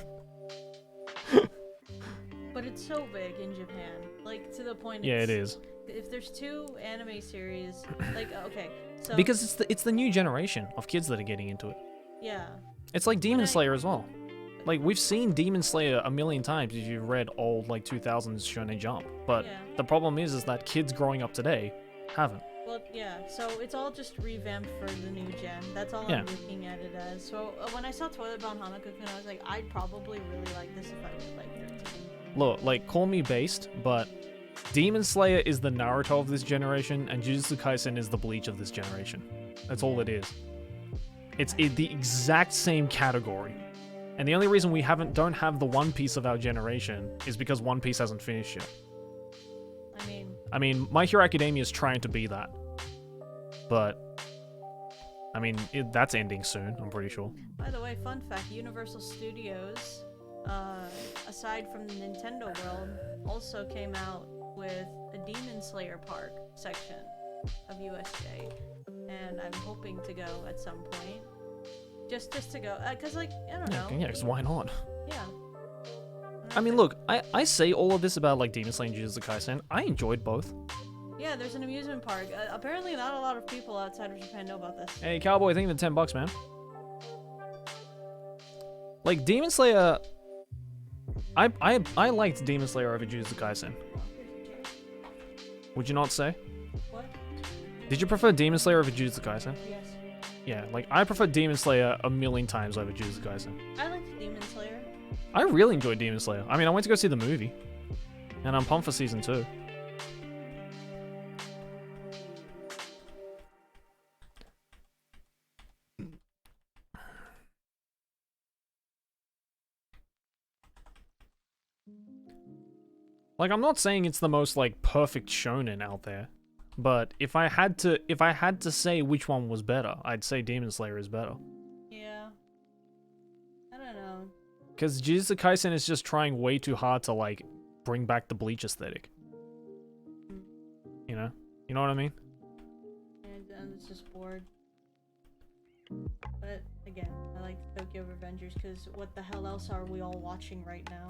But it's so big in Japan, like to the point. Yeah, it it's- is. If there's 2 anime series, like okay, so Because it's the new generation of kids that are getting into it. yeah, It's like Demon I- Slayer as well. Like we've seen Demon Slayer a million times if you've read old like 2000s Shonen Jump. But Yeah. the problem is that kids growing up today haven't. well, yeah. So it's all just revamped for the new gen. That's all Yeah. I'm looking at it as. So when I saw Toilet Bound Hanako-kun, I was like, I'd probably really like this if I was like 13. Look, like call me based, but Demon Slayer is the Naruto of this generation, and Jujutsu Kaisen is the Bleach of this generation. That's all it is. It's the exact same category. And the only reason we don't have the One Piece of our generation is because One Piece hasn't finished yet. I mean, My Hero Academia is trying to be that. But, I mean, that's ending soon, I'm pretty sure. By the way, fun fact: Universal Studios, aside from the Nintendo world, also came out with a Demon Slayer Park section of USJ, and I'm hoping to go at some point. Just to go, cause like I don't know. Yeah, because why not? Yeah. I mean, look, I say all of this about like Demon Slayer and Jujutsu Kaisen. I enjoyed both. Yeah, there's an amusement park. Apparently, not a lot of people outside of Japan know about this. Hey, Cowboy, thank you for $10, man. Like Demon Slayer, I liked Demon Slayer over Jujutsu Kaisen. Would you not say? What? Did you prefer Demon Slayer over Jujutsu Kaisen? Yes. Yeah, like I prefer Demon Slayer a million times over Jujutsu Kaisen. I liked Demon Slayer. I really enjoyed Demon Slayer. I mean, I went to go see the movie, and I'm pumped for season 2. Like, I'm not saying it's the most like perfect shonen out there, but if I had to say which one was better, I'd say Demon Slayer is better. Yeah. I don't know. Because Jujutsu Kaisen is just trying way too hard to like bring back the Bleach aesthetic. You know what I mean? And it's just bored. But again, I like Tokyo Revengers because what the hell else are we all watching right now?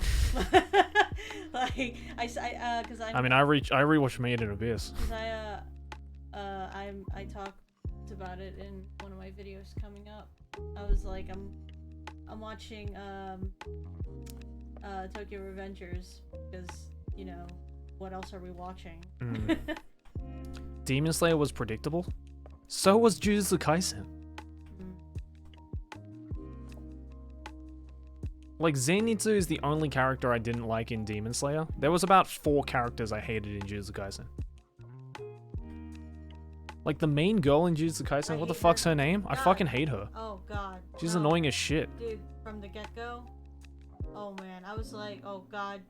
Like because I mean, I rewatched Made in Abyss. Because I talked about it in one of my videos coming up. I was like, I'm watching Tokyo Revengers because what else are we watching? Demon Slayer was predictable. So was Jujutsu Kaisen. Like, Zenitsu is the only character I didn't like in Demon Slayer. There was about 4 characters I hated in Jujutsu Kaisen. Like, the main girl in Jujutsu Kaisen, what the fuck's her name? I fucking hate her. Oh god. She's No. annoying as shit. Dude, from the get-go. Oh man, I was like, oh god,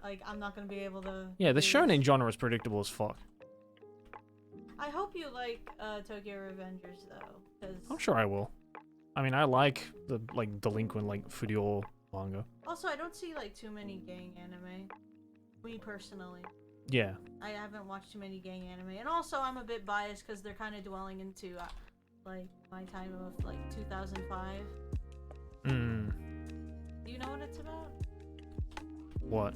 like I'm not gonna be able to. Yeah, the do shonen this. genre is predictable as fuck. I hope you like Tokyo Revengers though, because I'm sure I will. I mean, I like the, like, delinquent, like, Furio manga. also I don't see like too many gang anime. Me personally, Yeah. I haven't watched too many gang anime, and also I'm a bit biased because they're kind of dwelling into like my time of like 2005. Mm. Do you know what it's about? What?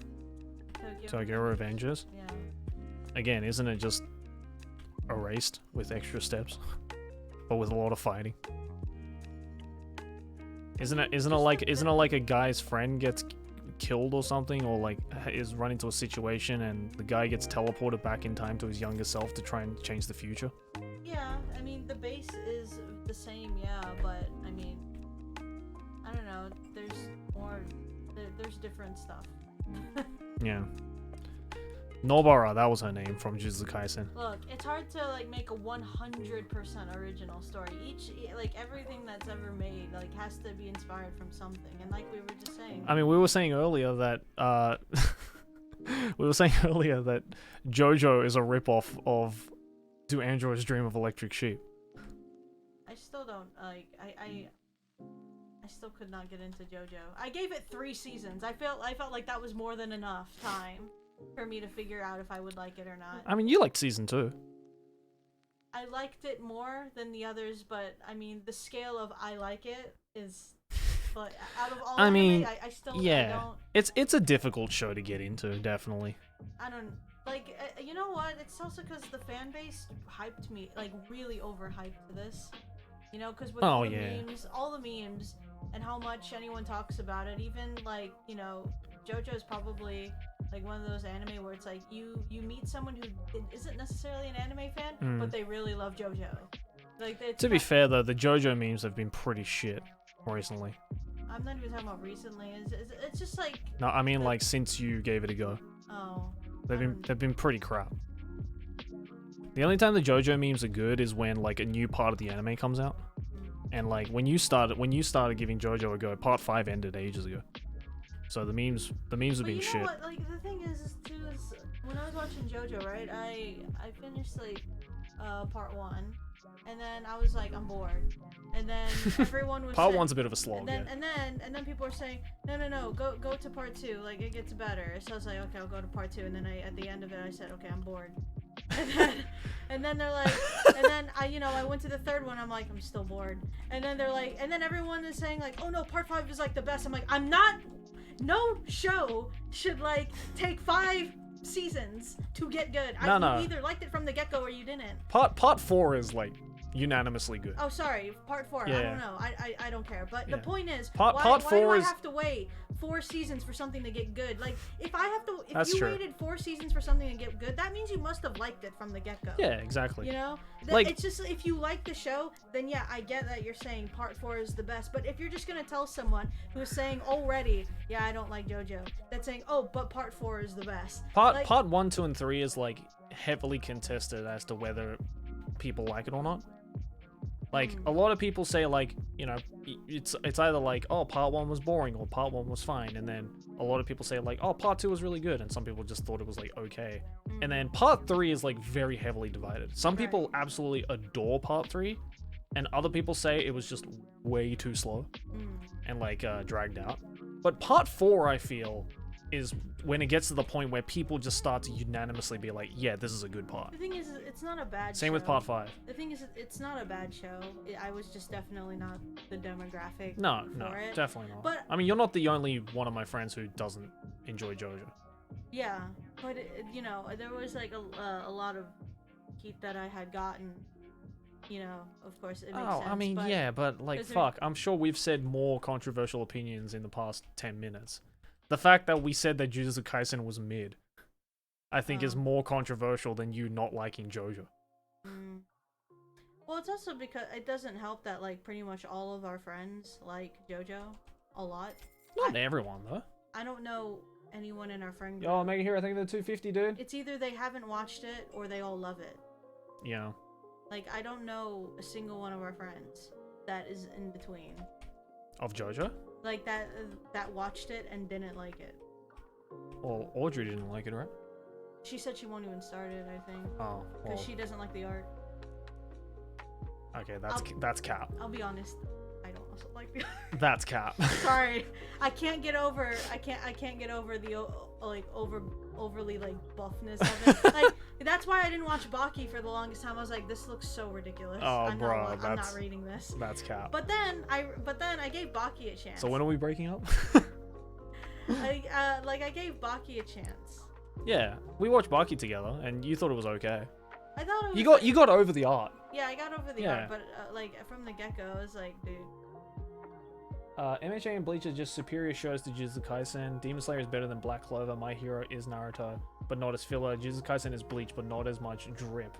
Tokyo. Tokyo Revengers. Yeah. Again, isn't it just erased with extra steps, but with a lot of fighting? Isn't it like a guy's friend gets killed or something, or like is run into a situation and the guy gets teleported back in time to his younger self to try and change the future? Yeah, I mean the base is the same, yeah, but I mean, I don't know. There's more. There's different stuff. Yeah. Nobara, that was her name from Jujutsu Kaisen. Look, it's hard to like make a 100% original story. Like everything that's ever made like has to be inspired from something. And like we were just saying. I mean, we were saying earlier that JoJo is a ripoff of Do Androids Dream of Electric Sheep. I still don't like. I still could not get into JoJo. I gave it 3 seasons. I felt like that was more than enough time for me to figure out if I would like it or not. I mean, you liked season 2. I liked it more than the others, but I mean, the scale of I like it is, but out of all anime, I still I don't. It's a difficult show to get into, definitely. I don't like. You know what? It's also because the fan base hyped me, like really overhyped this. You know, because with all the memes, and how much anyone talks about it, even like, you know, JoJo is probably like one of those anime where it's like you meet someone who isn't necessarily an anime fan, but they really love JoJo. Like to be fair though, the JoJo memes have been pretty shit recently. I'm not even talking about recently. It's just like. No, I mean like since you gave it a go. Oh. They've been pretty crap. The only time the JoJo memes are good is when like a new part of the anime comes out. And like when you started giving JoJo a go, part 5 ended ages ago. So the memes have been shit. You know what? Like the thing is when I was watching JoJo, right? I finished like part 1, and then I was like, I'm bored. And then everyone was part 1's a bit of a slog. And then people were saying, no, go to part 2. Like it gets better. So I was like, okay, I'll go to part 2. And then at the end of it, I said, okay, I'm bored. And then they're like, and then I went to the 3rd one. I'm like, I'm still bored. And then they're like, and then everyone is saying like, oh no, part 5 is like the best. I'm like, I'm not. No show should like take 5 seasons to get good. You either liked it from the get-go or you didn't. Part 4 is like unanimously good. Oh, sorry, part 4. Yeah. I don't know. I don't care. But the point is, part why 4 do I is... have to wait 4 seasons for something to get good? Like, if That's you true. waited 4 seasons for something to get good, that means you must have liked it from the get-go. Yeah, exactly. You know, like, it's just if you like the show, then yeah, I get that you're saying part 4 is the best. But if you're just gonna tell someone who's saying already, yeah, I don't like JoJo, that's saying, oh, but part 4 is the best. Part 1, 2, and 3 is like heavily contested as to whether people like it or not. Like, a lot of people say, like, you know, it's either like, oh, part 1 was boring or part 1 was fine. And then a lot of people say, like, oh, part 2 was really good. And some people just thought it was, like, okay. And then part 3 is, like, very heavily divided. Some people absolutely adore part 3. And other people say it was just way too slow and, like, dragged out. But part 4, I feel, is when it gets to the point where people just start to unanimously be like, yeah, this is a good part. The thing is, it's not a bad show. Same with part 5. The thing is, it's not a bad show. I was just definitely not the demographic No, for it. Definitely not. But, I mean, you're not the only one of my friends who doesn't enjoy JoJo. Yeah, but, you know, there was, like, a lot of heat that I had gotten. You know, of course, it makes sense. I mean, yeah, but, like, fuck. I'm sure we've said more controversial opinions in the past 10 minutes. The fact that we said that Jujutsu Kaisen was mid, I think is more controversial than you not liking JoJo. Well, it's also because it doesn't help that, like, pretty much all of our friends like JoJo a lot. Not everyone, though. I don't know anyone in our friend group. Yo, Mega Hero, I think they're 250, dude. It's either they haven't watched it or they all love it. Yeah. Like, I don't know a single one of our friends that is in between. Of JoJo? Like, that watched it and didn't like it. Well, Audrey didn't like it, right? She said she won't even start it, I think. Oh, Because well. she doesn't like the art. Okay, that's cap. I'll be honest. I don't also like the art. That's cap. Sorry. I can't get over the overly like buffness of it. Like, that's why I didn't watch Baki for the longest time. I was like, this looks so ridiculous. Oh, I'm not reading this. That's cap. But then I gave Baki a chance. So when are we breaking up? I gave Baki a chance. Yeah, we watched Baki together, and you thought it was okay. I thought it was. You got over the art. Yeah, I got over the Yeah. art, but like from the get-go, I was like, dude. MHA and Bleach are just superior shows to Jujutsu Kaisen. Demon Slayer is better than Black Clover. My Hero is Naruto, but not as filler. Jujutsu Kaisen is Bleach, but not as much drip.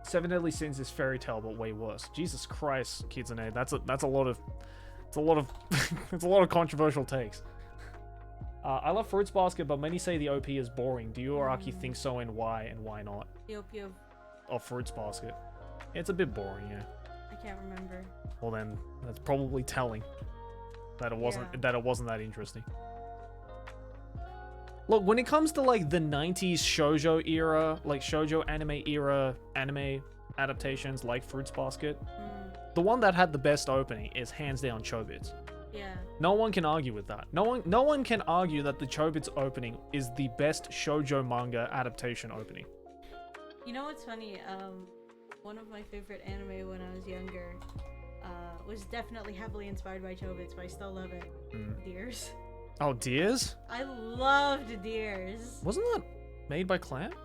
Seven Deadly Sins is Fairy Tail, but way worse. Jesus Christ, Kitsune, that's a lot of it's a lot of controversial takes. I love Fruits Basket, but many say the OP is boring. Do you or Aki think so, and why not? The OP Of Fruits Basket, it's a bit boring, yeah. I can't remember. Well then, that's probably telling that it wasn't that interesting. Look, when it comes to like the 90s shoujo era, like shoujo anime era anime adaptations like Fruits Basket, the one that had the best opening is hands down Chobits. Yeah. No one can argue with that. No one can argue that the Chobits opening is the best shoujo manga adaptation opening. You know what's funny? One of my favorite anime when I was younger was definitely heavily inspired by Chobits, but I still love it. Deers. Oh, Deers? I loved Deers. Wasn't that made by Clamp?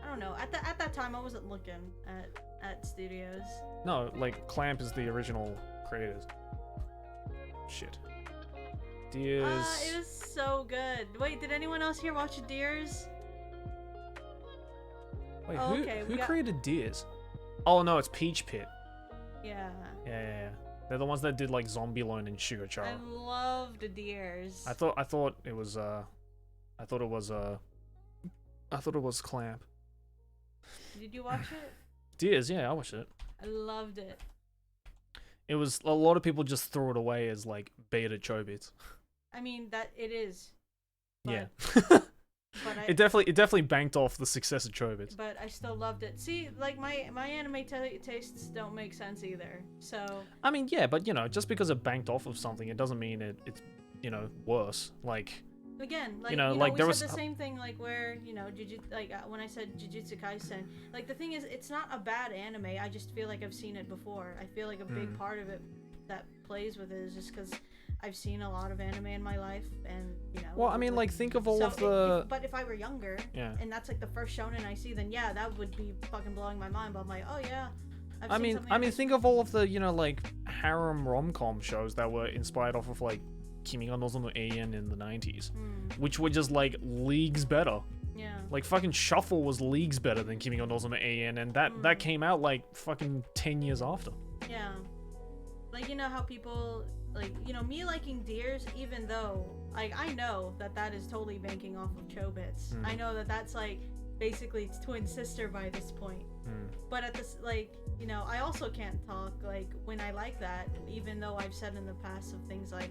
I don't know. At that time, I wasn't looking at studios. No, like Clamp is the original creators. Shit. Deers. It was so good. Wait, did anyone else here watch Deers? Wait, Oh, okay, who created Deers? Oh no, it's Peach Pit. Yeah. Yeah. They're the ones that did like Zombieland and Sugar I loved Deers. I thought it was Clamp. Did you watch it? Deers, yeah, I watched it. I loved it. It was a lot of people just threw it away as like beta Chobits. I mean that it is. But, Yeah. But It definitely banked off the success of Chobits. But I still loved it. See, like my anime tastes don't make sense either. So. I mean, yeah, but you know, just because it banked off of something, it doesn't mean it's worse. Like. Again, like like we there said was the same thing, like where when I said Jujutsu Kaisen, like the thing is, it's not a bad anime. I just feel like I've seen it before. I feel like a big part of it that plays with it is just because I've seen a lot of anime in my life, and Well, I mean, like think of all of the. But if I were younger, and that's like the first shonen I see, then yeah, that would be fucking blowing my mind. But I'm like, oh yeah. I mean, think of all of the like harem rom-com shows that were inspired off of like Kimi ga Nozomu Eien in the 90s, which were just like leagues better. Yeah. Like fucking Shuffle was leagues better than Kimi ga Nozomu Eien, and that came out like fucking 10 years after. Yeah. Like how people like me liking Deers, even though like I know that is totally banking off of Chobits. I know that's like basically its twin sister by this point. But at this I also can't talk like when I like that, even though I've said in the past of things like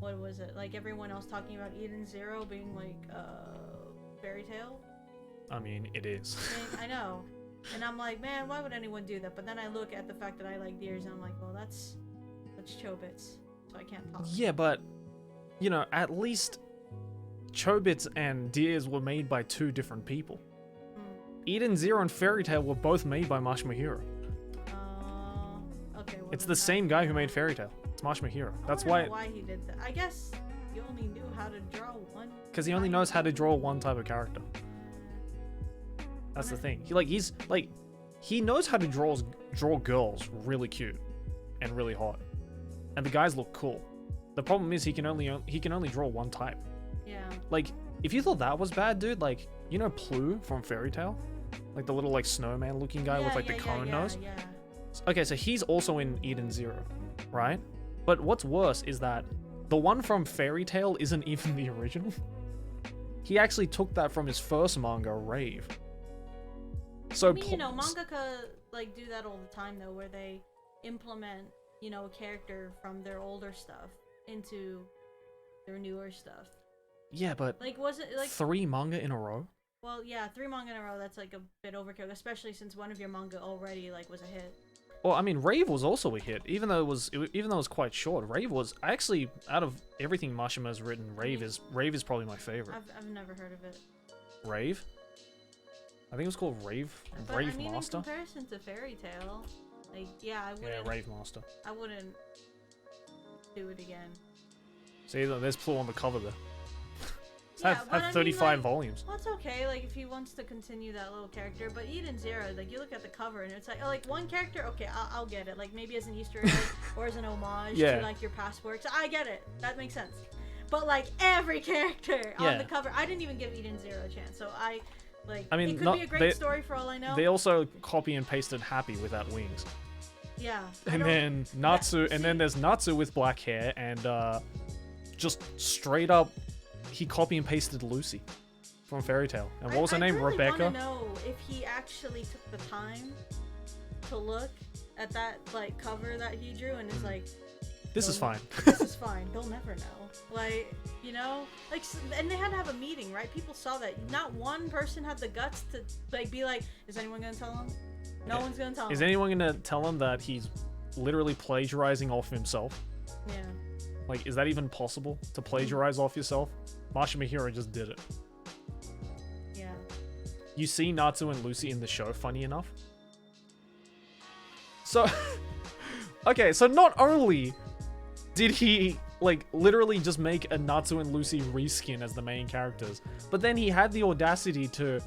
what was it? Like everyone else talking about Eden Zero being like fairy tale. I mean, it is. I know. And I'm like, man, why would anyone do that? But then I look at the fact that I like Deers and I'm like, well, that's Chobits. So I can't talk. Yeah, but at least Chobits and Deers were made by two different people. Eden Zero and Fairy Tail were both made by Mashima Hiro. Okay. Well, it's the same guy who made Fairy Tail. It's Mashima Hiro. That's why he did that. I guess he only knew how to draw one. Because he only knows how to draw one type of character. That's the thing. He knows how to draw girls really cute and really hot, and the guys look cool. The problem is he can only draw one type. Yeah. Like if you thought that was bad, dude, like Plu from Fairy Tail, like the little like snowman looking guy with like the cone nose. Yeah. Okay, so he's also in Eden Zero, right? But what's worse is that the one from Fairy Tail isn't even the original. He actually took that from his first manga, Rave. So I mean, mangaka like do that all the time though, where they implement, a character from their older stuff into their newer stuff. Yeah, but like was it like 3 manga in a row? Well, yeah, 3 manga in a row. That's like a bit overkill, especially since one of your manga already like was a hit. Well, I mean, Rave was also a hit, even though it was quite short. Rave was actually, out of everything Mashima's written, Rave is probably my favorite. I've never heard of it. Rave? I think it was called Rave. But, Rave I mean, Master. in comparison to Fairy Tail, like I wouldn't. Yeah, Rave Master. I wouldn't do it again. See, there's Plu on the cover there. Yeah, had but I mean, 35 like, volumes. well, it's okay, like, if he wants to continue that little character, but Eden Zero, like, you look at the cover and it's like, oh, like, one character, okay, I'll get it, like, maybe as an Easter egg, or as an homage Yeah. to, like, your past works, I get it, that makes sense. But, like, every character on Yeah. the cover, I didn't even give Eden Zero a chance, so like, I mean, it could not- be a great they- story for all I know. They also copy and pasted Happy without wings. Yeah. And then Natsu, and then there's Natsu with black hair, and just straight up, he copy and pasted Lucy from Fairy Tail. And what was her name? I really Rebecca? want to know if he actually took the time to look at that like cover that he drew and is like, This is fine. this is fine. They'll never know. Like, you know, like, and they had to have a meeting, right? People saw that. Not one person had the guts to like be like, is anyone gonna tell him? No one's gonna tell him. Is anyone gonna tell him that he's literally plagiarizing off himself? Yeah. Like, is that even possible to plagiarize off yourself? Masha Mahiro just did it. Yeah. You see Natsu and Lucy in the show, funny enough. So, okay, so not only did he, like, literally just make a Natsu and Lucy reskin as the main characters, but then he had the audacity to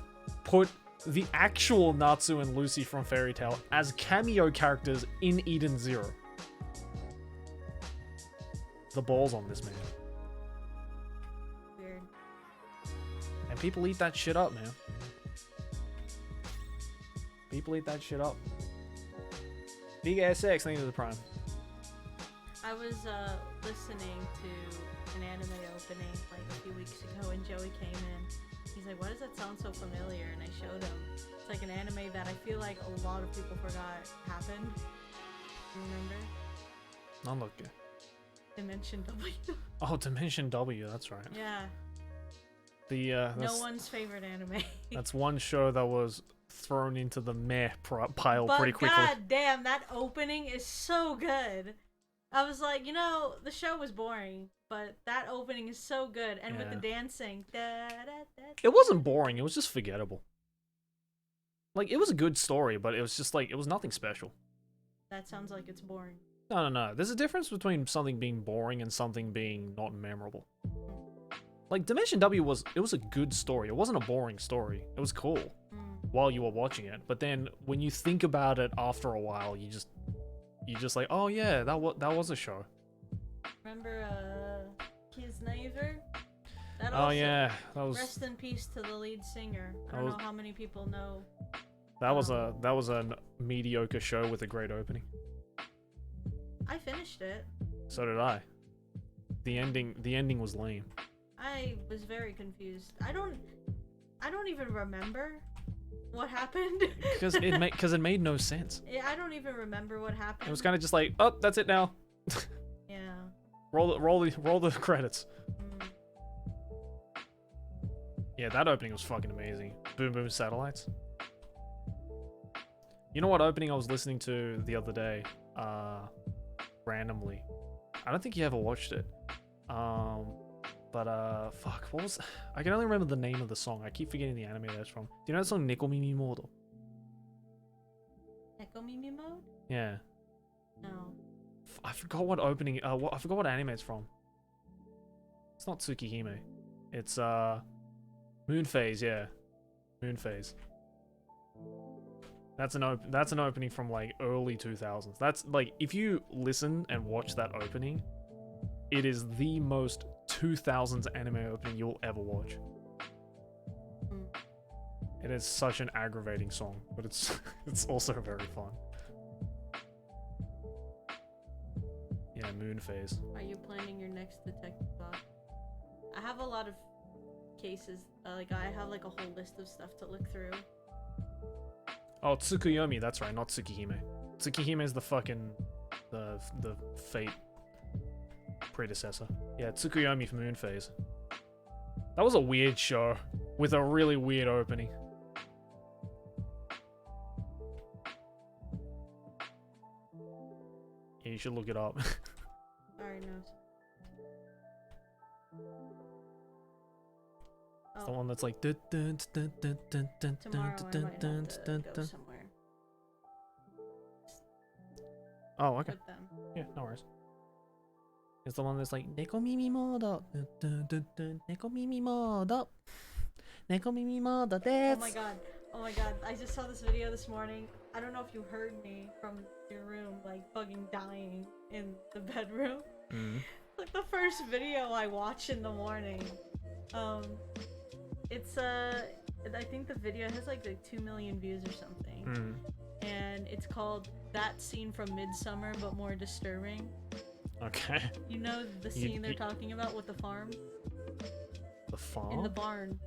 put the actual Natsu and Lucy from Fairy Tail as cameo characters in Eden Zero. The balls on this man. Weird. And people eat that shit up, man. People eat that shit up. Big SX, thank you to the Prime. I was listening to an anime opening like a few weeks ago, and Joey came in. He's like, "Why does that sound so familiar?" And I showed him. It's like an anime that I feel like a lot of people forgot happened. You remember? Not look good. Dimension W. Oh, Dimension W, that's right. Yeah. The No that's, one's favorite anime. that's one show that was thrown into the meh pile But pretty quickly. god damn, that opening is so good. I was like, you know, the show was boring, but that opening is so good, and with the dancing, It wasn't boring. It was just forgettable. Like, it was a good story, but it was just like, it was nothing special. That sounds like it's boring. No. There's a difference between something being boring and something being not memorable. Like, Dimension W was a good story. It wasn't a boring story. It was cool while you were watching it. But then when you think about it after a while, you just like, oh yeah, that was a show. Remember, Kisnaver? That Oh also, yeah, that was rest in peace to the lead singer. I don't know how many people know. that was a mediocre show with a great opening. I finished it. So did I. The ending was lame. I was very confused. I don't even remember what happened. Because it made no sense. Yeah, I don't even remember what happened. It was kind of just like, oh, that's it now. Yeah. roll the credits. Mm. Yeah, that opening was fucking amazing. Boom Boom Satellites. You know what opening I was listening to the other day? Randomly. I don't think you ever watched it. But fuck, what was... I can only remember the name of the song. I keep forgetting the anime that's from. Do you know the song Nickel Mimi Modo? Echo Mimi mode? Yeah. No. I forgot what opening... I forgot what anime it's from. It's not Tsukihime. It's, Moon Phase, yeah. Moon Phase. That's an opening from, like, early 2000s. That's, like, if you listen and watch that opening, it is the most 2000s anime opening you'll ever watch. It is such an aggravating song, but it's also very fun. Yeah, Moon Phase. Are you planning your next detective bot? I have a lot of cases. Like, I have, like, a whole list of stuff to look through. Oh, Tsukuyomi, that's right, not Tsukihime. Tsukihime is the fucking... the Fate predecessor. Yeah, Tsukuyomi from Moon Phase. That was a weird show with a really weird opening. Yeah, you should look it up. Alright, no. It's the one that's like... dun, dun, dun, dun, dun, dun, Tomorrow I dun, might dun, have to dun, go dun. somewhere Oh, okay. with them. Yeah, no worries. It's the one that's like Neko Mimi Modo. Neko Mimi Modo. Neko Mimi Modo. Oh my god. Oh my god. I just saw this video this morning. I don't know if you heard me from your room, like fucking dying in the bedroom. Like the first video I watch in the morning. It's I think the video has like 2 million views or something. And it's called That Scene from Midsummer, but more disturbing. Okay. You know the scene they're talking about with the farm? The farm? In the barn.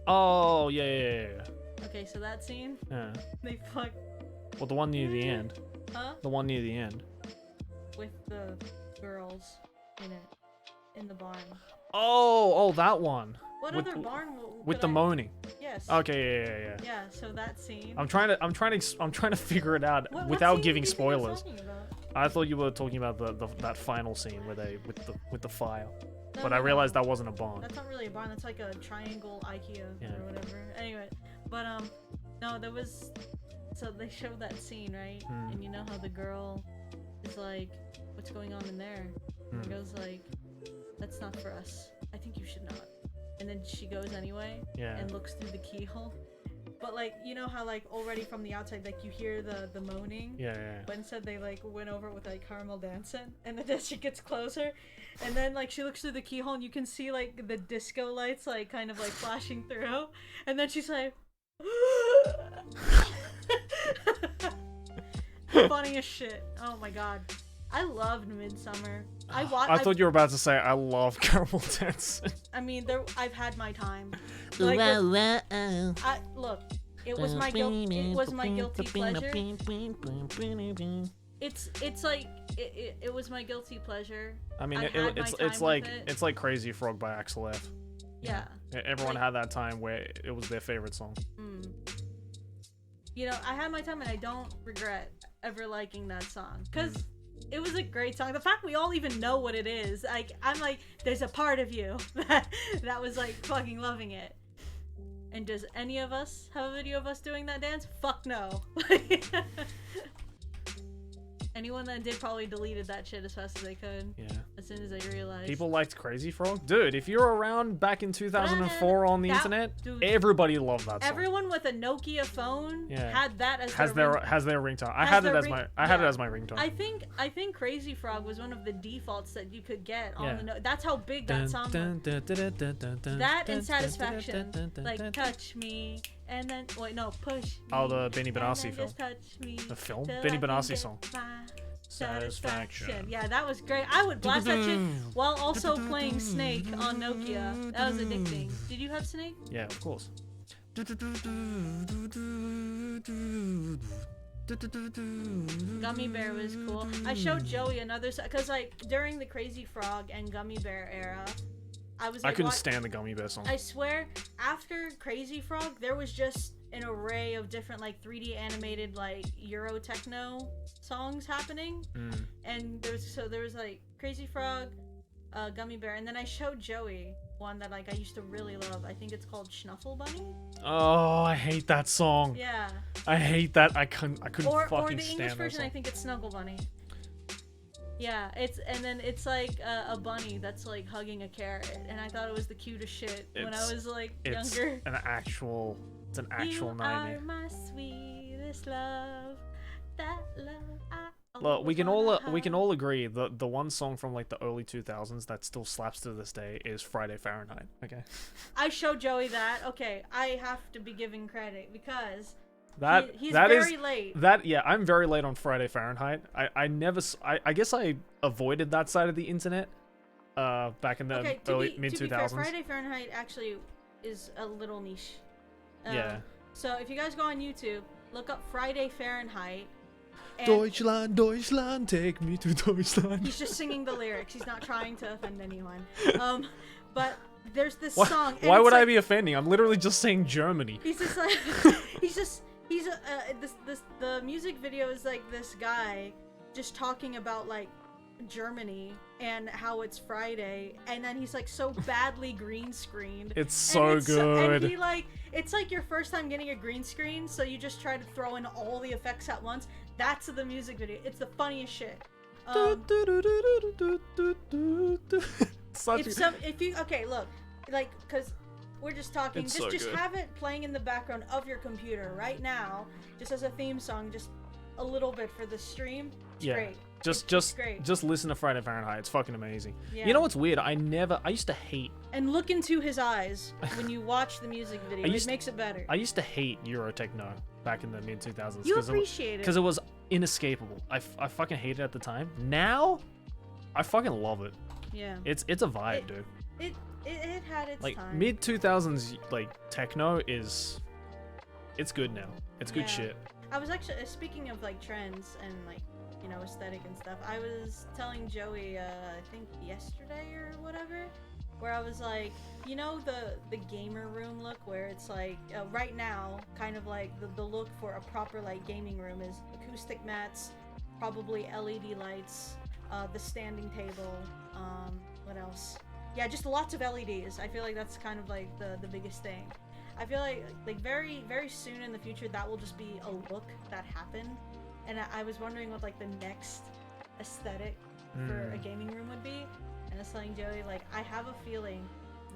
Oh, yeah. Okay, so that scene, Yeah. they fuck. Well, the one near the end. Huh? The one near the end. With the girls in it. In the barn. Oh, that one. What with, other barn? With the moaning. Yes. Okay, yeah. Yeah, so that scene. I'm trying to figure it out What without scene giving do you think I was spoilers. talking about? I thought you were talking about that final scene where they with the fire, No, but no, I realized no. that wasn't a barn. That's not really a barn. That's like a triangle IKEA Yeah. or whatever. Anyway, but no, there was. So they showed that scene, right? And you know how the girl is like, "What's going on in there?" And the girl's like, "That's not for us. I think you should not." And then she goes anyway. Yeah. And looks through the keyhole. But like, you know how like already from the outside, like you hear the moaning. Yeah. But instead they like went over with like caramel dancing, and then she gets closer, and then like she looks through the keyhole and you can see like the disco lights like kind of like flashing through, and then she's like, funny as shit. Oh my god, I loved Midsummer. I thought you were about to say I love caramel dancing. I mean, I've had my time. Like, look, it was my guilty pleasure. It's like it was my guilty pleasure. I mean, it's like Crazy Frog by Axel F. Yeah. Everyone like, had that time where it was their favorite song. You know, I had my time and I don't regret ever liking that song because it was a great song. The fact we all even know what it is, like I'm like, there's a part of you that was like fucking loving it. And does any of us have a video of us doing that dance? Fuck no. Anyone that did probably deleted that shit as fast as they could. Yeah. As soon as they realized. People liked Crazy Frog? Dude, if you're around back in 2004 on the internet, dude, everybody loved that song. Everyone with a Nokia phone had that as has their ringtone. I had it as my ringtone. I think Crazy Frog was one of the defaults that you could get on the that's how big that song was. That and Satisfaction. Like touch me and then push me. Oh, the Benny Benassi film. Just touch me. The film? Benny Benassi song. Satisfaction. Yeah, that was great. I would blast that shit while also playing Snake on Nokia. That was addicting. Did you have Snake? Yeah, of course. Gummy Bear was cool. I showed Joey another because like during the Crazy Frog and Gummy Bear era, I was like, I couldn't stand the Gummy Bear song. I swear, after Crazy Frog, there was just an array of different like 3D animated like Euro techno songs happening, and there was like Crazy Frog, Gummy Bear, and then I showed Joey one that like I used to really love. I think it's called Schnuffle Bunny. Oh, I hate that song. Yeah. I hate that. I couldn't fucking stand that song. Or the English version, I think it's Snuggle Bunny. Yeah, it's like a bunny that's like hugging a carrot, and I thought it was the cutest shit when I was like younger. It's an actual nightmare. You are my sweetest love, that love I Look, we can all agree that the one song from like the early 2000s that still slaps to this day is Friday Fahrenheit. Okay. I showed Joey that. Okay, I have to be giving credit because he's that very is late. I'm very late on Friday Fahrenheit. I guess I avoided that side of the internet back in the early mid 2000s. Friday Fahrenheit actually is a little niche. Yeah. So if you guys go on YouTube, look up Friday Fahrenheit. Deutschland, Deutschland, take me to Deutschland. He's just singing the lyrics. He's not trying to offend anyone. But there's this song. Why would I be offending? I'm literally just saying Germany. He's just like, the music video is like this guy just talking about like Germany and how it's Friday, and then he's like so badly green screened. It's so good. And he like, it's like your first time getting a green screen, so you just try to throw in all the effects at once. That's the music video. It's the funniest shit. Such If you okay, look, like, cause we're just talking. It's Just so good. have it playing in the background of your computer right now, just as a theme song, just a little bit for the stream. It's Yeah. great. Just great. just listen to Friday Fahrenheit. It's fucking amazing. Yeah. You know what's weird? I used to hate And look into his eyes when you watch the music video. It makes it better. I used to hate Euro techno back in the mid 2000s You appreciate it. because it was inescapable. I fucking hated it at the time. Now I fucking love it. Yeah. It's a vibe, dude. It had its Like time. mid 2000s like techno it's good now. It's good Yeah. shit. I was actually speaking of like trends and like, you know, aesthetic and stuff. I was telling Joey, I think yesterday or whatever, where I was like, you know, the gamer room look, where it's like right now, kind of like the look for a proper like gaming room is acoustic mats, probably LED lights, the standing table. What else? Yeah, just lots of LEDs. I feel like that's kind of like the biggest thing. I feel like very very soon in the future that will just be a look that happened, and I was wondering what like the next aesthetic for a gaming room would be. And I was telling Joey, like, I have a feeling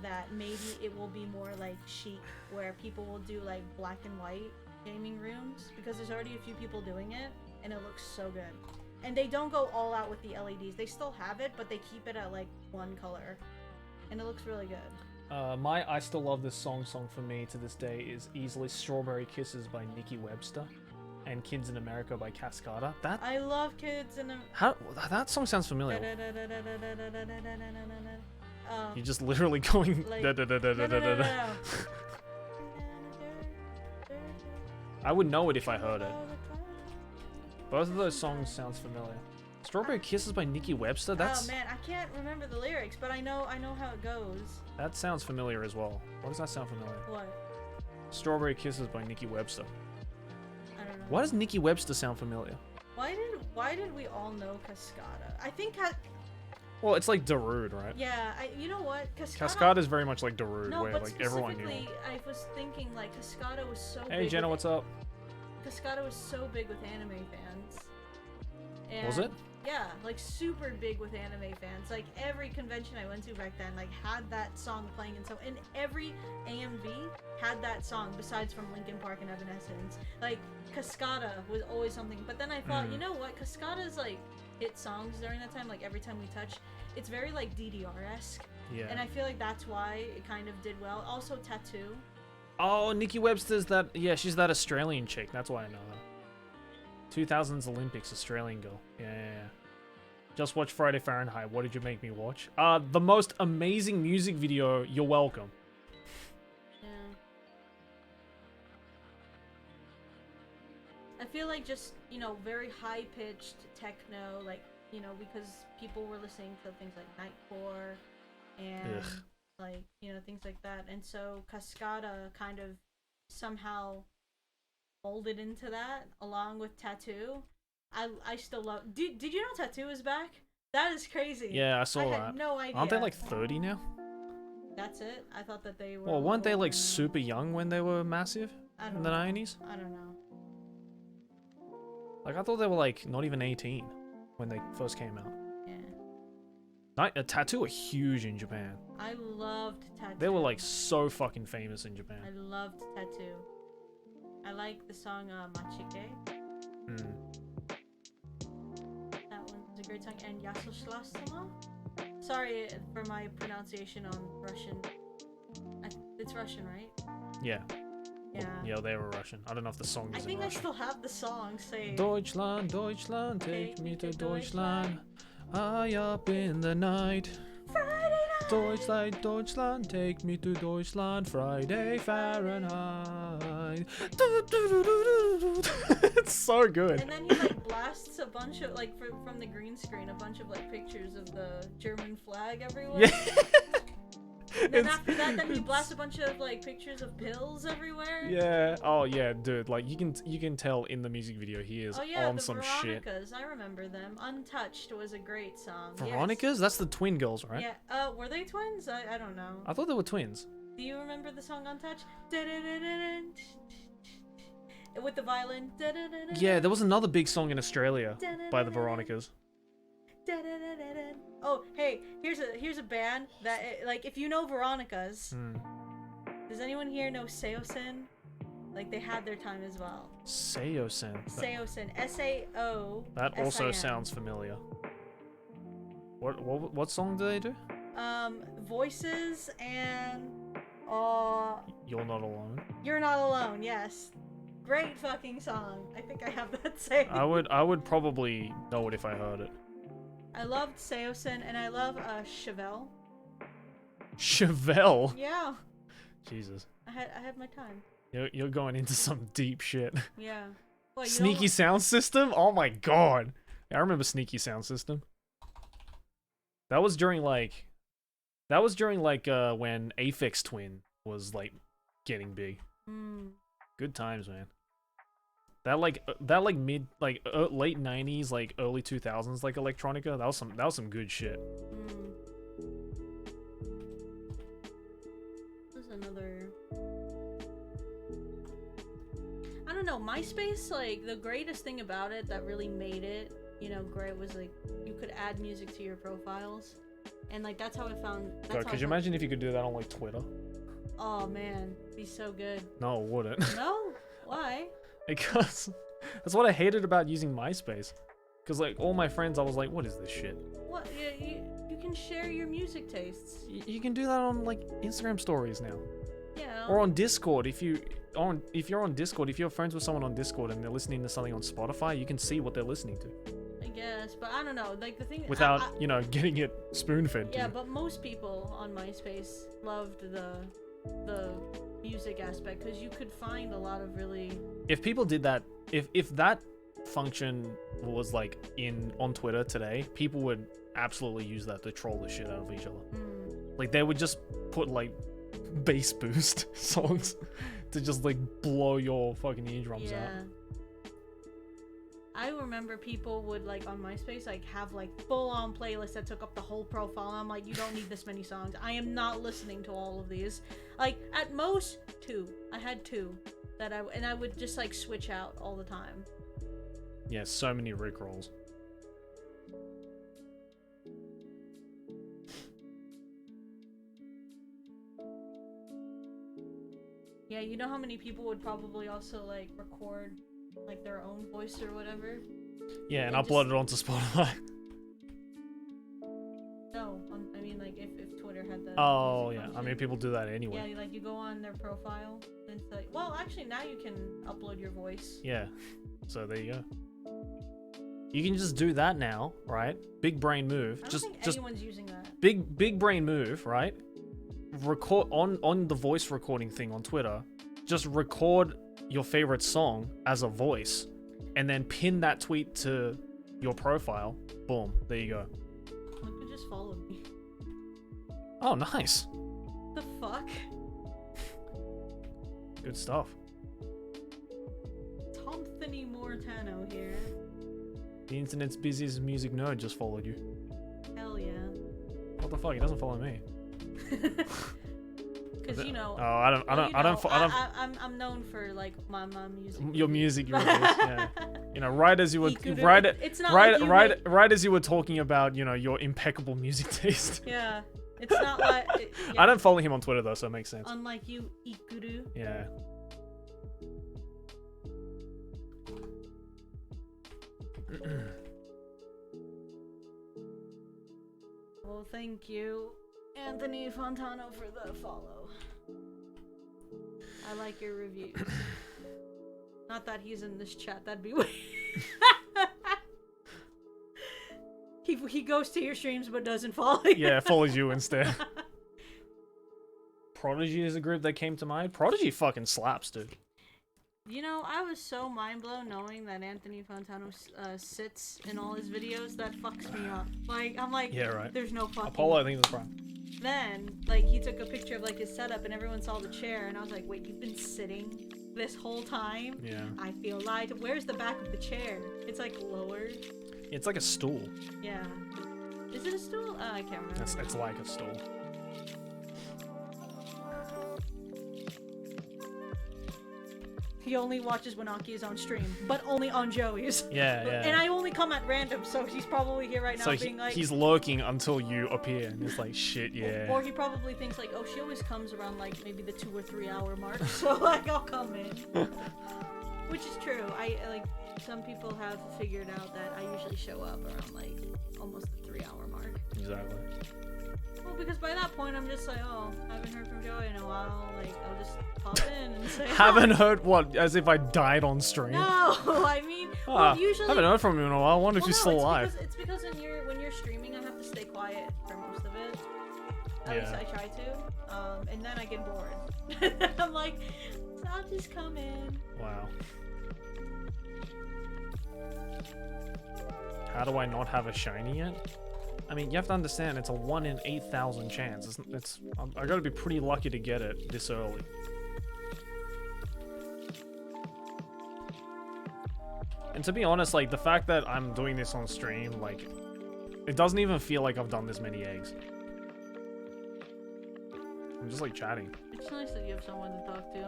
that maybe it will be more like chic, where people will do like black and white gaming rooms, because there's already a few people doing it and it looks so good. And they don't go all out with the LEDs. They still have it, but they keep it at like one color, and it looks really good. My I Still Love This Song for me to this day is easily Strawberry Kisses by Nikki Webster and Kids in America by Cascada. I love Kids in That song sounds familiar. Oh. You're just literally going Like- da, da, da, da, da, da, da, da. No. I would know it if I heard it. Both of those songs sounds familiar. Strawberry Kisses by Nikki Webster? Oh man, I can't remember the lyrics, but I know how it goes. That sounds familiar as well. Why does that sound familiar? What? Strawberry Kisses by Nikki Webster. I don't know. Why does Nikki Webster sound familiar? Why did we all know Cascada? I think Well, it's like Darude, right? yeah, you know what? Cascada is very much like Darude, No, where but like everyone knew. specifically, I was thinking like Cascada was so Hey big. Jenna, with, what's up? Cascada was so big with anime fans. And Was it? Yeah, like super big with anime fans. Like every convention I went to back then, like had that song playing, and every AMV had that song besides from Linkin Park and Evanescence. Like Cascada was always something. But then I thought, you know what? Cascada's like hit songs during that time, like Every Time We Touch, it's very like DDR-esque. Yeah. And I feel like that's why it kind of did well. Also Tattoo. Oh, Nikki Webster's that. Yeah, she's that Australian chick. That's why I know her. 2000s Olympics Australian girl. Yeah. Just watch Friday Fahrenheit. What did you make me watch? The most amazing music video. You're welcome. Yeah. I feel like just, you know, very high-pitched techno, like, you know, because people were listening to things like Nightcore and, Ugh. like, you know, things like that. And so Cascada kind of somehow molded into that, along with Tattoo. I still love... Did you know Tattoo is back? That is crazy. Yeah, I saw I that. had no idea. Aren't they like 30 now? That's it? I thought that they were... Well, weren't they like older. super young when they were massive I in don't the know. 90s? I don't know. Like, I thought they were like not even 18 when they first came out. Yeah. Tattoo were huge in Japan. I loved Tattoo. They were like so fucking famous in I Japan. loved Tattoo. I like the song Machike. Mm. That one's a great song. And Yasoshlastama? Sorry for my pronunciation on Russian. It's Russian, right? Yeah. Yeah. Yeah, they were Russian. I don't know if the song I is in think I Russian. still have the song saved. Deutschland, Deutschland, take me to Deutschland. High up in the night. Friday night. Deutschland, Deutschland, take me to Deutschland. Friday Fahrenheit. It's so good. And then he like blasts a bunch of like from the green screen a bunch of like pictures of the German flag everywhere. Yeah. And then It's- after that, then he it's- blasts a bunch of like pictures of pills everywhere. Yeah. Oh yeah, dude. Like you can tell in the music video he is Oh yeah, on the some shit. Veronicas. I remember them. Untouched was a great song. Yes. Veronicas? That's the twin girls, right? Yeah. Were they twins? I don't know. I thought they were twins. Do you remember the song Untouched? With the violin. Yeah, there was another big song in Australia by the Veronicas. Da-da-da-da-da. Oh, hey, here's a band that like if you know Veronica's. Does anyone here know Seosin? Like they had their time as well. Seosin. Seosin. S-A-O. That also S-I-N. sounds familiar. What song do they do? Voices and You're Not Alone. You're Not Alone. Yes. Great fucking song. I think I have that saved. I would probably know it if I heard it. I loved Seosin and I love Chevelle. Chevelle. Yeah. Jesus. I had my time. You're going into some deep shit. Yeah. Well, you Sneaky Sound System? Oh my god. Yeah, I remember Sneaky Sound System. That was during like when Aphex Twin was like getting big. Good times, man. That late 90s, like early 2000s like electronica, that was some good shit. There's another. I don't know, MySpace, like the greatest thing about it that really made it, you know, great was like you could add music to your profiles. And like that's how I found God, could you imagine if you could do that on like Twitter? Oh man, be so good. No, it wouldn't. No? Why? Because that's what I hated about using MySpace. Because like all my friends, I was like, what is this shit? What? You can share your music tastes. You can do that on like Instagram stories now. Yeah. Or on Discord. If you're on Discord, if you're friends with someone on Discord and they're listening to something on Spotify, you can see what they're listening to. I guess, but I don't know. Like the thing without you know getting it spoon-fed to yeah, you. but most people on MySpace loved the music aspect because you could find a lot of really. If people did that, if that function was like on Twitter today, people would absolutely use that to troll the shit out of each other. Like they would just put like bass boost songs to just like blow your fucking eardrums out. I remember people would like on MySpace like have like full-on playlists that took up the whole profile. And I'm like, you don't need this many songs. I am not listening to all of these. Like at most 2. I had 2 that I would just like switch out all the time. Yeah, so many rickrolls. Yeah, you know how many people would probably also like record like their own voice or whatever? Yeah, and upload it onto Spotify. No, I mean like if Twitter had that. Oh yeah, function. I mean people do that anyway. Yeah, like you go on their profile and it's like, well, actually now you can upload your voice. Yeah, so there you go. You can just do that now, right? Big brain move. I don't think anyone's using that. Big brain move, right? Record on the voice recording thing on Twitter. Just record your favorite song as a voice, and then pin that tweet to your profile. Boom, there you go. Someone could just follow me. Oh, nice. The fuck? Good stuff. Tomthany Mortano here. The internet's busiest music nerd just followed you. Hell yeah. What the fuck? He doesn't follow me. Because you know. Oh, I'm known for like my music. Your music reviews, yeah. You know, right as you were right as you were talking about, you know, your impeccable music taste. Yeah, it's not like. I don't follow him on Twitter though, so it makes sense. Unlike you, Ikuru. Yeah. Well, thank you, Anthony Fontano, for the follow. I like your reviews. Not that he's in this chat, that'd be weird. He goes to your streams but doesn't follow you. Yeah, follows you instead. Prodigy is a group that came to mind. Prodigy fucking slaps, dude. You know, I was so mind blown knowing that Anthony Fontano sits in all his videos. That fucks me up. Like, I'm like, yeah, right. There's no fucking. Apollo, I think that's prime. Then, like, he took a picture of like his setup, and everyone saw the chair, and I was like, wait, you've been sitting this whole time? Yeah. I feel lied. Where's the back of the chair? It's like lower. It's like a stool. Yeah. Is it a stool? I can't remember. It's like a stool. he only watches when Aki is on stream, but only on Joey's. Yeah, yeah. And I only come at random, so he's probably here right now So being like... he's lurking until you appear, and it's like, shit, yeah. Or he probably thinks like, oh, she always comes around like maybe the 2 or 3 hour mark, so like I'll come in. Which is true. I like some people have figured out that I usually show up around like almost the 3 hour mark. Exactly. Well, because by that point I'm just like, oh, I haven't heard from Joey in a while. Like I'll just pop in and say. Haven't heard what? As if I died on stream. No, I mean, Ah, well, usually. Haven't heard from him in a while. I wonder if he's still alive. It's because when you're streaming, I have to stay quiet for most of it. At least I try to. And then I get bored. I'm like, so I'll just come in. Wow. How do I not have a shiny yet? I mean, you have to understand, it's a 1 in 8,000 chance. I gotta be pretty lucky to get it this early. And to be honest, like, the fact that I'm doing this on stream, like, it doesn't even feel like I've done this many eggs. I'm just, like, chatting. It's nice that you have someone to talk to.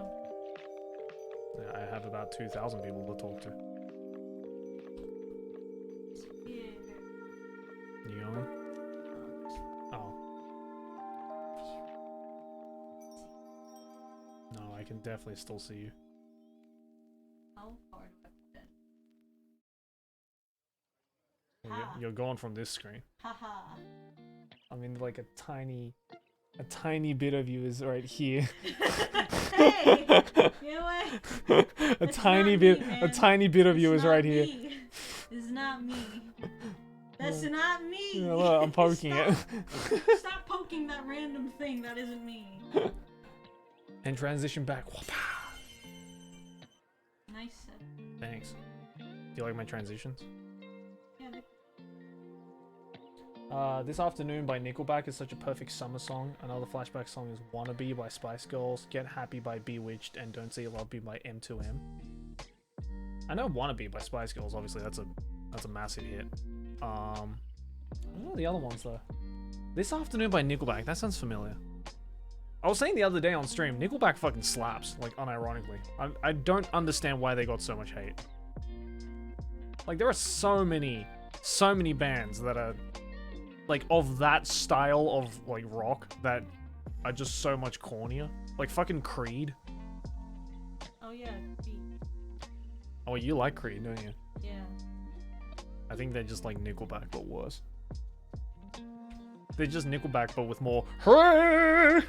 Yeah, I have about 2,000 people to talk to. Yeah. You going? Oh. No, I can definitely still see you. How hard do I put in? Well, Ha. you're going from this screen. Haha. I mean, like a tiny bit of you is right here. Hey! You know what? a That's tiny not bit, me, a man. tiny bit of you It's is right not here. me. It's not me. That's not me. Yeah, look, I'm poking it. Stop poking that random thing. That isn't me. And transition back. Whoop-ah. Nice set. Thanks. Do you like my transitions? Yeah, This Afternoon by Nickelback is such a perfect summer song. Another flashback song is Wannabe by Spice Girls, Get Happy by Bewitched, and Don't Say You Love Me by M2M. I know Wannabe by Spice Girls, obviously that's a massive hit. I don't know the other ones though. This Afternoon by Nickelback, that sounds familiar. I was saying the other day on stream, Nickelback fucking slaps, like unironically. I don't understand why they got so much hate. Like there are so many bands that are like of that style of like rock that are just so much cornier. Like fucking Creed. Oh yeah. Beat. Oh, you like Creed, don't you? Yeah. I think they're just like Nickelback but worse. They're just Nickelback but with more hey!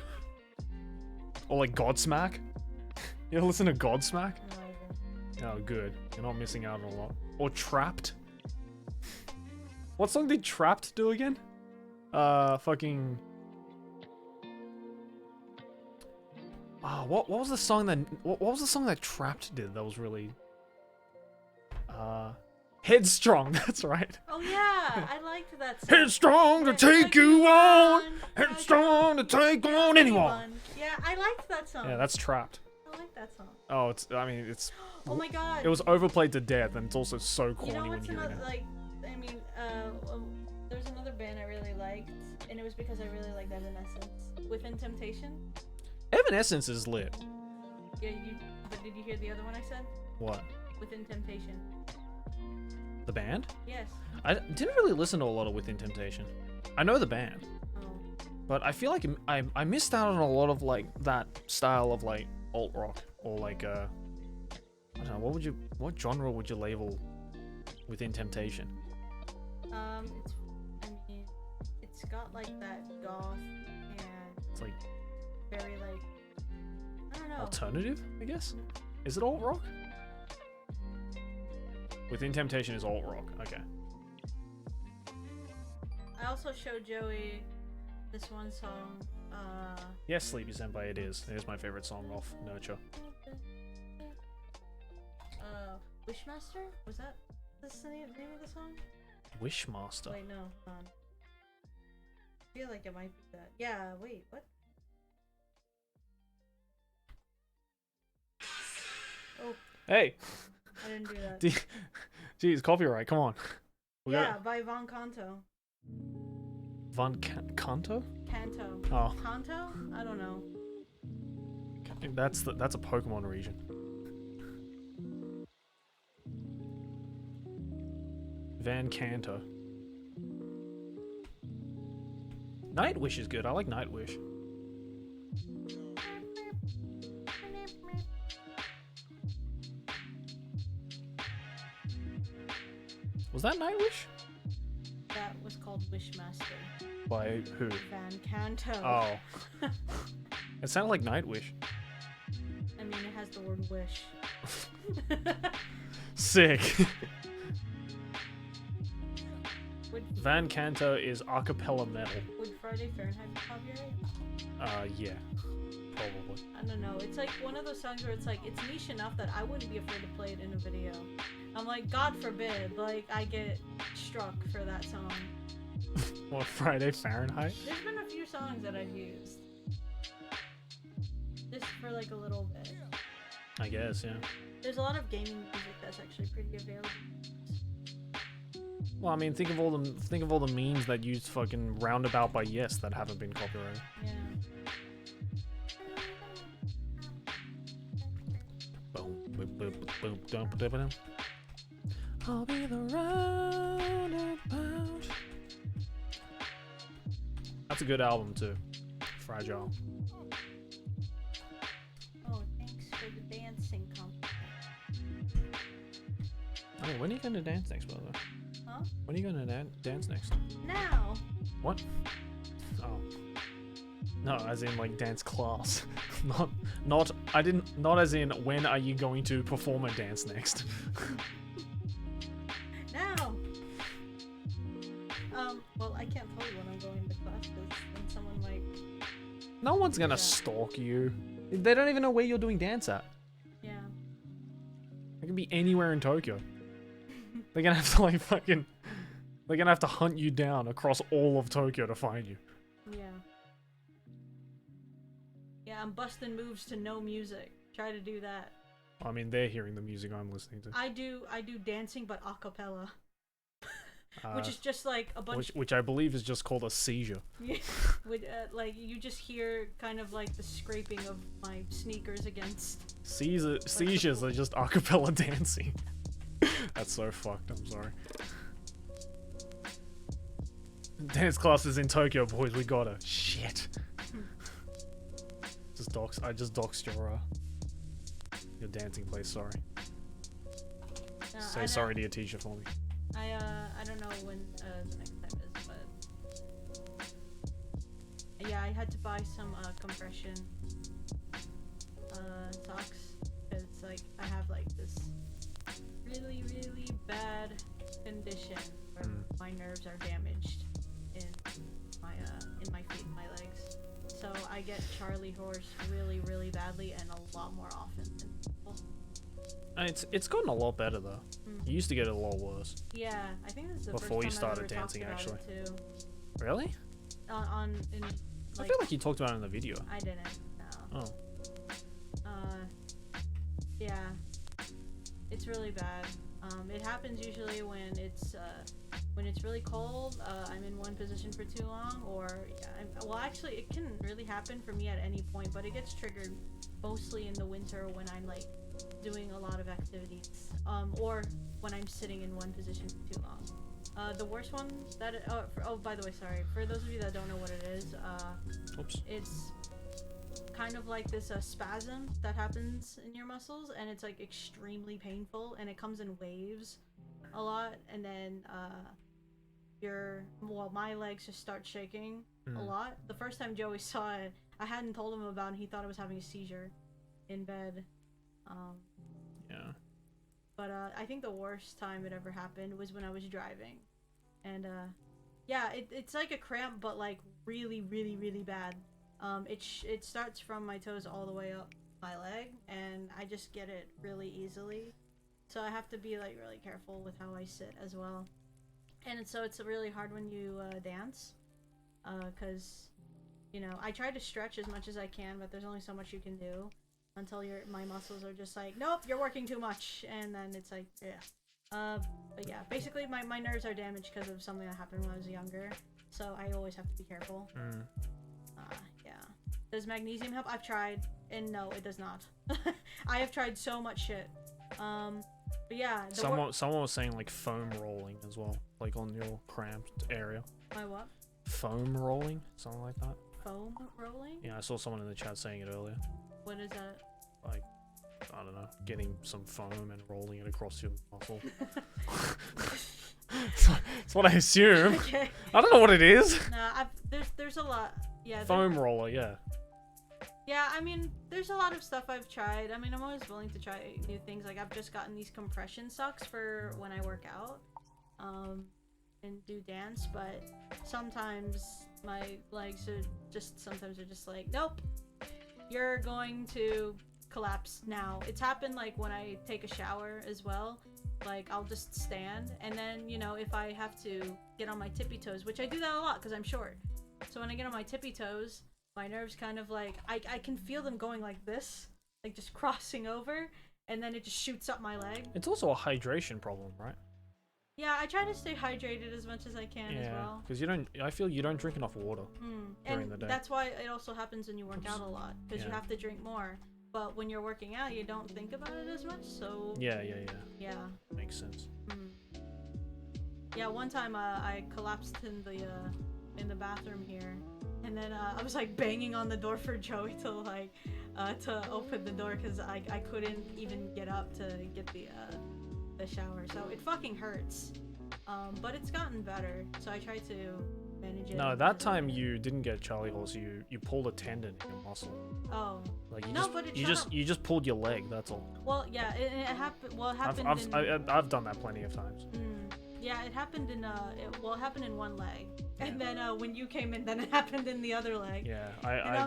Or like Godsmack. You ever listen to Godsmack? Not even. Oh, good. You're not missing out on a lot. Or Trapped. What song did Trapped do again? Fucking... Ah, what was the song that... What was the song that Trapped did that was really... Headstrong, that's right. Oh yeah, I liked that song. Headstrong to take you on! Headstrong to take on anyone! Yeah, I liked that song. Yeah, that's Trapped. I like that song. Oh, I mean, it's... Oh my god. It was overplayed to death, and it's also so corny You know when what's you hear another, it. like, I mean, there's another band I really liked, and it was because I really liked Evanescence. Within Temptation? Evanescence is lit. Yeah, but did you hear the other one I said? What? Within Temptation. The band? Yes. I didn't really listen to a lot of Within Temptation. I know the band, Oh. but I feel like I missed out on a lot of like that style of like alt rock or like I don't know, what genre would you label Within Temptation? It's got like that goth and It's like very like, I don't know. alternative, I guess. Is it alt rock? Within Temptation is alt rock. Okay. I also showed Joey this one song. Yes, Sleepy Senpai, it is. It is my favorite song off Nurture. Wishmaster? Was that the name of the song? Wishmaster. Wait, no, hold on. I feel like it might be that. Yeah, wait, what? Oh, Hey! I didn't do that. Jeez, copyright, come on. Yeah, by Von Canto. Kanto? Kanto. Oh, Kanto? I don't know. that's a Pokemon region. Van Canto. Nightwish is good. I like Nightwish. Was that Nightwish? That was called Wishmaster. By who? Van Canto. Oh. It sounded like Nightwish. I mean, it has the word wish. Sick. Would, Van Canto is a cappella metal. would Friday Fahrenheit be copyright? Yeah. Probably. I don't know. It's like one of those songs where it's like, it's niche enough that I wouldn't be afraid to play it in a video. I'm like, God forbid, like, I get struck for that song. What, Friday Fahrenheit? There's been a few songs that I've used. Just for like a little bit. I guess, yeah. There's a lot of gaming music that's actually pretty available. Well, I mean, think of all the memes that use fucking Roundabout by Yes that haven't been copyrighted. Yeah. Boom, boom, boom, boom, boom, boom, boom. I'll be the roundabout. That's a good album too. Fragile. Oh, thanks for the dancing competition. Oh, when are you going to dance next, by the way? Huh? When are you going to dance next? Now! What? Oh. No, as in like dance class. not as in when are you going to perform a dance next? Now! Well, I can't tell you when I'm going to class because then someone might... No one's gonna Yeah. stalk you. They don't even know where you're doing dance at. Yeah. It can be anywhere in Tokyo. They're gonna have to like fucking... They're gonna have to hunt you down across all of Tokyo to find you. Yeah. Yeah, I'm busting moves to no music. Try to do that. I mean, they're hearing the music I'm listening to. I do dancing but a cappella. Which Uh, is just like a bunch which I believe is just called a seizure. with like you just hear kind of like the scraping of my sneakers against. Seizures are just a cappella dancing. That's so fucked, I'm sorry. Dance classes in Tokyo, boys, we got it. Shit. I just doxed your dancing place, sorry. Say sorry to your teacher for me. I don't know when the next time is, but yeah, I had to buy some compression socks because like I have like this really bad condition where my nerves are damaged in my feet and my legs. So I get Charlie horse really badly and a lot more often than people. It's gotten a lot better though. You used to get it a lot worse. Yeah, I think this is the Before you first time I've started ever dancing, talked about actually. it too. Really? In I like, feel like you talked about it in the video. I didn't. No. Oh. Yeah, it's really bad. It happens usually when it's really cold. I'm in one position for too long, or yeah, well, actually, it can really happen for me at any point, but it gets triggered mostly in the winter when I'm like doing a lot of activities, or when I'm sitting in one position for too long. The worst one that oh, by the way, sorry for those of you that don't know what it is. Oops. It's kind of like this my that happens in your muscles, and it's like extremely painful, and it comes in waves a lot, and then my legs just start shaking a lot. The first time Joey saw it, I hadn't told him about it, and he thought I was having a seizure in bed. Yeah. But I think the worst time it ever happened was when I was driving, and yeah, it's like a cramp, but like really bad. It starts from my toes all the way up my leg, and I just get it really easily. So I have to be like really careful with how I sit as well. And so it's really hard when you dance, because you know, I try to stretch as much as I can, but there's only so much you can do until my muscles are just like, nope, you're working too much, and then it's like, yeah. But yeah, basically my nerves are damaged because of something that happened when I was younger, so I always have to be careful. Yeah. Does magnesium help? I've tried, and no, it does not. I have tried so much shit. But yeah, Someone was saying like foam rolling as well, like on your cramped area. my what? Foam rolling, something like that. Foam rolling? Yeah, I saw someone in the chat saying it earlier. What is that? Like, I don't know, getting some foam and rolling it across your muscle. That's what I assume. Okay. I don't know what it is. No, there's a lot. Yeah. Foam roller, yeah. Yeah, I mean, there's a lot of stuff I've tried. I mean, I'm always willing to try new things. Like, I've just gotten these compression socks for when I work out, and do dance, but sometimes my legs are just like, nope, you're going to collapse now. It's happened, like, when I take a shower as well. Like, I'll just stand, and then, you know, if I have to get on my tippy toes, which I do that a lot because I'm short. So when I get on my tippy toes, my nerves kind of like, I can feel them going like this, like just crossing over, and then it just shoots up my leg. It's also a hydration problem, right? Yeah, I try to stay hydrated as much as I can as well. Because I feel you don't drink enough water during the day. That's why it also happens when you work out a lot, because you have to drink more. But when you're working out, you don't think about it as much, so... Yeah. Yeah. Makes sense. Yeah, one time I collapsed in the bathroom here, and then I was like banging on the door for Joey to like to open the door because I couldn't even get up to get the shower, so it fucking hurts. But it's gotten better, so I try to manage it. No, that time you didn't get Charlie horse. You pulled a tendon in your muscle. Oh. Like you just pulled your leg. That's all. Well, yeah, it happened. Well, it happened. I've done that plenty of times. Yeah, it happened in it happened in one leg, and then when you came in, then it happened in the other leg. Yeah,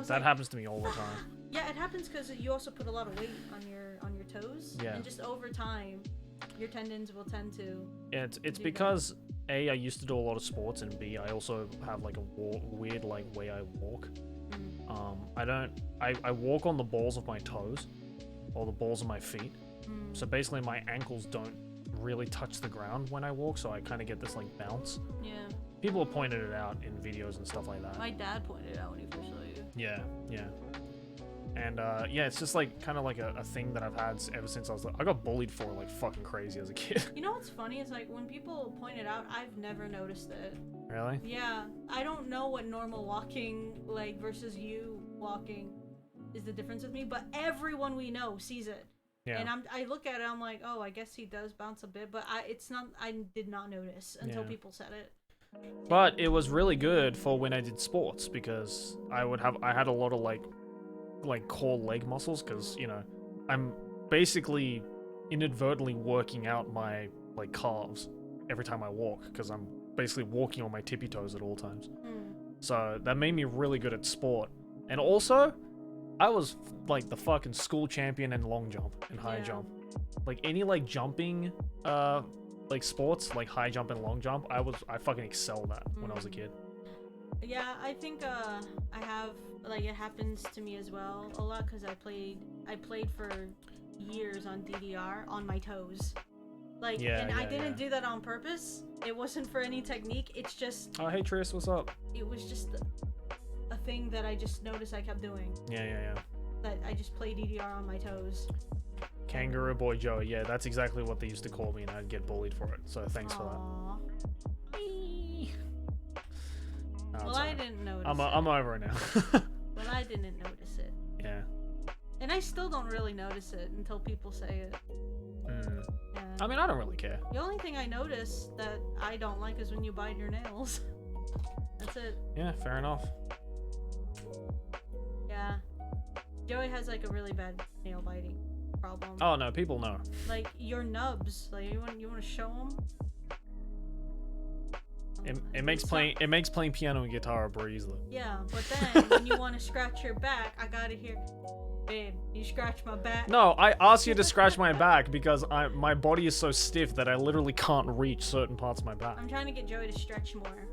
that happens to me all the time. Yeah, it happens because you also put a lot of weight on your toes. Yeah. And just over time, your tendons will tend to. Yeah, it's because A, I used to do a lot of sports, and B, I also have like a weird like way I walk. I walk on the balls of my toes, or the balls of my feet. So basically, my ankles don't really touch the ground when I walk, so I kind of get this like bounce. Yeah. People have pointed it out in videos and stuff like that. My dad pointed it out when he first saw you. Yeah. And yeah, it's just like kind of like a thing that I've had ever since I got bullied for like fucking crazy as a kid. You know what's funny is like when people point it out, I've never noticed it. Really? Yeah, I don't know what normal walking like versus you walking is the difference with me, but everyone we know sees it. Yeah. And I look at it, I'm like, oh, I guess he does bounce a bit, but I did not notice until people said it. But it was really good for when I did sports because I had a lot of like core leg muscles because, you know, I'm basically inadvertently working out my like calves every time I walk because I'm basically walking on my tippy toes at all times. So that made me really good at sport. And also, I was like the fucking school champion in long jump and high jump. Like any like jumping like sports, like high jump and long jump, I fucking excelled at when I was a kid. Yeah, I think I have like it happens to me as well a lot because I played for years on DDR on my toes. Like I didn't do that on purpose. It wasn't for any technique. It's just oh hey Tris, what's up? It was just a thing that I just noticed I kept doing. Yeah. That I just play DDR on my toes. Kangaroo Boy Joey, yeah, that's exactly what they used to call me, and I'd get bullied for it. So thanks for that. No, well, I didn't notice. I'm over it now. Well, I didn't notice it. Yeah. And I still don't really notice it until people say it. Yeah. I mean, I don't really care. The only thing I notice that I don't like is when you bite your nails. That's it. Yeah, fair enough. Yeah. Joey has like a really bad nail biting problem. Oh no, people know. Like your nubs. Like you want to show them? It makes playing piano and guitar a breeze though. Yeah, but then when you want to scratch your back, I gotta hear, babe, you scratch my back. No, I asked you to scratch my back because my body is so stiff that I literally can't reach certain parts of my back. I'm trying to get Joey to stretch more.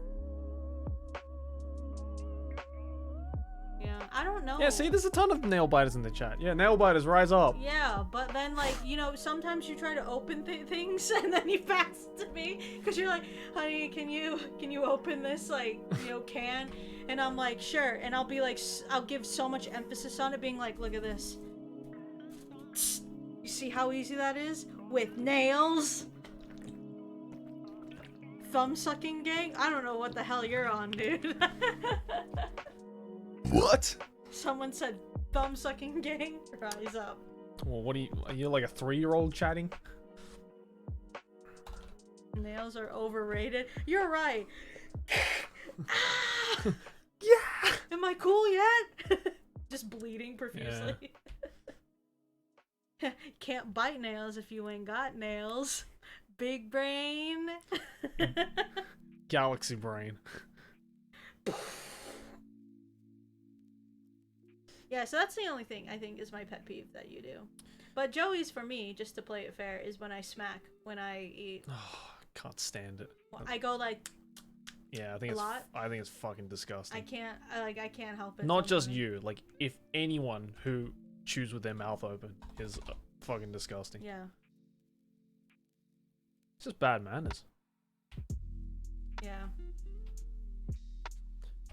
Yeah, I don't know. Yeah, see, there's a ton of nail biters in the chat. Yeah, nail biters, rise up. Yeah, but then, like, you know, sometimes you try to open things and then you pass it to me because you're like, honey, can you open this, like, you know, can? And I'm like, sure. And I'll be like, I'll give so much emphasis on it being like, look at this. You see how easy that is? with nails. Thumb sucking gang? I don't know what the hell you're on, dude. What? Someone said thumb sucking gang? Rise up. Well, what are you like a 3-year-old chatting? Nails are overrated. You're right. Ah! Yeah. Am I cool yet? Just bleeding profusely. Can't bite nails if you ain't got nails. Big brain. Galaxy brain. Yeah, so that's the only thing I think is my pet peeve that you do. But Joey's for me, just to play it fair, is when I smack when I eat. Oh, can't stand it. I go like. Yeah, I think it's fucking disgusting. I can't help it. Not just you, like if anyone who chews with their mouth open is fucking disgusting. Yeah. It's just bad manners. Yeah.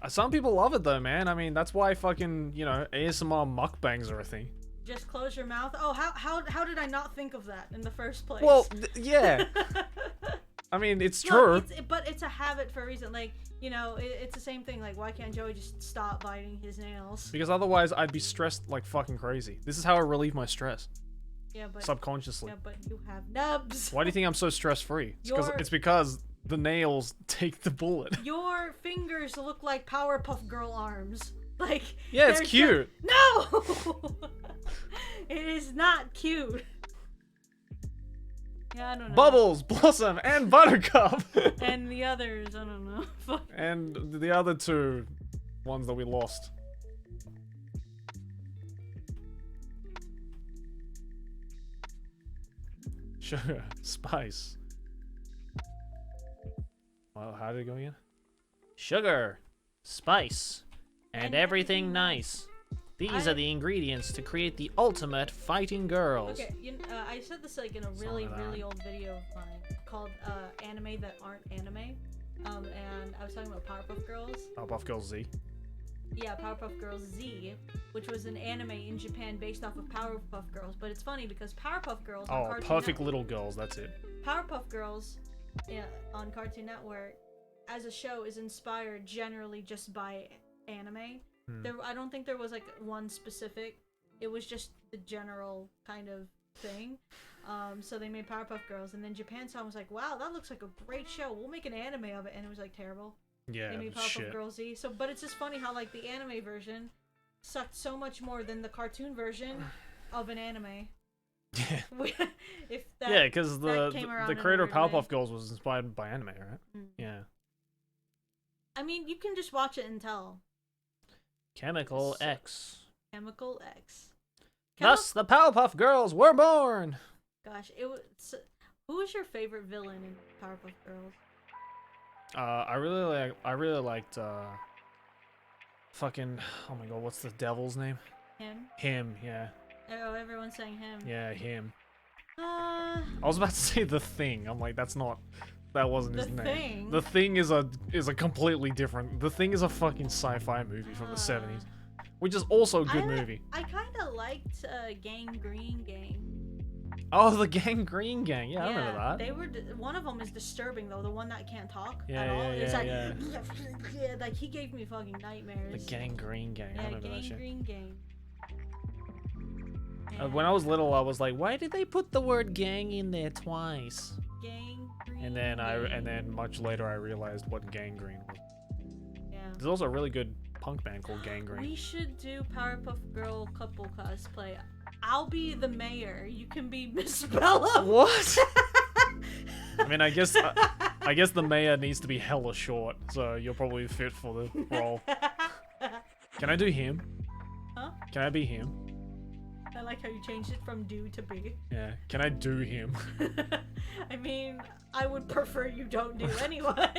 Some people love it though, man. I mean, that's why fucking, you know, ASMR mukbangs are a thing. Just close your mouth. Oh, how did I not think of that in the first place? Well, yeah. I mean, it's true. But it's a habit for a reason. Like, you know, it's the same thing. Like, why can't Joey just stop biting his nails? Because otherwise I'd be stressed like fucking crazy. This is how I relieve my stress. Yeah, but subconsciously. Yeah, but you have nubs. Why do you think I'm so stress-free? It's because the nails take the bullet. Your fingers look like Powerpuff Girl arms. Like, yeah, it's cute. No! It is not cute. Yeah, I don't know. Bubbles, Blossom, and Buttercup. And the others, I don't know. And the other two ones that we lost. Sugar, spice. Well, how did it go again? Sugar, spice, and everything nice. These are the ingredients to create the ultimate fighting girls. Okay, I said this like in a really old video of mine called Anime That Aren't Anime. And I was talking about Powerpuff Girls. Powerpuff Girls Z. Yeah, Powerpuff Girls Z, which was an anime in Japan based off of Powerpuff Girls. But it's funny because Powerpuff Girls on Cartoon Perfect Network, Little Girls, that's it. Powerpuff Girls on Cartoon Network as a show is inspired generally just by anime. I don't think there was like one specific. It was just the general kind of thing. So they made Powerpuff Girls, and then Japan saw was like, wow, that looks like a great show. We'll make an anime of it, and it was like terrible. Yeah, they made Powerpuff Girls Z. So, but it's just funny how like the anime version sucked so much more than the cartoon version of an anime. Yeah. Yeah, because the creator of Powerpuff Girls was inspired by anime, right? Yeah. I mean, you can just watch it and tell. Chemical X. Chemical X. Thus, the Powerpuff Girls were born. Gosh, it was. Who was your favorite villain in Powerpuff Girls? I really liked fucking, oh my god, what's the devil's name? Him, yeah. Oh, everyone's saying him. Yeah, him. I was about to say The Thing. I'm like, that wasn't his name. The Thing is a completely different. The Thing is a fucking sci-fi movie from the 70s, which is also a good movie. I kind of liked Gang Green Gang. Oh, the Gang Green Gang. Yeah, I remember that. They were. One of them is disturbing though. The one that can't talk at all. It's like, yeah, like he gave me fucking nightmares. The Gang Green Gang. I remember that shit. Gang Green Gang. When I was little, I was like, why did they put the word gang in there twice? Gang Green. And then much later, I realized what gangrene was. Yeah. There's also a really good punk band called Gangrene. We should do Powerpuff Girl couple cosplay. I'll be the mayor. You can be Miss Bella. What? I mean, I guess the mayor needs to be hella short, so you're probably fit for the role. Can I do him? Huh? Can I be him? I like how you changed it from do to be. Yeah. Can I do him? I mean, I would prefer you don't do anyone.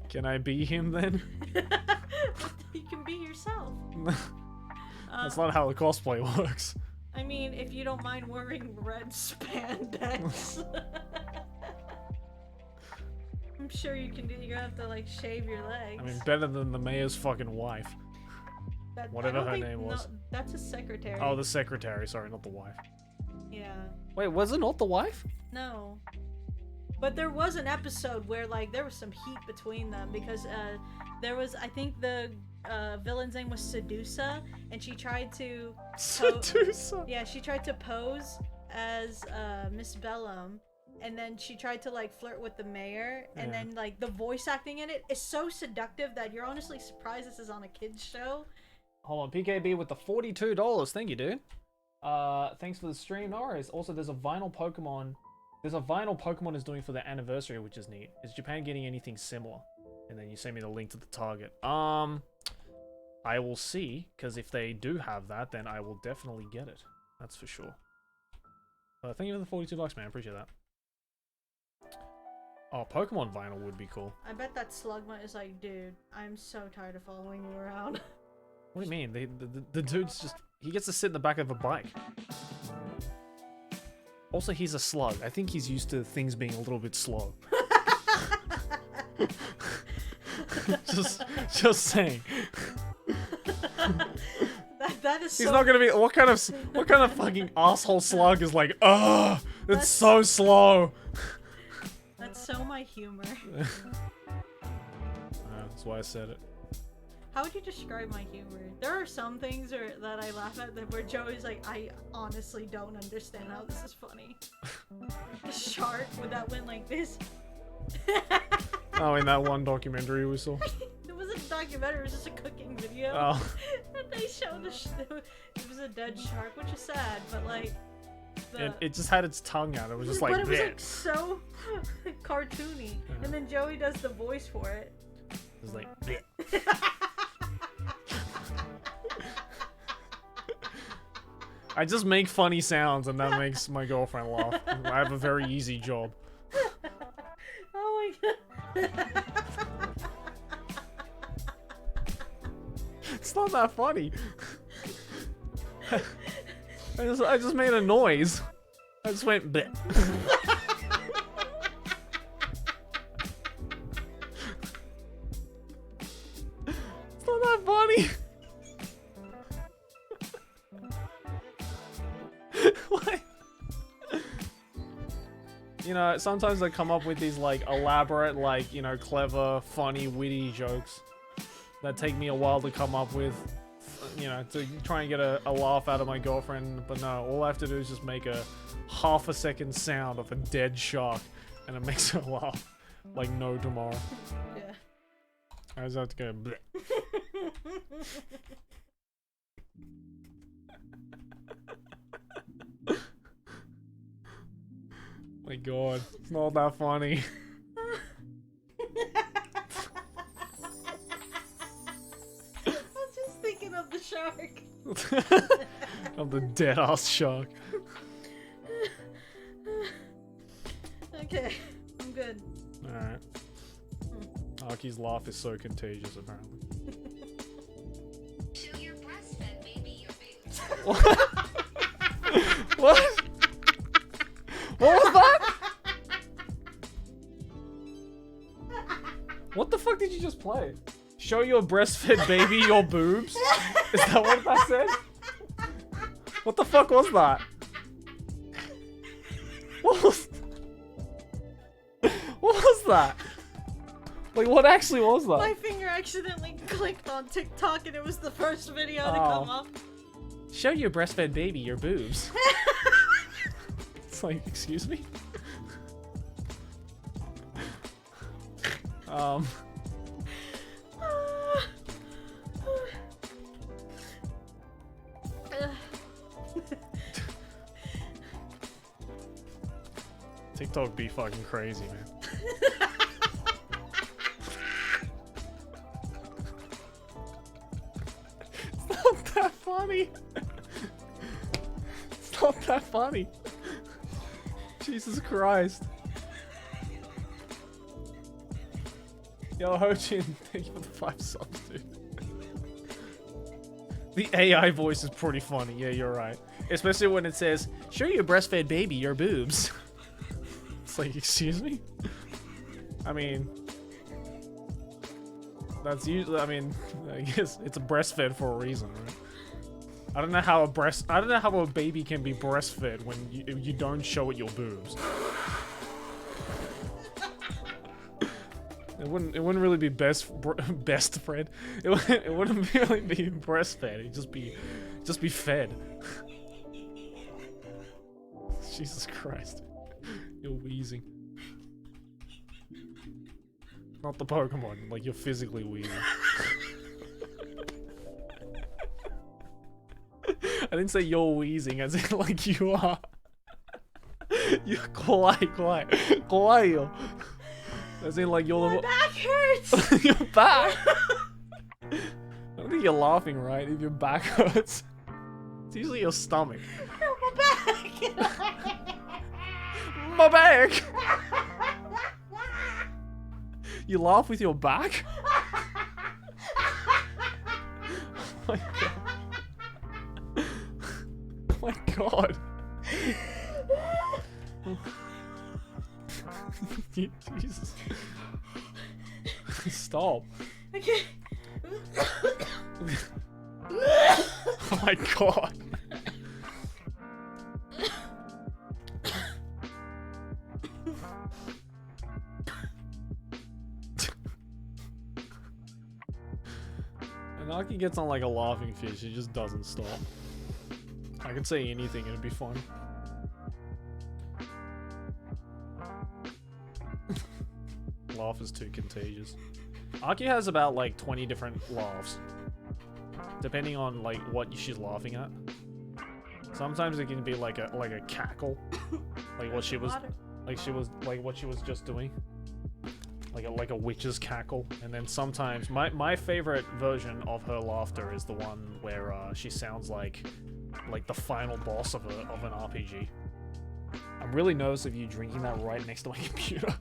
Can I be him then? You can be yourself. That's not how the cosplay works. I mean, if you don't mind wearing red spandex. I'm sure you can do. You're gonna have to like shave your legs. I mean, better than the mayor's fucking wife. Whatever her name was. No, that's a secretary. Oh, the secretary. Sorry, not the wife. Yeah. Wait, was it not the wife? No. But there was an episode where like there was some heat between them because there was, I think the villain's name was Sedusa, and she tried to Sedusa. yeah, she tried to pose as Miss Bellum, and then she tried to like flirt with the mayor, and then like the voice acting in it is so seductive that you're honestly surprised this is on a kids show. Hold on, PKB with the $42. Thank you, dude. Thanks for the stream. No worries. Also, there's a vinyl Pokemon is doing for their anniversary, which is neat. Is Japan getting anything similar? And then you send me the link to the Target. I will see, because if they do have that, then I will definitely get it. That's for sure. Thank you for the $42, man. Appreciate that. Oh, Pokemon vinyl would be cool. I bet that Slugma is like, dude, I'm so tired of following you around. What do you mean? The dude's just... He gets to sit in the back of a bike. Also, he's a slug. I think he's used to things being a little bit slow. just saying. That is so... He's not gonna be... What kind of fucking asshole slug is like, ugh, it's so slow. That's so my humor. That's why I said it. How would you describe my humor? There are some things that I laugh at where Joey's like, I honestly don't understand how this is funny. The shark that went like this. Oh, in that one documentary we saw. It wasn't a documentary, it was just a cooking video. Oh. And they showed it was a dead shark, which is sad, but like... It just had its tongue out. It was just like, but it was like so cartoony. Yeah. And then Joey does the voice for it. It's like... I just make funny sounds and that makes my girlfriend laugh. I have a very easy job. Oh my god. It's not that funny. I just made a noise. I just went bleh. It's not that funny. What? You know, sometimes I come up with these like elaborate, like, you know, clever, funny, witty jokes that take me a while to come up with, you know, to try and get a laugh out of my girlfriend. But no, all I have to do is just make a half-a-second sound of a dead shark and it makes her laugh like no tomorrow. Yeah. I just have to go bleh. My god, it's not that funny. I'm just thinking of the shark. Of the dead ass shark. Okay, I'm good. Alright. Aki's laugh is so contagious, apparently. Show your breastfed baby your boobs. What? What? What was that? What the fuck did you just play? Show your breastfed baby your boobs? Is that what that said? What the fuck was that? What was that? Like, what actually was that? My finger accidentally clicked on TikTok and it was the first video to come up. Show your breastfed baby your boobs. It's like, excuse me? TikTok be fucking crazy, man. It's not that funny. It's not that funny. Jesus Christ. Yo, Hochin, thank you for the 5 subs, dude. The AI voice is pretty funny. Yeah, you're right. Especially when it says, show your breastfed baby your boobs. It's like, excuse me? I mean, that's usually, I mean, I guess it's a breastfed for a reason, right? I don't know how a baby can be breastfed when you don't show it your boobs. It wouldn't really be best fed. It wouldn't really be breastfed. It'd just be fed. Jesus Christ. You're wheezing. Not the Pokemon, like you're physically wheezing. I didn't say you're wheezing, as in like you are. You're kawaii. As in like you're My the back hurts! your back. I don't think you're laughing right if your back hurts. It's usually your stomach. My back! My back! You laugh with your back? Oh my god. Oh my god. Jesus. Stop. Okay. Oh my god. Anaki gets on like a laughing fish, he just doesn't stop. I could say anything, it'd be fun. Laugh is too contagious. Aki has about like 20 different laughs, depending on like what she's laughing at. Sometimes it can be like a cackle, like what she was just doing, like a witch's cackle. And then sometimes my favorite version of her laughter is the one where she sounds like the final boss of an RPG. I'm really nervous of you drinking that right next to my computer.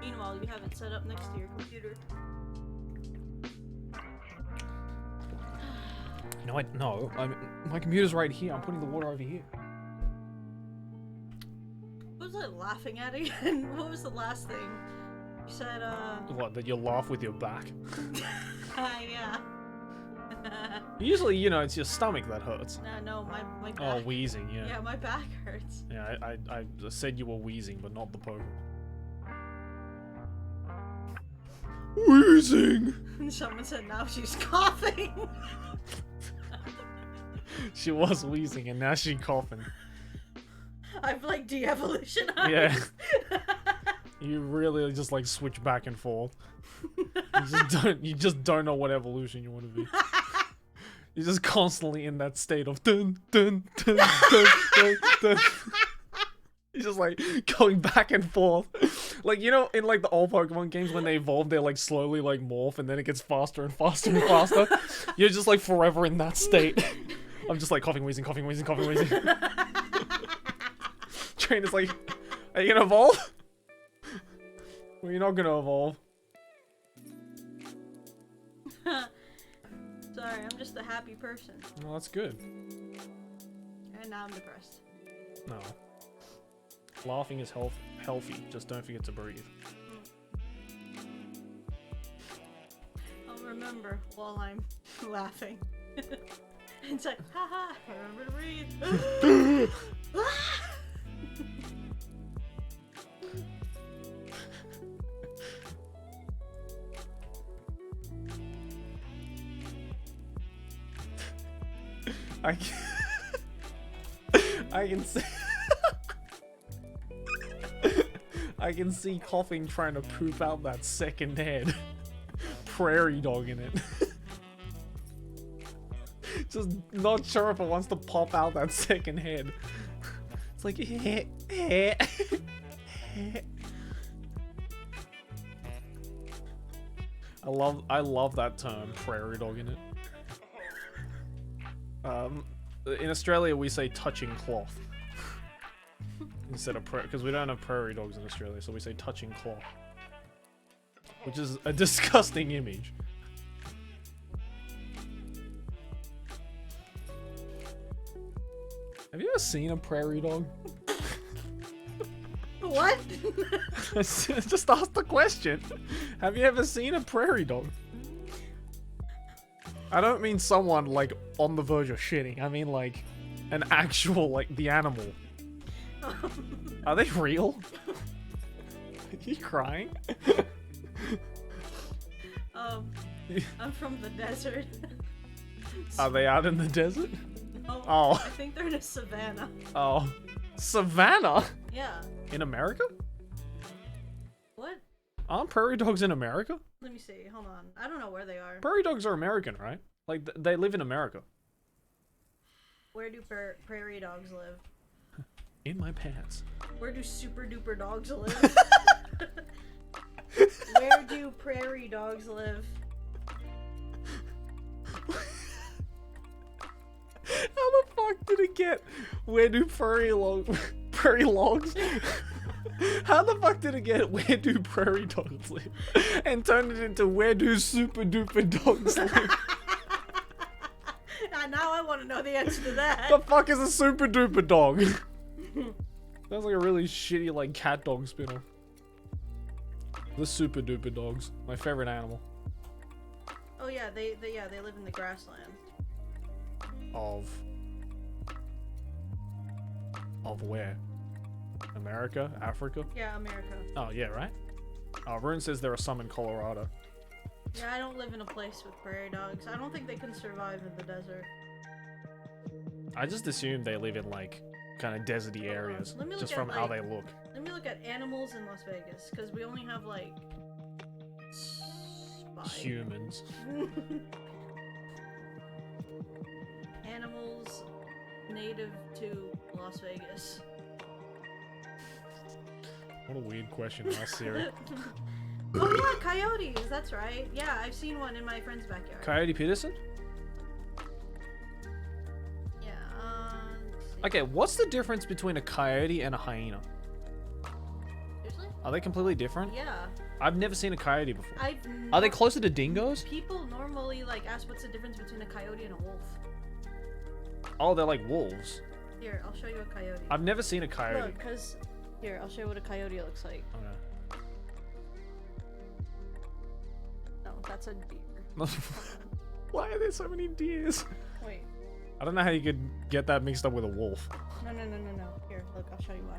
Meanwhile, you have it set up next to your computer. No, my computer's right here. I'm putting the water over here. What was I laughing at again? What was the last thing? You said, What, that you laugh with your back? yeah. Usually, you know, it's your stomach that hurts. No, my back. Oh, wheezing, yeah. Yeah, my back hurts. Yeah, I said you were wheezing, but not the Pokemon. Wheezing! And someone said now she's coughing. She was wheezing and now she's coughing. I've like de-evolutionized. Yeah. You really just like switch back and forth. You just don't know what evolution you want to be. You're just constantly in that state of dun dun dun dun dun dun. You're just like going back and forth. Like, you know, in like the old Pokemon games when they evolve, they like slowly like morph and then it gets faster and faster and faster. You're just like forever in that state. I'm just like coughing, wheezing, coughing, wheezing, coughing, wheezing. Train is like, are you gonna evolve? Well, you're not gonna evolve. Sorry, I'm just a happy person. Well, that's good. And now I'm depressed. No. Laughing is healthy. Just don't forget to breathe. I'll remember while I'm laughing. It's like, haha, remember to breathe. I can see I can see coughing trying to poop out that second head. Prairie dog in it. Just not sure if it wants to pop out that second head. It's like I love that term, prairie dog in it. In Australia we say touching cloth instead of because we don't have prairie dogs in Australia, so we say touching cloth, which is a disgusting image. Have you ever seen a prairie dog? What? Just ask the question. Have you ever seen a prairie dog? I don't mean someone like on the verge of shitting. I mean like an actual like the animal. Are they real? Are you crying? I'm from the desert. Are they out in the desert? Oh, Oh. I think they're in a savannah. Oh, savannah Yeah. in America? What? Aren't prairie dogs in America? Let me see. Hold on. I don't know where they are. Prairie dogs are American, right? Like they live in America. Where do prairie dogs live? In my pants. Where do super duper dogs live? Where do prairie dogs live? How the fuck did it get? Where do prairie logs? How the fuck did it get? Where do prairie dogs live? And turn it into where do super duper dogs live? Now I want to know the answer to that. The fuck is a super duper dog? Sounds like a really shitty like cat dog spin-off. The super duper dogs, my favorite animal. Oh yeah, they live in the grasslands. Of where? America? Africa? Yeah, America. Oh yeah, right? Oh, Rune says there are some in Colorado. Yeah, I don't live in a place with prairie dogs. I don't think they can survive in the desert. I just assume they live in like kind of deserty areas, Let me look just at, from how like- they look. Let me look at animals in Las Vegas, because we only have like 5. Humans. Animals native to Las Vegas. What a weird question to ask Siri. Oh yeah, coyotes. That's right. Yeah, I've seen one in my friend's backyard. Coyote Peterson? Yeah. Let's see. Okay, what's the difference between a coyote and a hyena? Seriously? Are they completely different? Yeah. I've never seen a coyote before. I've. Are they closer to dingoes? People normally like ask what's the difference between a coyote and a wolf. Oh, they're like wolves. Here, I'll show you a coyote. I've never seen a coyote. Look, cause here, I'll show you what a coyote looks like. Okay. No, that's a deer. Why are there so many deers? Wait. I don't know how you could get that mixed up with a wolf. No. Here, look, I'll show you why.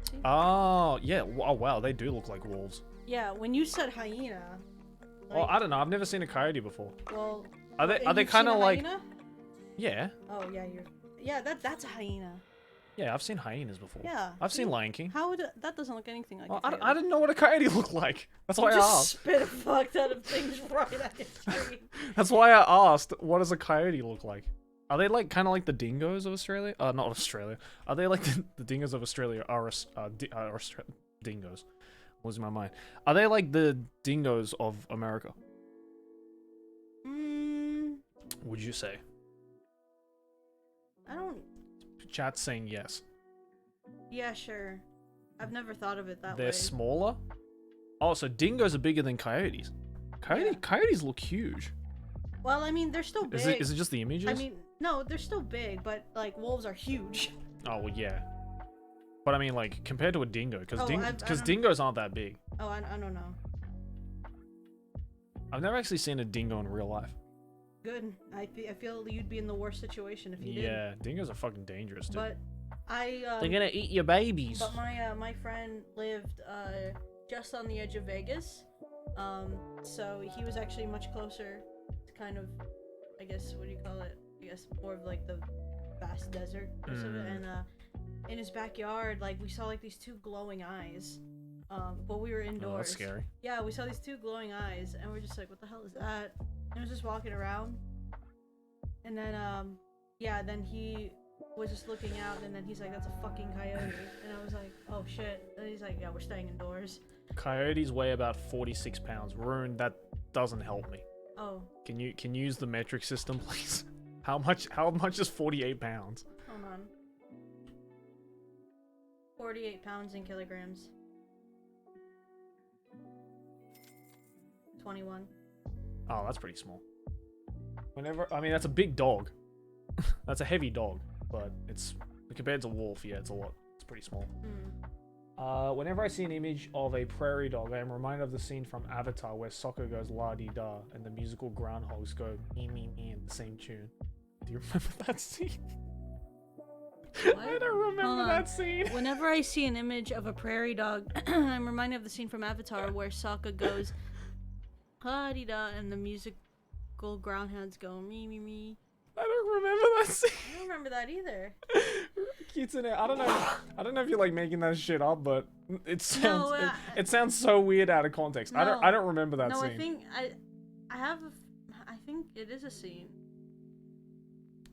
See? Oh, yeah. Oh, wow. They do look like wolves. Yeah, when you said hyena. Well, I don't know. I've never seen a coyote before. Well. Are they and you've kind seen of a like... hyena? Yeah. Oh yeah, yeah. That's a hyena. Yeah, I've seen hyenas before. Yeah. I've seen Lion King. How would that doesn't look anything like Well, a coyote. I didn't know what a coyote looked like. That's why You I just asked. spit a fuck ton of things right at your screen. That's why I asked, what does a coyote look like? Are they like kind of like the dingoes of Australia? Not Australia. Are they like the dingoes of Australia are dingoes? Losing my mind. Are they like the dingoes of America? Would you say? I don't. Chat's saying yes. Yeah, sure. I've never thought of it that They're way. smaller? Oh, so dingoes are bigger than coyotes. Coyotes look huge. Well, I mean, they're still big. Is it just the images? I mean, no, they're still big, but like wolves are huge. Oh, well, yeah. But I mean, like, compared to a dingo, because Oh, I don't- dingoes aren't that big. Oh, I don't know. I've never actually seen a dingo in real life. Good. I feel you'd be in the worst situation if you did. Yeah, dingoes are fucking dangerous, dude. But They're gonna eat your babies. But my friend lived just on the edge of Vegas, so he was actually much closer to kind of, I guess, what do you call it? I guess more of like the vast desert most of it. And in his backyard, like we saw like these 2 glowing eyes. But we were indoors. Oh, that's scary. Yeah, we saw these 2 glowing eyes, and we're just like, what the hell is that? And I was just walking around, and then yeah, then he was just looking out, and then he's like, that's a fucking coyote. And I was like, oh shit. And he's like, yeah, we're staying indoors. Coyotes weigh about 46 pounds. Rune, that doesn't help me. Oh, Can you use the metric system, please? How much is 48 pounds? hold on. 48 pounds in kilograms. 21. Oh, that's pretty small. I mean, that's a big dog. That's a heavy dog, but it's compared to wolf, yeah, it's a lot. It's pretty small. Whenever I see an image of a prairie dog, I am reminded of the scene from Avatar where Sokka goes la-di-da and the musical groundhogs go me in the same tune. Do you remember that scene? I don't remember Hold on. that scene. Whenever I see an image of a prairie dog, I'm reminded of the scene from Avatar where Sokka goes la-di-da and the musical groundhogs go me. I don't remember that scene. I don't remember that either. Kitsune, I don't know if you're like making that shit up, but it sounds No, it sounds so weird out of context. I No. don't remember that No, scene. I think it is a scene.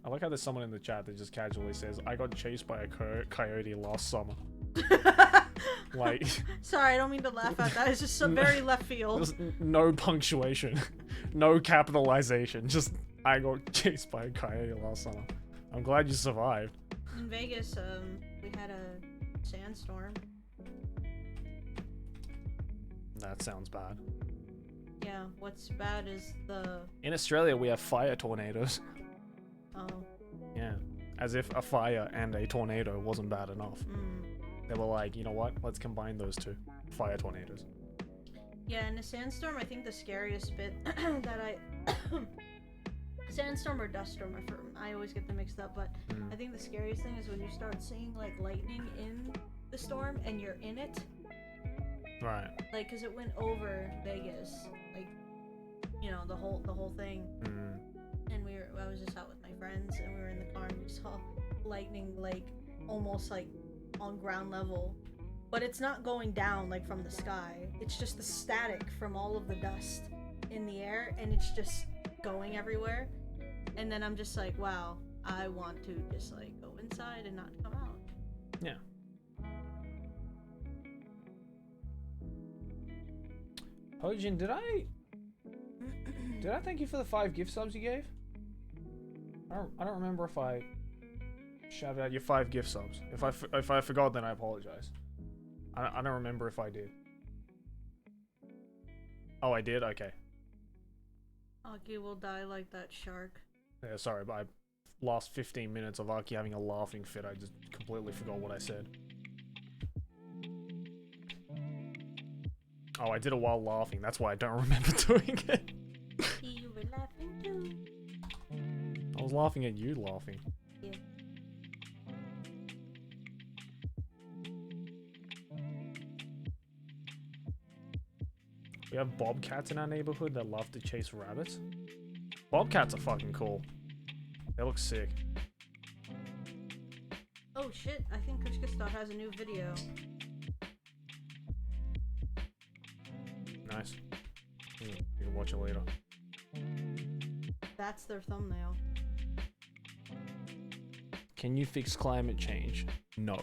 I like how there's someone in the chat that just casually says, "I got chased by a coyote last summer." Like, Sorry, I don't mean to laugh at that. It's just so very left field. there's no punctuation, no capitalization. Just, I got chased by a coyote last summer. I'm glad you survived. In Vegas, we had a sandstorm. That sounds bad. Yeah, what's bad is the In Australia, we have fire tornadoes. oh. Yeah, as if a fire and a tornado wasn't bad enough. They were like, you know what? Let's combine those two. Fire tornadoes. Yeah, in a sandstorm, I think the scariest bit that I sandstorm or dust storm, I always get them mixed up, but I think the scariest thing is when you start seeing like lightning in the storm and you're in it. Right. Like, cause it went over Vegas, like, you know, the whole thing. And I was just out with my friends, and we were in the car, and we saw lightning, like, almost, like, on ground level. But it's not going down, like, from the sky. It's just the static from all of the dust in the air, and it's just going everywhere. And then I'm just like, wow, I want to just, like, go inside and not come out. Yeah. Hojin, did I thank you for the 5 gift subs you gave? I don't remember if I shouted out your 5 gift subs. If I forgot, then I apologize. I don't remember if I did. Oh, I did? Okay. Aki will die like that shark. Yeah, sorry, but I last 15 minutes of Aki having a laughing fit, I just completely forgot what I said. Oh, I did it while laughing. That's why I don't remember doing it. You were laughing too. I was laughing at you laughing. Yeah. We have bobcats in our neighborhood that love to chase rabbits. Bobcats are fucking cool. They look sick. Oh shit, I think Kushkastar has a new video. Nice. You can watch it later. That's their thumbnail. Can you fix climate change? No.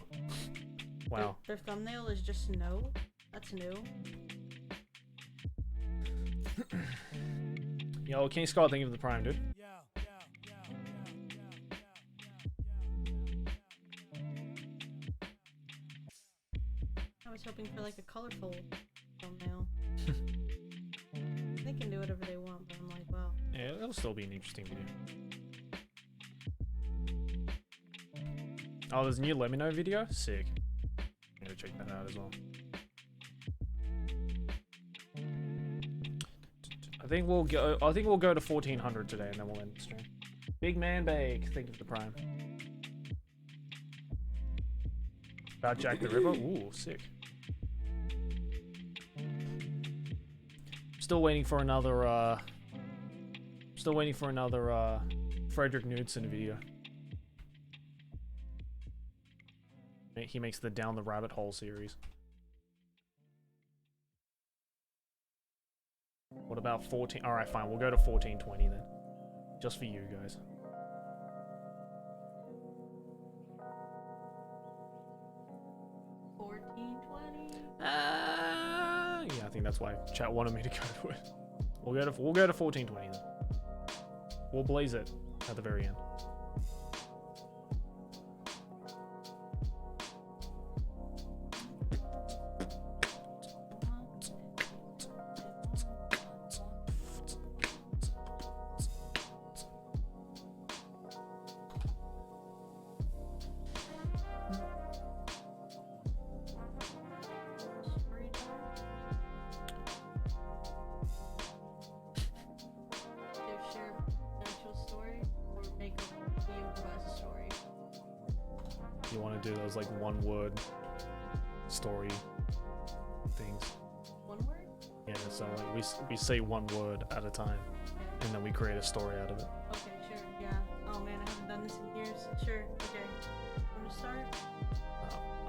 Wow. Their thumbnail is just no? That's new. Yo, King Scott, thank you for the prime, dude. I was hoping for like a colorful thumbnail. They can do whatever they want, but I'm like, wow. Yeah, it'll still be an interesting video. Oh, there's a new Let Me Know video? Sick. I'm gonna check that out as well. I think we'll go to 1400 today and then we'll end the stream. Big Man Bake, thank you for the prime. About Jack the Ripper? Ooh, sick. Still waiting for another Frederick Knudsen video. He makes the Down the Rabbit Hole series. What about 14? Alright, fine. We'll go to 1420 then. Just for you guys. Yeah, I think that's why chat wanted me to go to it. We'll go to 1420 then. We'll blaze it at the very end. You want to do those like one word story things? One word? Yeah, so like we say one word at a time, and then we create a story out of it. Okay, sure. Yeah. Oh man, I haven't done this in years. Sure. Okay. I'm gonna start.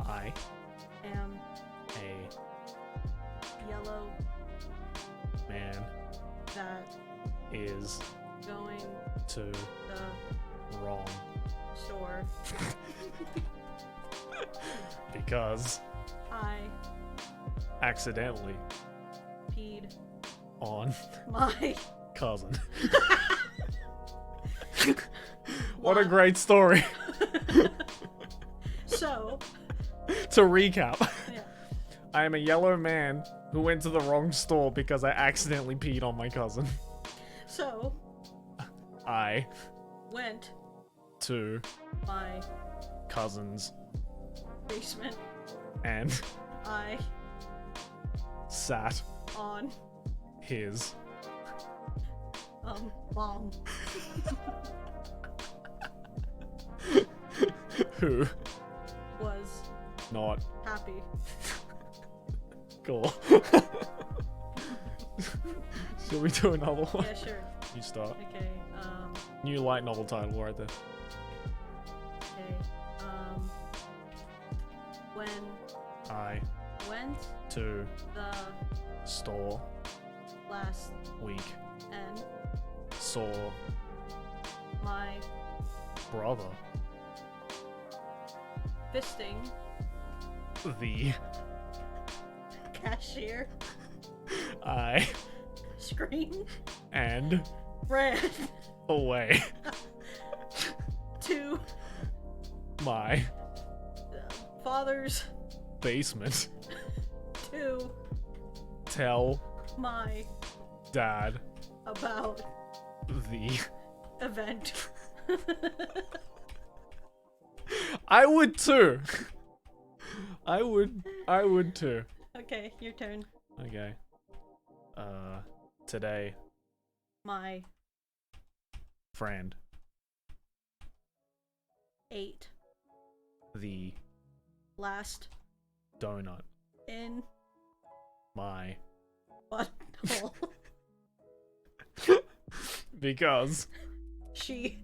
I Am a yellow man that is going to the wrong store because I accidentally peed on my cousin. What a great story. So To recap, yeah. I am a yellow man who went to the wrong store because I accidentally peed on my cousin. So I went to my cousin's basement. and I sat on his mom who was not happy. cool. Should we do another one? Yeah, sure. You start. Okay. New light novel title right there. Okay. When I went to the store last week and saw my brother fisting the cashier I screamed and ran away to my father's basement to tell my dad about the event. I would too. I would too. Okay, your turn. Okay. Today My friend ate the last donut in my butthole. because She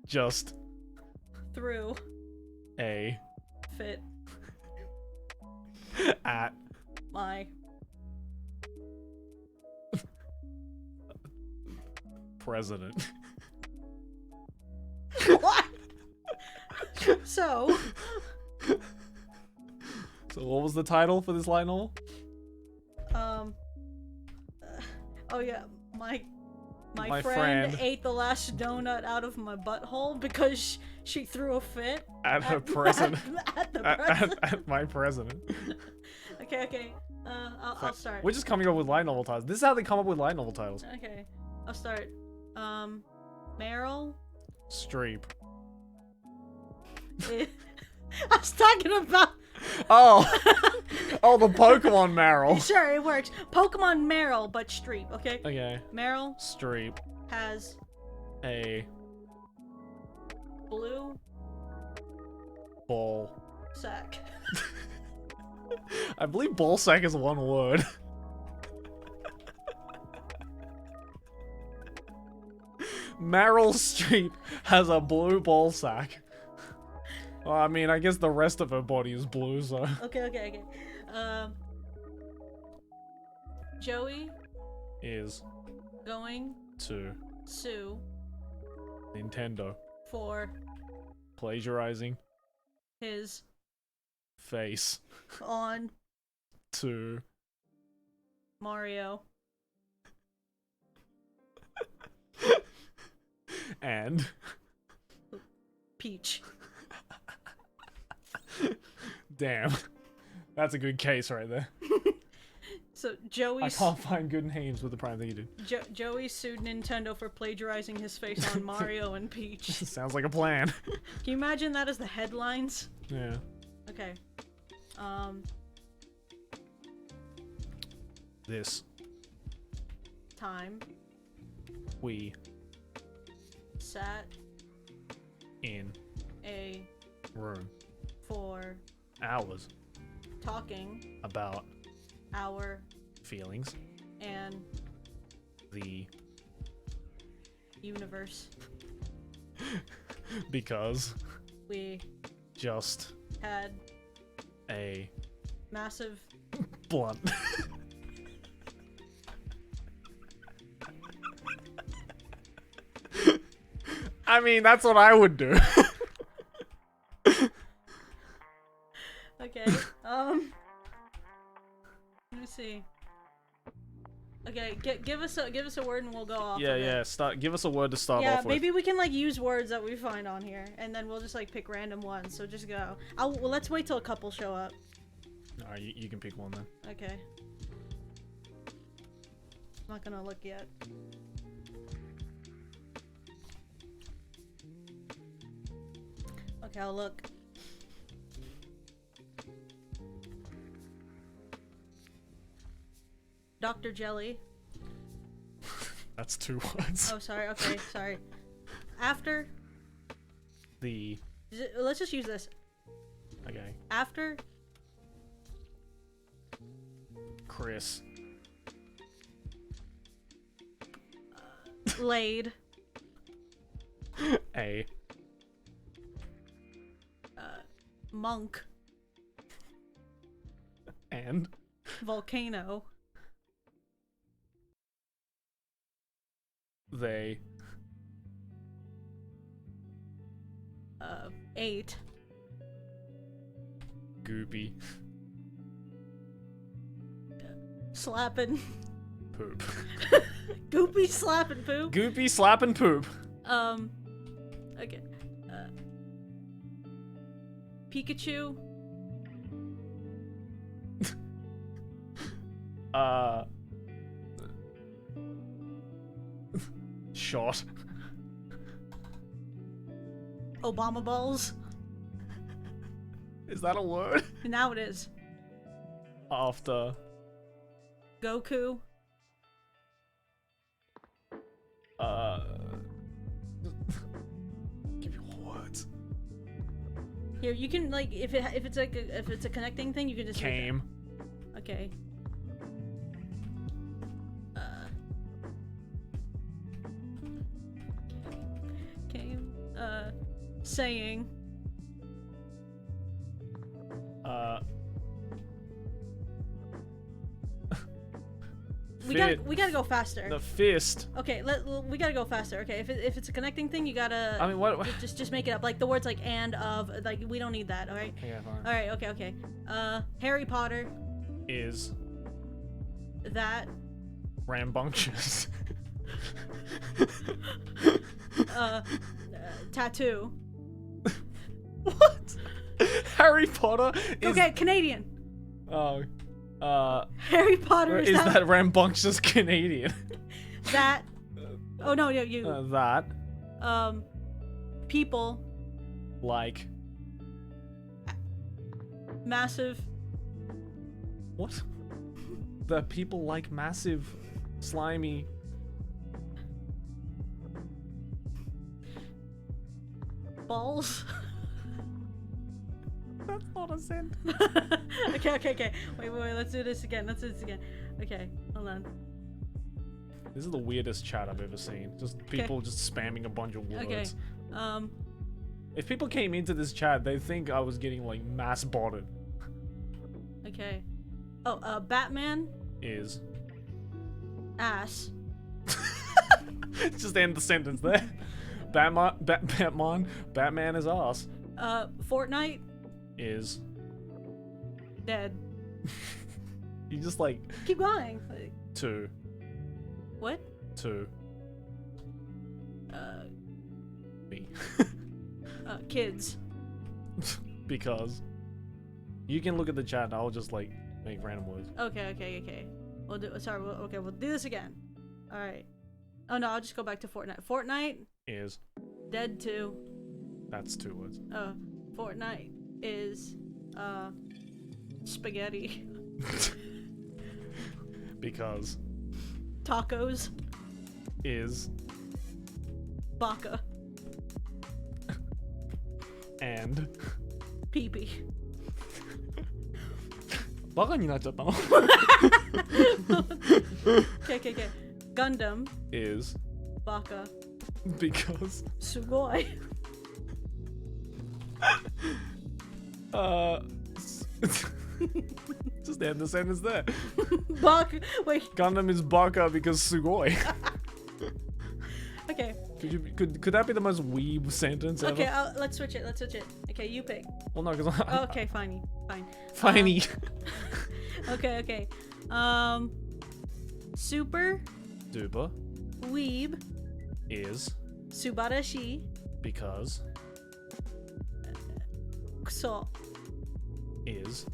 just threw a fit at my president. what? So So what was the title for this light novel? oh yeah, my My friend friend. ate the last donut out of my butthole because she threw a fit At her president. At the president. At my president. Okay. I'll start. We're just coming up with light novel titles. This is how they come up with light novel titles. Okay, I'll start. Meryl. Streep. I was talking about. Oh! Oh, the Pokemon Meryl. Sure, it works. Pokemon Meryl, but Streep. Okay. Okay. Meryl Streep. has A blue ball. sack. I believe ball sack is one word. Meryl Streep has a blue ball sack. Well, I mean, I guess the rest of her body is blue, so. Okay. Joey Is going to sue Nintendo for plagiarizing his face on to Mario and Peach. damn. That's a good case right there. So Joey I can't find good names with the prime thing you do. Joey sued Nintendo for plagiarizing his face on Mario and Peach. Sounds like a plan. Can you imagine that as the headlines? Yeah. Okay. This Time we sat in a room for hours talking about our feelings, and the universe. because We just had a massive blunt. I mean, that's what I would do. Okay. Let me see. Okay, give us a word and we'll go off. Yeah, of yeah. It. Give us a word to start Yeah, off with. maybe we can like use words that we find on here, and then we'll just like pick random ones. So just go. Well, let's wait till a couple show up. Alright, you can pick one then. Okay. I'm not gonna look yet. Okay, I'll look. Dr. Jelly. That's 2 words. Oh, sorry. Okay, sorry. After. The Let's just use this. okay, After. Chris Laid. a Monk. and Volcano. they 8. goopy Slapping. poop. Goopy slapping poop. Goopy slapping poop. Okay. Pikachu. Shot. Obama balls. Is that a word? Now it is. After Goku. give me words. Here, you can like if it's a connecting thing, you can just make it. Came. Okay. Came. Saying. We gotta go faster. The fist. Okay, we gotta go faster. Okay, if it's a connecting thing, you gotta. I mean, what? Just make it up. Like the words like and of. Like we don't need that. All right. Yeah, fine. All right. Okay. Harry Potter. Is That. rambunctious. Tattoo. What? Harry Potter is. Okay, Canadian. Oh. Harry Potter Is that rambunctious Canadian? that. Oh no, you. That. People. Like. Massive. What? The people like massive, slimy. Balls. That's not a sentence. Okay. Wait. Let's do this again. Okay, hold on. This is the weirdest chat I've ever seen. Just people just spamming a bunch of words. Okay. If people came into this chat, they'd think I was getting like mass botted. Okay. Oh, Batman. Is. Ass. Just end the sentence there. Batman is ass. Fortnite. Is. Dead. You just like. Keep going. Like, 2. what? 2. Me. Kids. Because. You can look at the chat and I'll just like make random words. Okay. We'll do. Sorry. We'll do this again. All right. Oh no, I'll just go back to Fortnite. Fortnite. Is. Dead 2. That's 2 words. Fortnite is spaghetti. Because. Tacos. Is. Baka. And. Pee pee. バカになっちゃったの Okay. Gundam. is Baka. because Sugoi. just end the sentence there. Baka. Wait. Gundam is baka because sugoi. Okay. Could that be the most weeb sentence ever? Okay. Let's switch it. Okay, you pick. Well, no, because Okay, fine. Finey. Okay. Super Duper weeb is subarashi because kuso is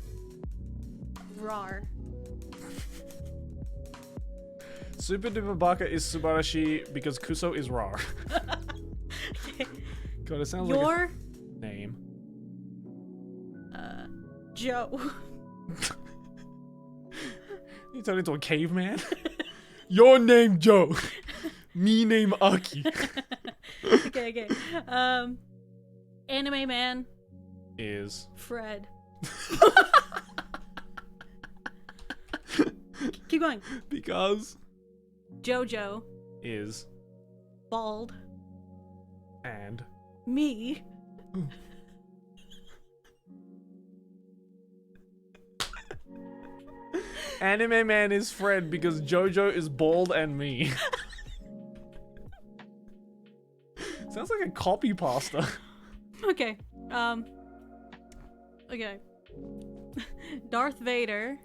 rar. super duper baka is subarashi because kuso is rar. Okay. God, it sounds like Your a name. Joe. You turn into a caveman. Your name Joe. Me name Aki. Okay. Anime man Is Fred. Keep going. because Jojo is bald. and Me. Anime man is Fred because Jojo is bald and me. Sounds like a copy pasta. Okay. Okay. Darth Vader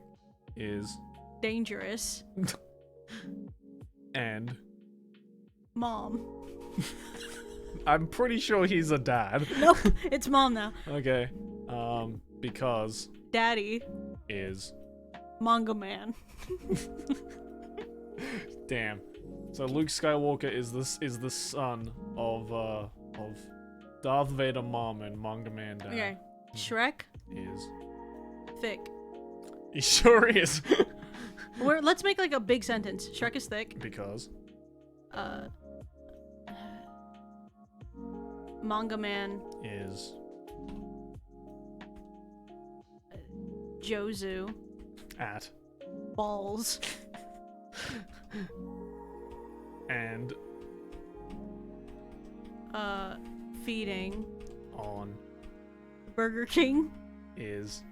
Is dangerous. and Mom. I'm pretty sure he's a dad. Nope, it's mom now. Okay. Because Daddy is manga man. damn. So Luke Skywalker is the son of Darth Vader mom and Manga Man dad. Okay. Shrek Is thick. he sure is. Let's make like a big sentence. Shrek is thick. Because Manga man is Jozu at balls. and Feeding on Burger King is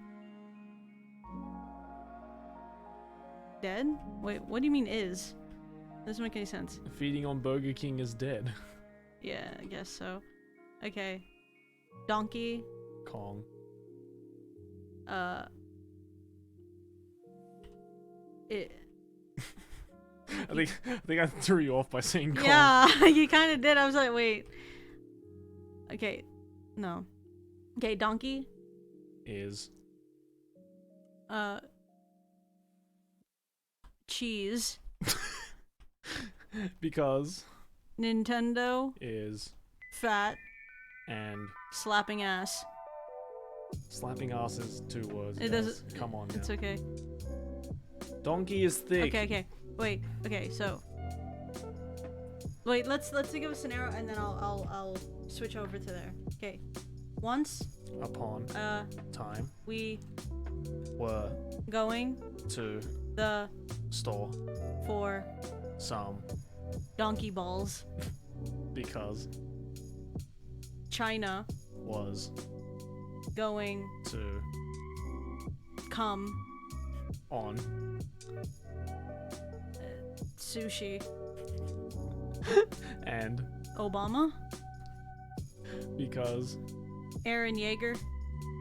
dead? Wait, what do you mean is? Doesn't make any sense. feeding on Burger King is dead. Yeah, I guess so. Okay. Donkey. Kong It. I think I threw you off by saying Kong. Yeah, you kind of did. I was like, wait. Okay, no. Okay, donkey. Is Cheese. because Nintendo. is Fat. and Slapping ass. slapping ass is 2 words. It guys. doesn't. Come on now. It's okay. Donkey is thick. Okay. Wait. Okay. So. Wait. Let's think of a scenario, and then I'll switch over to there. Okay. Once. Upon time We were going to the store for some donkey balls. because China was going to come on sushi. and Obama. because Aaron Yeager.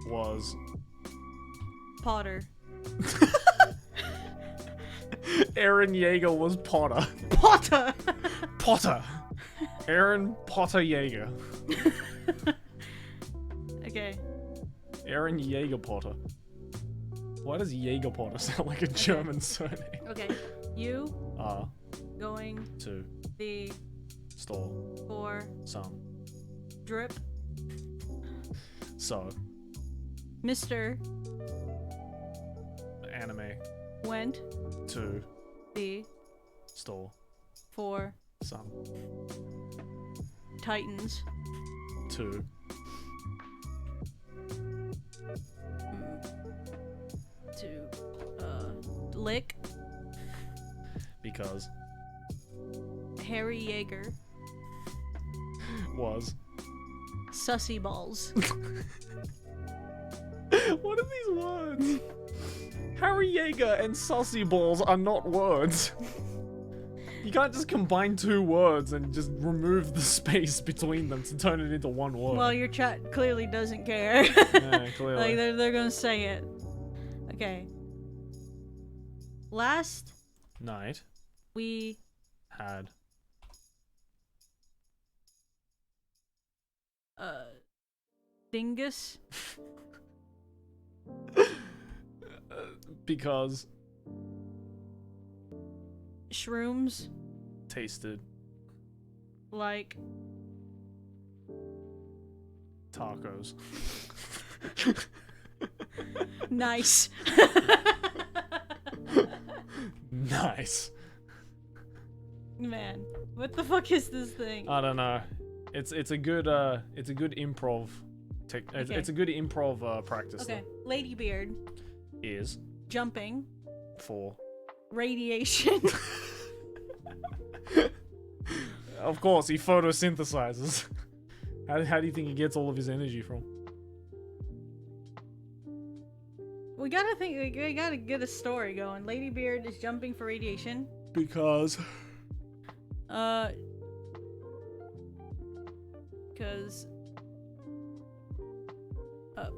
was Potter. Aaron Yeager was Potter. Potter. Potter. Aaron Potter Yeager. Okay. Aaron Yeager Potter. Why does Yeager Potter sound like a German surname? Okay. You Are going to the store for some drip. so Mr. anime went to the store for some Titans. to Lick. Because Harry Yeager. was. Sussy balls. What are these words? Harry Yeager and sussy balls are not words. You can't just combine two words and just remove the space between them to turn it into one word. Well, your chat clearly doesn't care. Yeah, clearly. Like they're gonna say it. Okay. Last Night we had dingus. because Shrooms. tasted Like tacos. nice. Nice. Man, what the fuck is this thing? I don't know. It's a good improv. It's a good improv practice. Okay, Ladybeard. Is Jumping. for. Radiation. Of course, he photosynthesizes. How do you think he gets all of his energy from? we gotta get a story going. Ladybeard is jumping for radiation. Because Because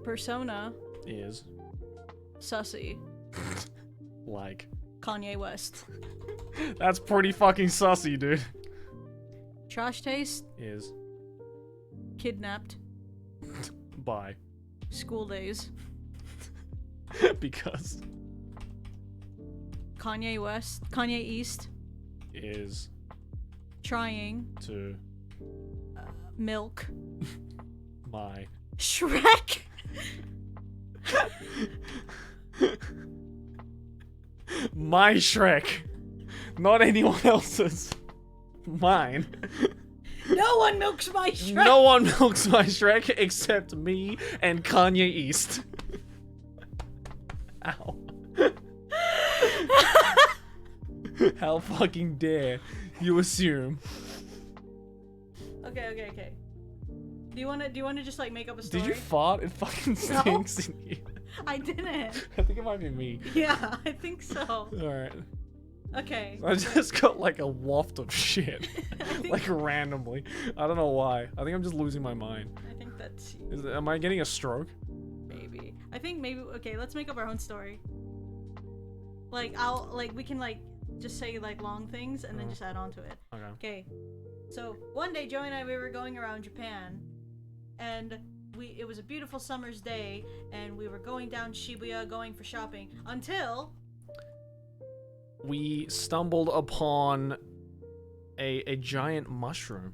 Persona is Sussy like. Kanye West. That's pretty fucking sussy, dude. Trash Taste Is Kidnapped. by. School Days. Because Kanye East is Trying to Milk. my. Shrek. My Shrek. Not anyone else's. Mine. No one milks my Shrek. No one milks my Shrek except me and Kanye East. Ow. How fucking dare you assume? Okay. Do you wanna just like make up a story? Did you fart? It fucking stinks in here. I didn't. I think it might be me. Yeah, I think so. Alright. Okay. I just got like a waft of shit. think- Like randomly. I don't know why. I think I'm just losing my mind. I think that's Am I getting a stroke? maybe. I think maybe. Okay, let's make up our own story. Like we can like just say like long things and then just add on to it. Okay. Okay. So one day Joey and I we were going around Japan, and it was a beautiful summer's day, and we were going down Shibuya going for shopping until we stumbled upon a giant mushroom,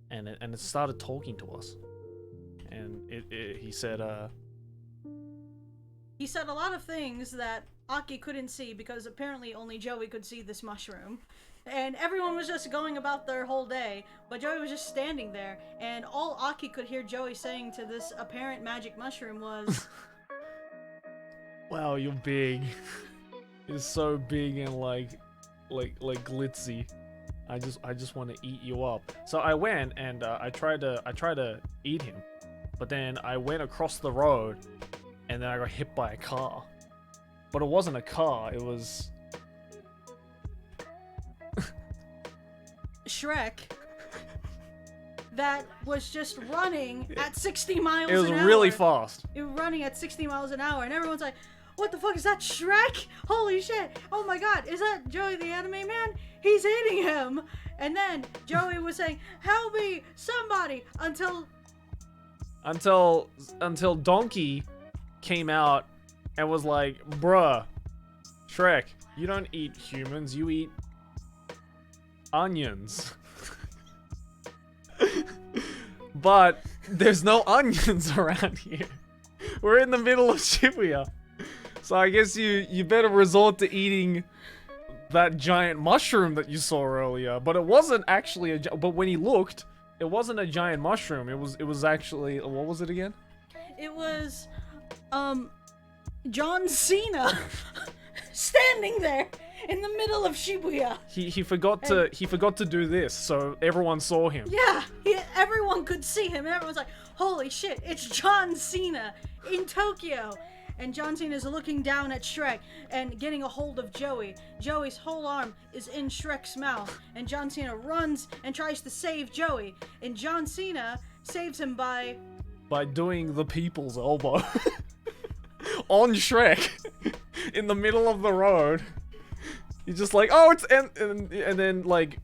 and it started talking to us, and he said a lot of things that Aki couldn't see because apparently only Joey could see this mushroom. And everyone was just going about their whole day, but Joey was just standing there, and all Aki could hear Joey saying to this apparent magic mushroom was, wow, you're big. You're so big and like glitzy. I just want to eat you up. So I went and I tried to eat him, but then I went across the road, and then I got hit by a car. But it wasn't a car. It was Shrek that was just running at 60 miles it was an hour. really fast. It was running at 60 miles an hour, and everyone's like, what the fuck, is that Shrek? Holy shit. Oh my god, is that Joey the anime man? He's hitting him. And then Joey was saying, help me, somebody, until Donkey came out and was like, bruh, Shrek, you don't eat humans, you eat onions. But there's no onions around here. We're in the middle of Shibuya. So I guess you better resort to eating that giant mushroom that you saw earlier. But it wasn't actually but when he looked, it wasn't a giant mushroom. It was actually, what was it again? It was, John Cena. standing there in the middle of Shibuya. He forgot to do this, so everyone saw him. Yeah, everyone could see him, and everyone's like, holy shit, it's John Cena in Tokyo. And John Cena is looking down at Shrek and getting a hold of Joey. Joey's whole arm is in Shrek's mouth, and John Cena runs and tries to save Joey. And John Cena saves him by doing the people's elbow on Shrek in the middle of the road. He's just like, oh, it's and then like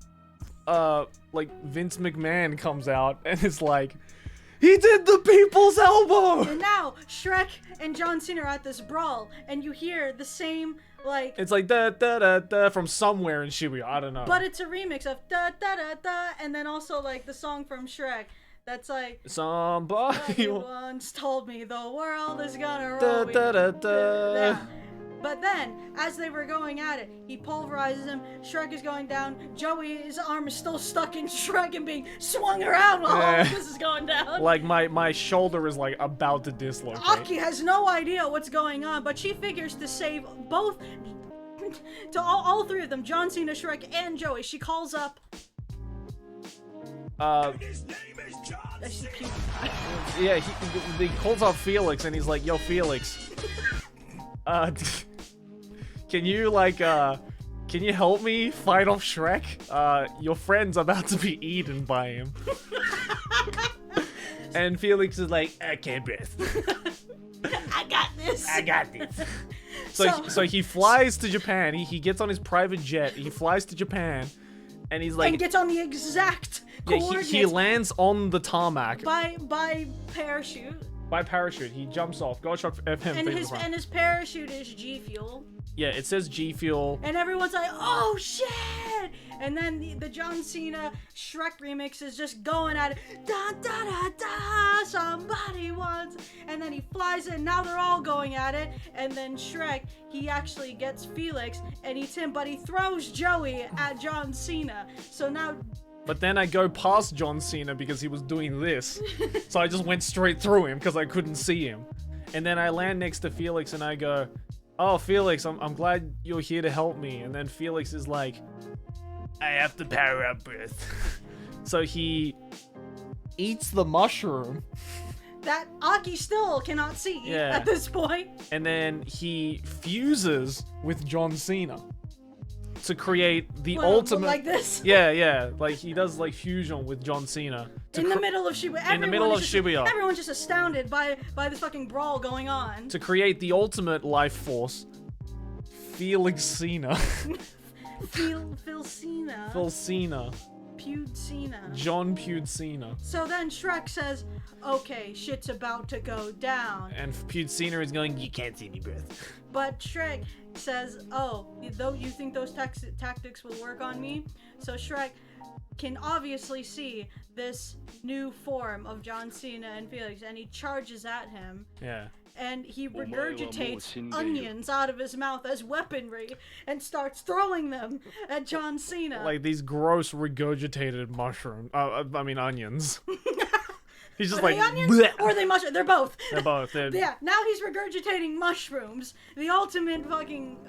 Vince McMahon comes out and it's like, he did the people's elbow. And now Shrek and John Cena are at this brawl, and you hear the same like. It's like da da da da from somewhere in Shibuya. I don't know. But it's a remix of da da da da, and then also like the song from Shrek. That's like. Somebody once told me the world is gonna da roll. da da da. Yeah. But then, as they were going at it, he pulverizes him. Shrek is going down. Joey's arm is still stuck in Shrek and being swung around while all of this is going down. Like my shoulder is like about to dislocate. Aki has no idea what's going on, but she figures to save both, to all three of them, John Cena, Shrek, and Joey. She calls up. His name is John She Cena. Yeah, he calls up Felix and he's like, yo, Felix. Can you help me fight off Shrek? Your friend's about to be eaten by him. And Felix is like, I can't breathe. I got this. I got this. So he flies to Japan. He gets on his private jet. He flies to Japan, and he's like, and gets on the exact coordinates he lands on the tarmac by parachute. by parachute. He jumps off. Go Shock FM. And his parachute is G Fuel. Yeah, it says G Fuel. And everyone's like, oh shit! And then the John Cena Shrek remix is just going at it. Da da da da, somebody wants. And then he flies in, now they're all going at it. And then Shrek, he actually gets Felix and eats him, but he throws Joey at John Cena. So now. But then I go past John Cena because he was doing this. So I just went straight through him because I couldn't see him. And then I land next to Felix and I go, oh, Felix, I'm glad you're here to help me. And then Felix is like, I have to power up breath. So he eats the mushroom. That Aki still cannot see at this point. And then he fuses with John Cena to create the ultimate. Like this? Yeah. Like he does like fusion with John Cena. In the middle of Shibuya. In the middle of Shibuya. Everyone's just astounded by this fucking brawl going on. To create the ultimate life force, Felix Cena. Phil Cena. Phil Cena. Pewd Cena. John Pewd Cena. So then Shrek says, okay, shit's about to go down. And Pewd Cena is going, you can't see me breath. But Shrek says, oh, though you think those tactics will work on me? So Shrek can obviously see this new form of John Cena and Felix, and he charges at him. Yeah. And he regurgitates onions out of his mouth as weaponry and starts throwing them at John Cena. Like these gross regurgitated onions. He's just are like, they onions bleh. or are they mushrooms? They're both. They're both. Yeah, now he's regurgitating mushrooms. The ultimate fucking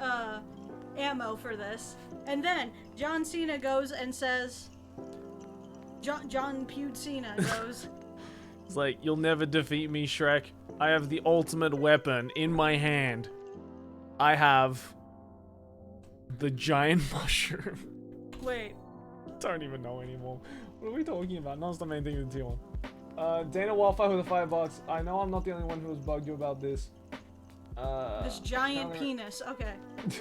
ammo for this. And then John Cena goes and says, John Pewd Cena goes, It's like, you'll never defeat me, Shrek. I have the ultimate weapon in my hand. I have the giant mushroom. wait. Don't even know anymore. What are we talking about? Now's the main thing with the T1. Dana Wildfire with the $5. I know I'm not the only one who has bugged you about this. This giant penis. Okay.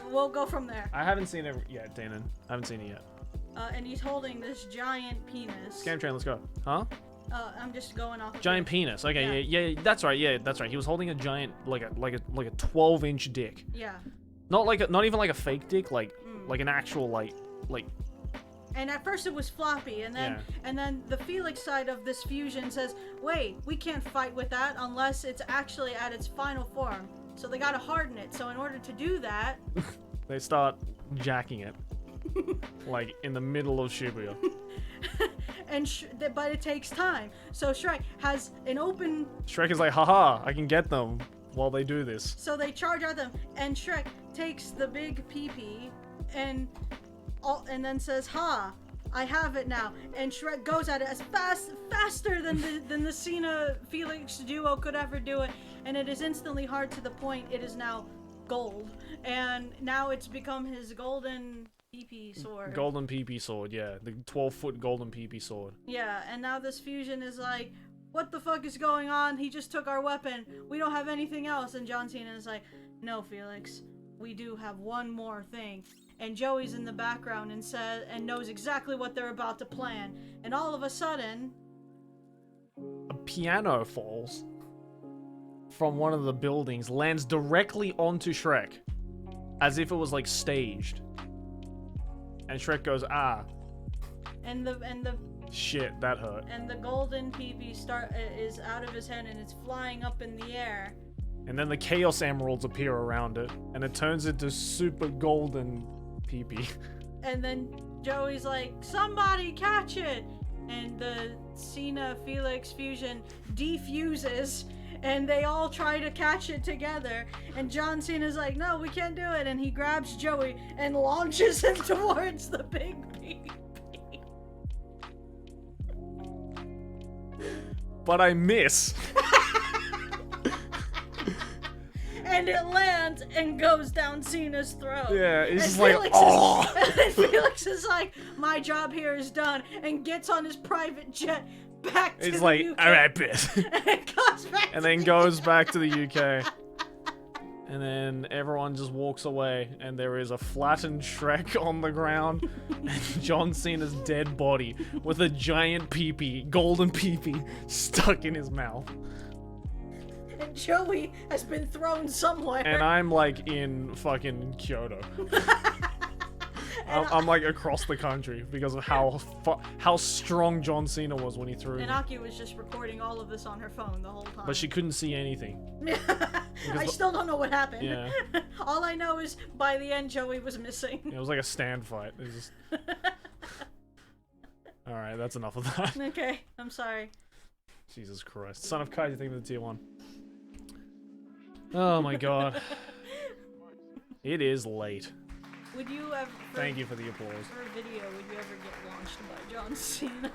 We'll go from there. I haven't seen it yet, Dana. I haven't seen it yet. And he's holding this giant penis. Scam train, let's go. Huh? I'm just going off. Giant penis. Okay, yeah, that's right. Yeah, that's right. He was holding a giant, like a 12-inch dick. Yeah. Not even like a fake dick, like an actual like. And at first it was floppy, and then the Felix side of this fusion says, wait, we can't fight with that unless it's actually at its final form. So they gotta harden it. So in order to do that, they start jacking it, like in the middle of Shibuya. but it takes time. So Shrek has an open. Shrek is like, haha, I can get them. while they do this. So they charge at them, and Shrek takes the big pee-pee and then says, "Ha! I have it now." And Shrek goes at it as faster than the Cena Felix duo could ever do it, and it is instantly hard to the point it is now gold, and now it's become his golden PP sword. Golden PP sword, yeah, the 12-foot golden PP sword. Yeah, and now this fusion is like, what the fuck is going on? He just took our weapon. We don't have anything else. And John Cena is like, no, Felix, we do have one more thing. And Joey's in the background and knows exactly what they're about to plan. And all of a sudden, A piano falls from one of the buildings, lands directly onto Shrek, as if it was like staged. And Shrek goes, ah. and the Shit, that hurt. and the golden PP is out of his hand and it's flying up in the air. And then the Chaos Emeralds appear around it, and it turns into super golden PP. And then Joey's like, somebody catch it! And the Cena Felix fusion defuses, and they all try to catch it together. And John Cena's like, no, we can't do it. And he grabs Joey and launches him towards the big PP. But I miss. And it lands and goes down Cena's throat. Yeah, it's And just like, Felix oh. and then Felix is like, my job here is done, and gets on his private jet back to It's the like, UK. alright, bitch. And goes back And to then the goes UK. back to the UK. And then everyone just walks away, and there is a flattened Shrek on the ground, and John Cena's dead body with a giant peepee, golden peepee, stuck in his mouth. And Joey has been thrown somewhere. And I'm like in fucking Kyoto. I'm like across the country because of how strong John Cena was when he threw me. And Aki was just recording all of this on her phone the whole time. But she couldn't see anything. I still don't know what happened. Yeah. All I know is by the end Joey was missing. It was like a stand fight. It was just... Alright, that's enough of that. Okay, I'm sorry. Jesus Christ. Son of Kai, you think of the tier 1? Oh my god. It is late. Would you ever... Thank you for the applause. For a video, would you ever get launched by John Cena?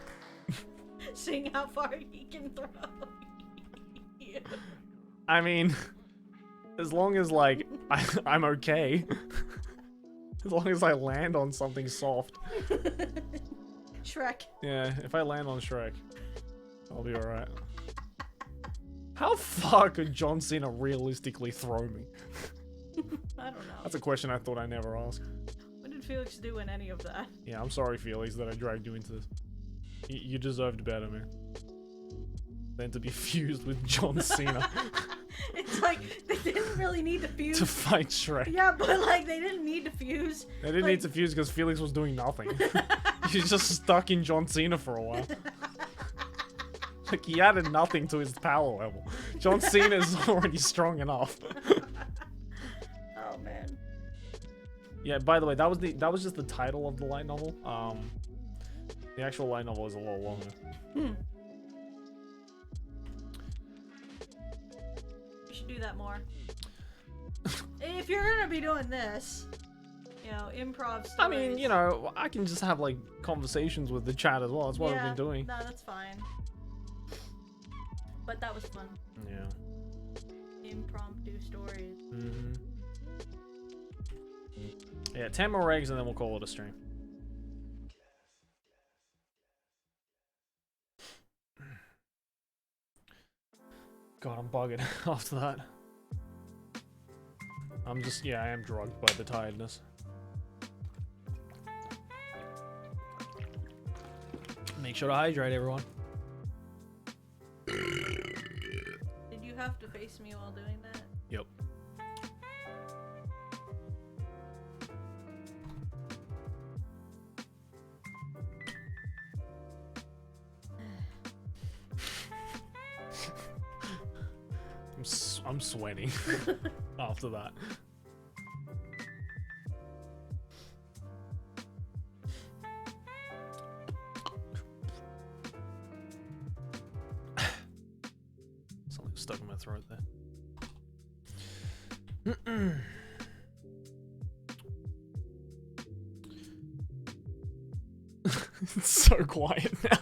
Seeing how far he can throw you. I mean, as long as, like, I'm okay. As long as I land on something soft. Shrek. Yeah, if I land on Shrek, I'll be alright. How far could John Cena realistically throw me? I don't know. That's a question I thought I never asked. What did Felix do in any of that? Yeah, I'm sorry, Felix, that I dragged you into this. You deserved better, man. Than to be fused with John Cena It's like, they didn't really need to fuse. to fight Shrek. Yeah, but like, they didn't need to fuse. They didn't need to fuse because Felix was doing nothing. He's just stuck in John Cena for a while. Like, he added nothing to his power level. John Cena's already strong enough. Oh man. Yeah, by the way, that was just the title of the light novel. The actual light novel is a little longer. You should do that more. If you're gonna be doing this, you know, improv stories. I mean, you know, I can just have like conversations with the chat as well. That's what yeah, I've been doing. No, that's fine. But that was fun. Yeah. Impromptu stories. Yeah, 10 more eggs and then we'll call it a stream. God, I'm bugging after that. I'm just, yeah, I am drugged by the tiredness. Make sure to hydrate, everyone. Did you have to face me while doing that? Yep. I'm sweating after that. Something stuck in my throat there. It's so quiet now.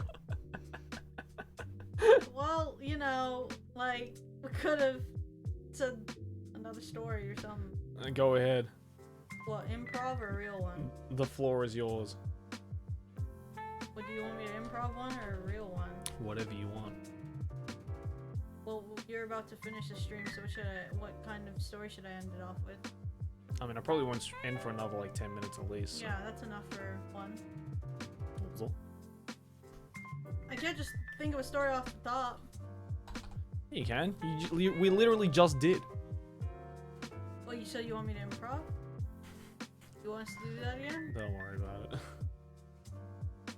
Well, you know, like, we could have said another story or something. Go ahead. What, improv or a real one? The floor is yours. What, do you want me to improv one or a real one? Whatever you want. Well, you're about to finish the stream, so what kind of story should I end it off with? I mean, I probably won't end for another like 10 minutes at least. So. Yeah, that's enough for one. So. I can't just think of a story off the top. You can. We literally just did. Well, you said you want me to improv? You want us to do that again? Don't worry about it.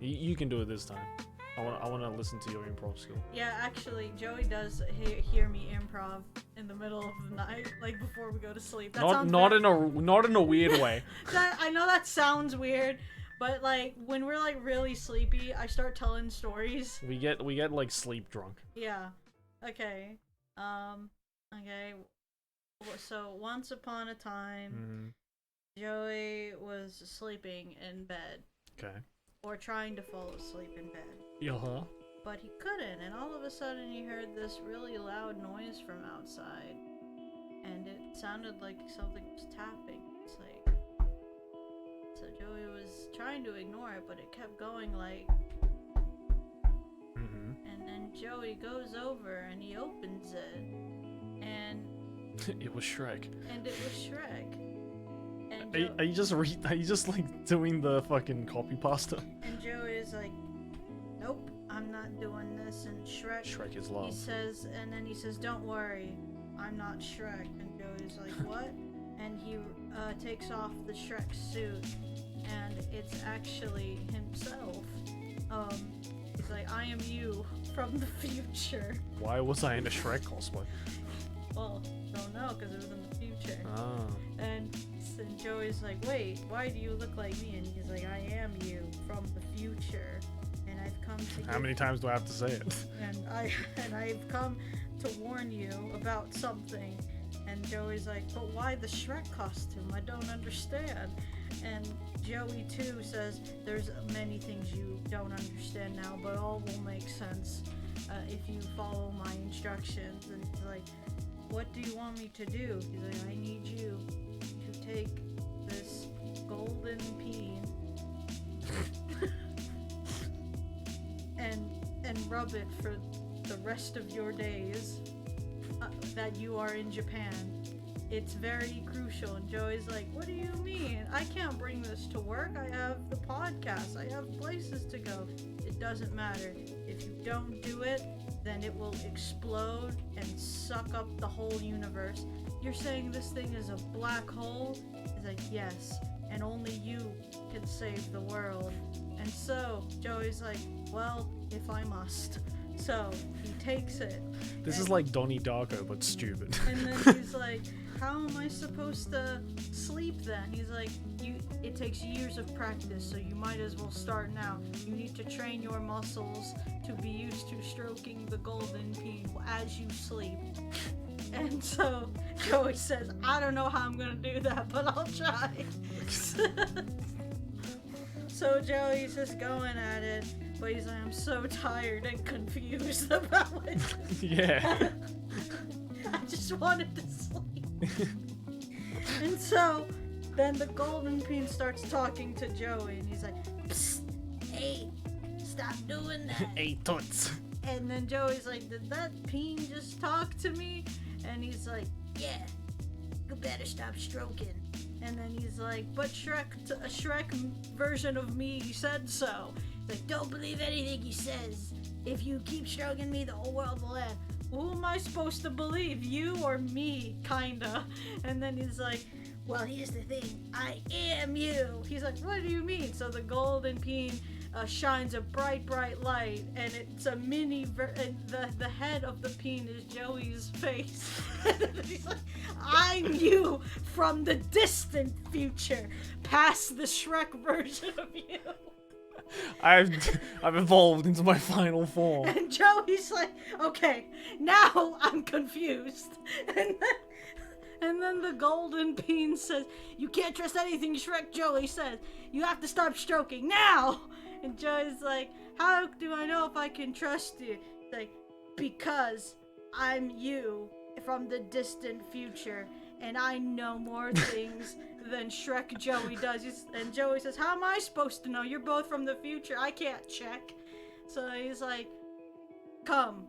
You can do it this time. I want to listen to your improv skill. Yeah, actually, Joey does hear me improv in the middle of the night, like before we go to sleep. That sounds Not very- in a weird way. I know that sounds weird, but like when we're like really sleepy, I start telling stories. We get like sleep drunk. Yeah. Okay. Okay. So once upon a time, Joey was sleeping in bed, Okay. or trying to fall asleep in bed. Yeah. But he couldn't, and all of a sudden he heard this really loud noise from outside, and it sounded like something was tapping. It's like, so Joey was trying to ignore it, but it kept going like, and then Joey goes over and he opens it, and It was Shrek. it was Shrek. And Are you just like doing the fucking copy pasta? And Joey is like, nope, I'm not doing this. And Shrek is he love. says, and then he says, don't worry, I'm not Shrek. And Joey's like, what? And he takes off the Shrek suit, and it's actually himself. He's like, I am you from the future. Why was I in a Shrek cosplay? Well, don't know, because it was in the future. Ah. And Joey's like, wait, why do you look like me? And he's like, I am you from the future, and I've come to. How many times do I have to say it? And I've come to warn you about something. And Joey's like, but why the Shrek costume? I don't understand. And Joey too says, there's many things you don't understand now, but all will make sense if you follow my instructions. And he's like, what do you want me to do? He's like, I need you to take this golden peen and rub it for the rest of your days that you are in Japan. It's very crucial. And Joey's like, what do you mean? I can't bring this to work. I have the podcast. I have places to go. It doesn't matter. If you don't do it, then it will explode and suck up the whole universe. You're saying this thing is a black hole? He's like, yes, and only you can save the world. And so Joey's like, well, if I must. So he takes it. This is like Donnie Darko, but stupid. And then he's like, how am I supposed to sleep then? He's like, it takes years of practice, so you might as well start now. You need to train your muscles to be used to stroking the golden peen as you sleep. And so Joey says, I don't know how I'm gonna do that, but I'll try. So Joey's just going at it, but he's like, I'm so tired and confused about it. Yeah. I just wanted to sleep. And so then the golden peen starts talking to Joey, and he's like, psst, hey, stop doing that. Hey, toots. And then Joey's like, did that peen just talk to me? And he's like, yeah, you better stop stroking. And then he's like, but a Shrek version of me said so. He's like, don't believe anything he says. If you keep stroking me, the whole world will end. Who am I supposed to believe, you or me, kinda? And then he's like, well, here's the thing, I am you. He's like, what do you mean? So the golden peen shines a bright, bright light, and it's a mini, and the head of the peen is Joey's face. And he's like, I'm you from the distant future, past the Shrek version of you. I've evolved into my final form. And Joey's like, okay, now I'm confused. And then the golden bean says, "You can't trust anything Shrek Joey says. You have to stop stroking now." And Joey's like, "How do I know if I can trust you?" He's like, "Because I'm you from the distant future, and I know more things than Shrek Joey does." And Joey says, "How am I supposed to know? You're both from the future. I can't check." So he's like, "Come,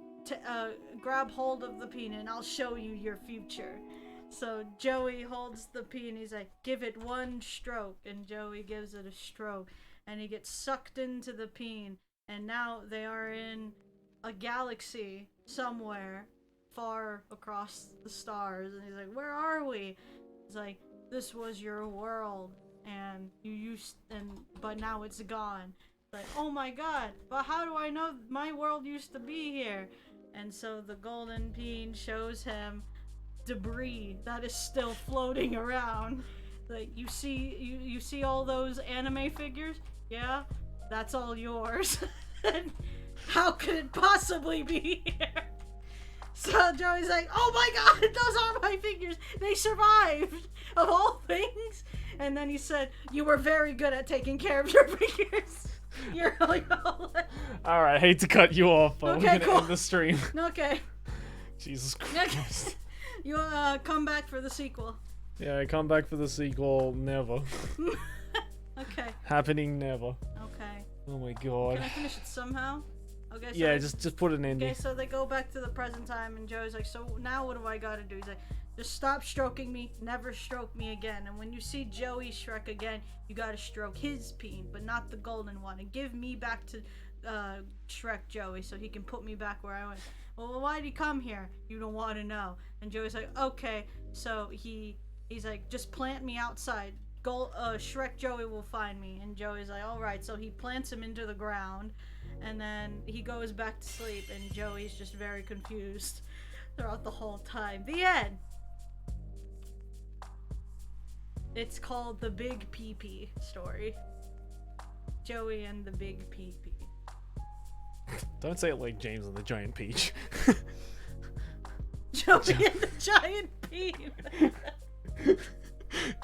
grab hold of the peen and I'll show you your future." So Joey holds the peen. He's like, "Give it one stroke." And Joey gives it a stroke. And he gets sucked into the peen. And now they are in a galaxy somewhere far across the stars. And he's like, "Where are we?" He's like, "This was your world. And but now it's gone." Like, "Oh my god, but how do I know my world used to be here?" And so the golden peen shows him debris that is still floating around. Like, you see all those anime figures? Yeah, that's all yours. And how could it possibly be here? So Joey's like, "Oh my god, those are my figures! They survived! Of all things!" And then he said, "You were very good at taking care of your figures." You're like, "Oh." Alright, I hate to cut you off, but Okay, we're gonna cool. end the stream. Okay. Jesus Christ. You come back for the sequel. Yeah, come back for the sequel. Never. Okay. Happening never. Okay. Oh my god. Can I finish it somehow? Okay. So Yeah, just put an ending. Okay, so they go back to the present time, and Joey's like, "So now what do I gotta do?" He's like, "Just stop stroking me, never stroke me again. And when you see Joey Shrek again, you gotta stroke his peen, but not the golden one. And give me back to Shrek Joey so he can put me back where I went." "Well, why'd he come here?" "You don't want to know." And Joey's like, "Okay." So he's like, "Just plant me outside. Shrek Joey will find me." And Joey's like, "All right." So he plants him into the ground, and then he goes back to sleep, and Joey's just very confused throughout the whole time. The end. It's called the Big Pee-Pee story. Joey and the Big Pee-Pee. Don't say it like James and the Giant Peach. Joey and the Giant Peen.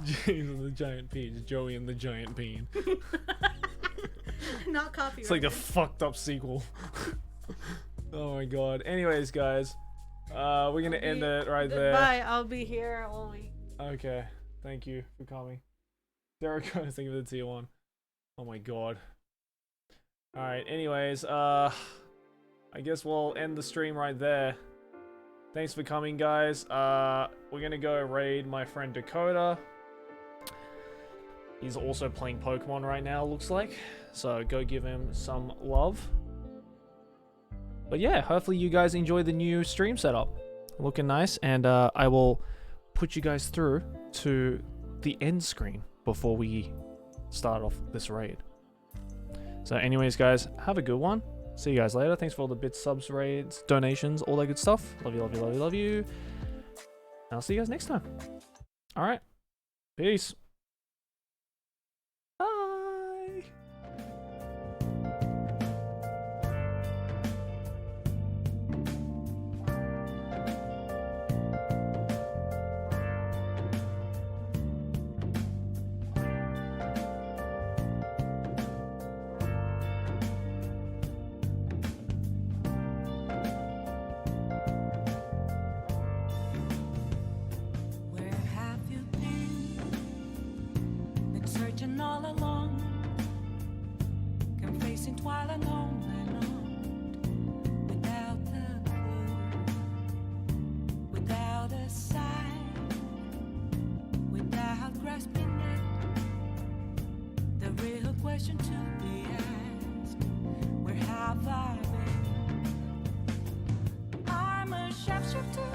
James and the Giant Peach. Joey and the Giant Bean. Not copyrighted. It's like the fucked up sequel. Oh my god. Anyways, guys, we're gonna end it right there. Bye. I'll be here all week. Okay. Thank you for coming. Derek, thank you for the tier 1. Oh my god. Alright, anyways, I guess we'll end the stream right there. Thanks for coming, guys. We're gonna go raid my friend Dakota. He's also playing Pokemon right now, looks like. So go give him some love. But yeah, hopefully you guys enjoy the new stream setup. Looking nice, and I will put you guys through to the end screen before we start off this raid. So anyways, guys, have a good one. See you guys later. Thanks for all the bits, subs, raids, donations, all that good stuff. Love you, love you, love you, love you. And I'll see you guys next time. All right. Peace. Bye. Where have you been? Been searching all along, confessing twilight on and on, without a clue, without a sign, without grasping it. The real question to be asked: where have I been? I'm a shapeshifter.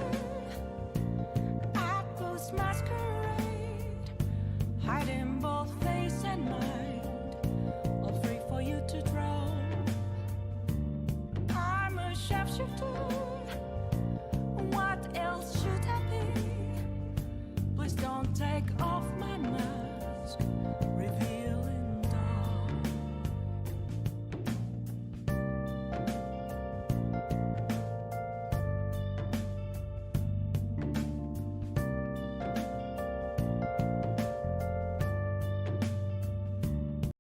Masquerade, hiding both face and mind, all free for you to draw. I'm a shapeshifter. What else should I be? Please don't take all.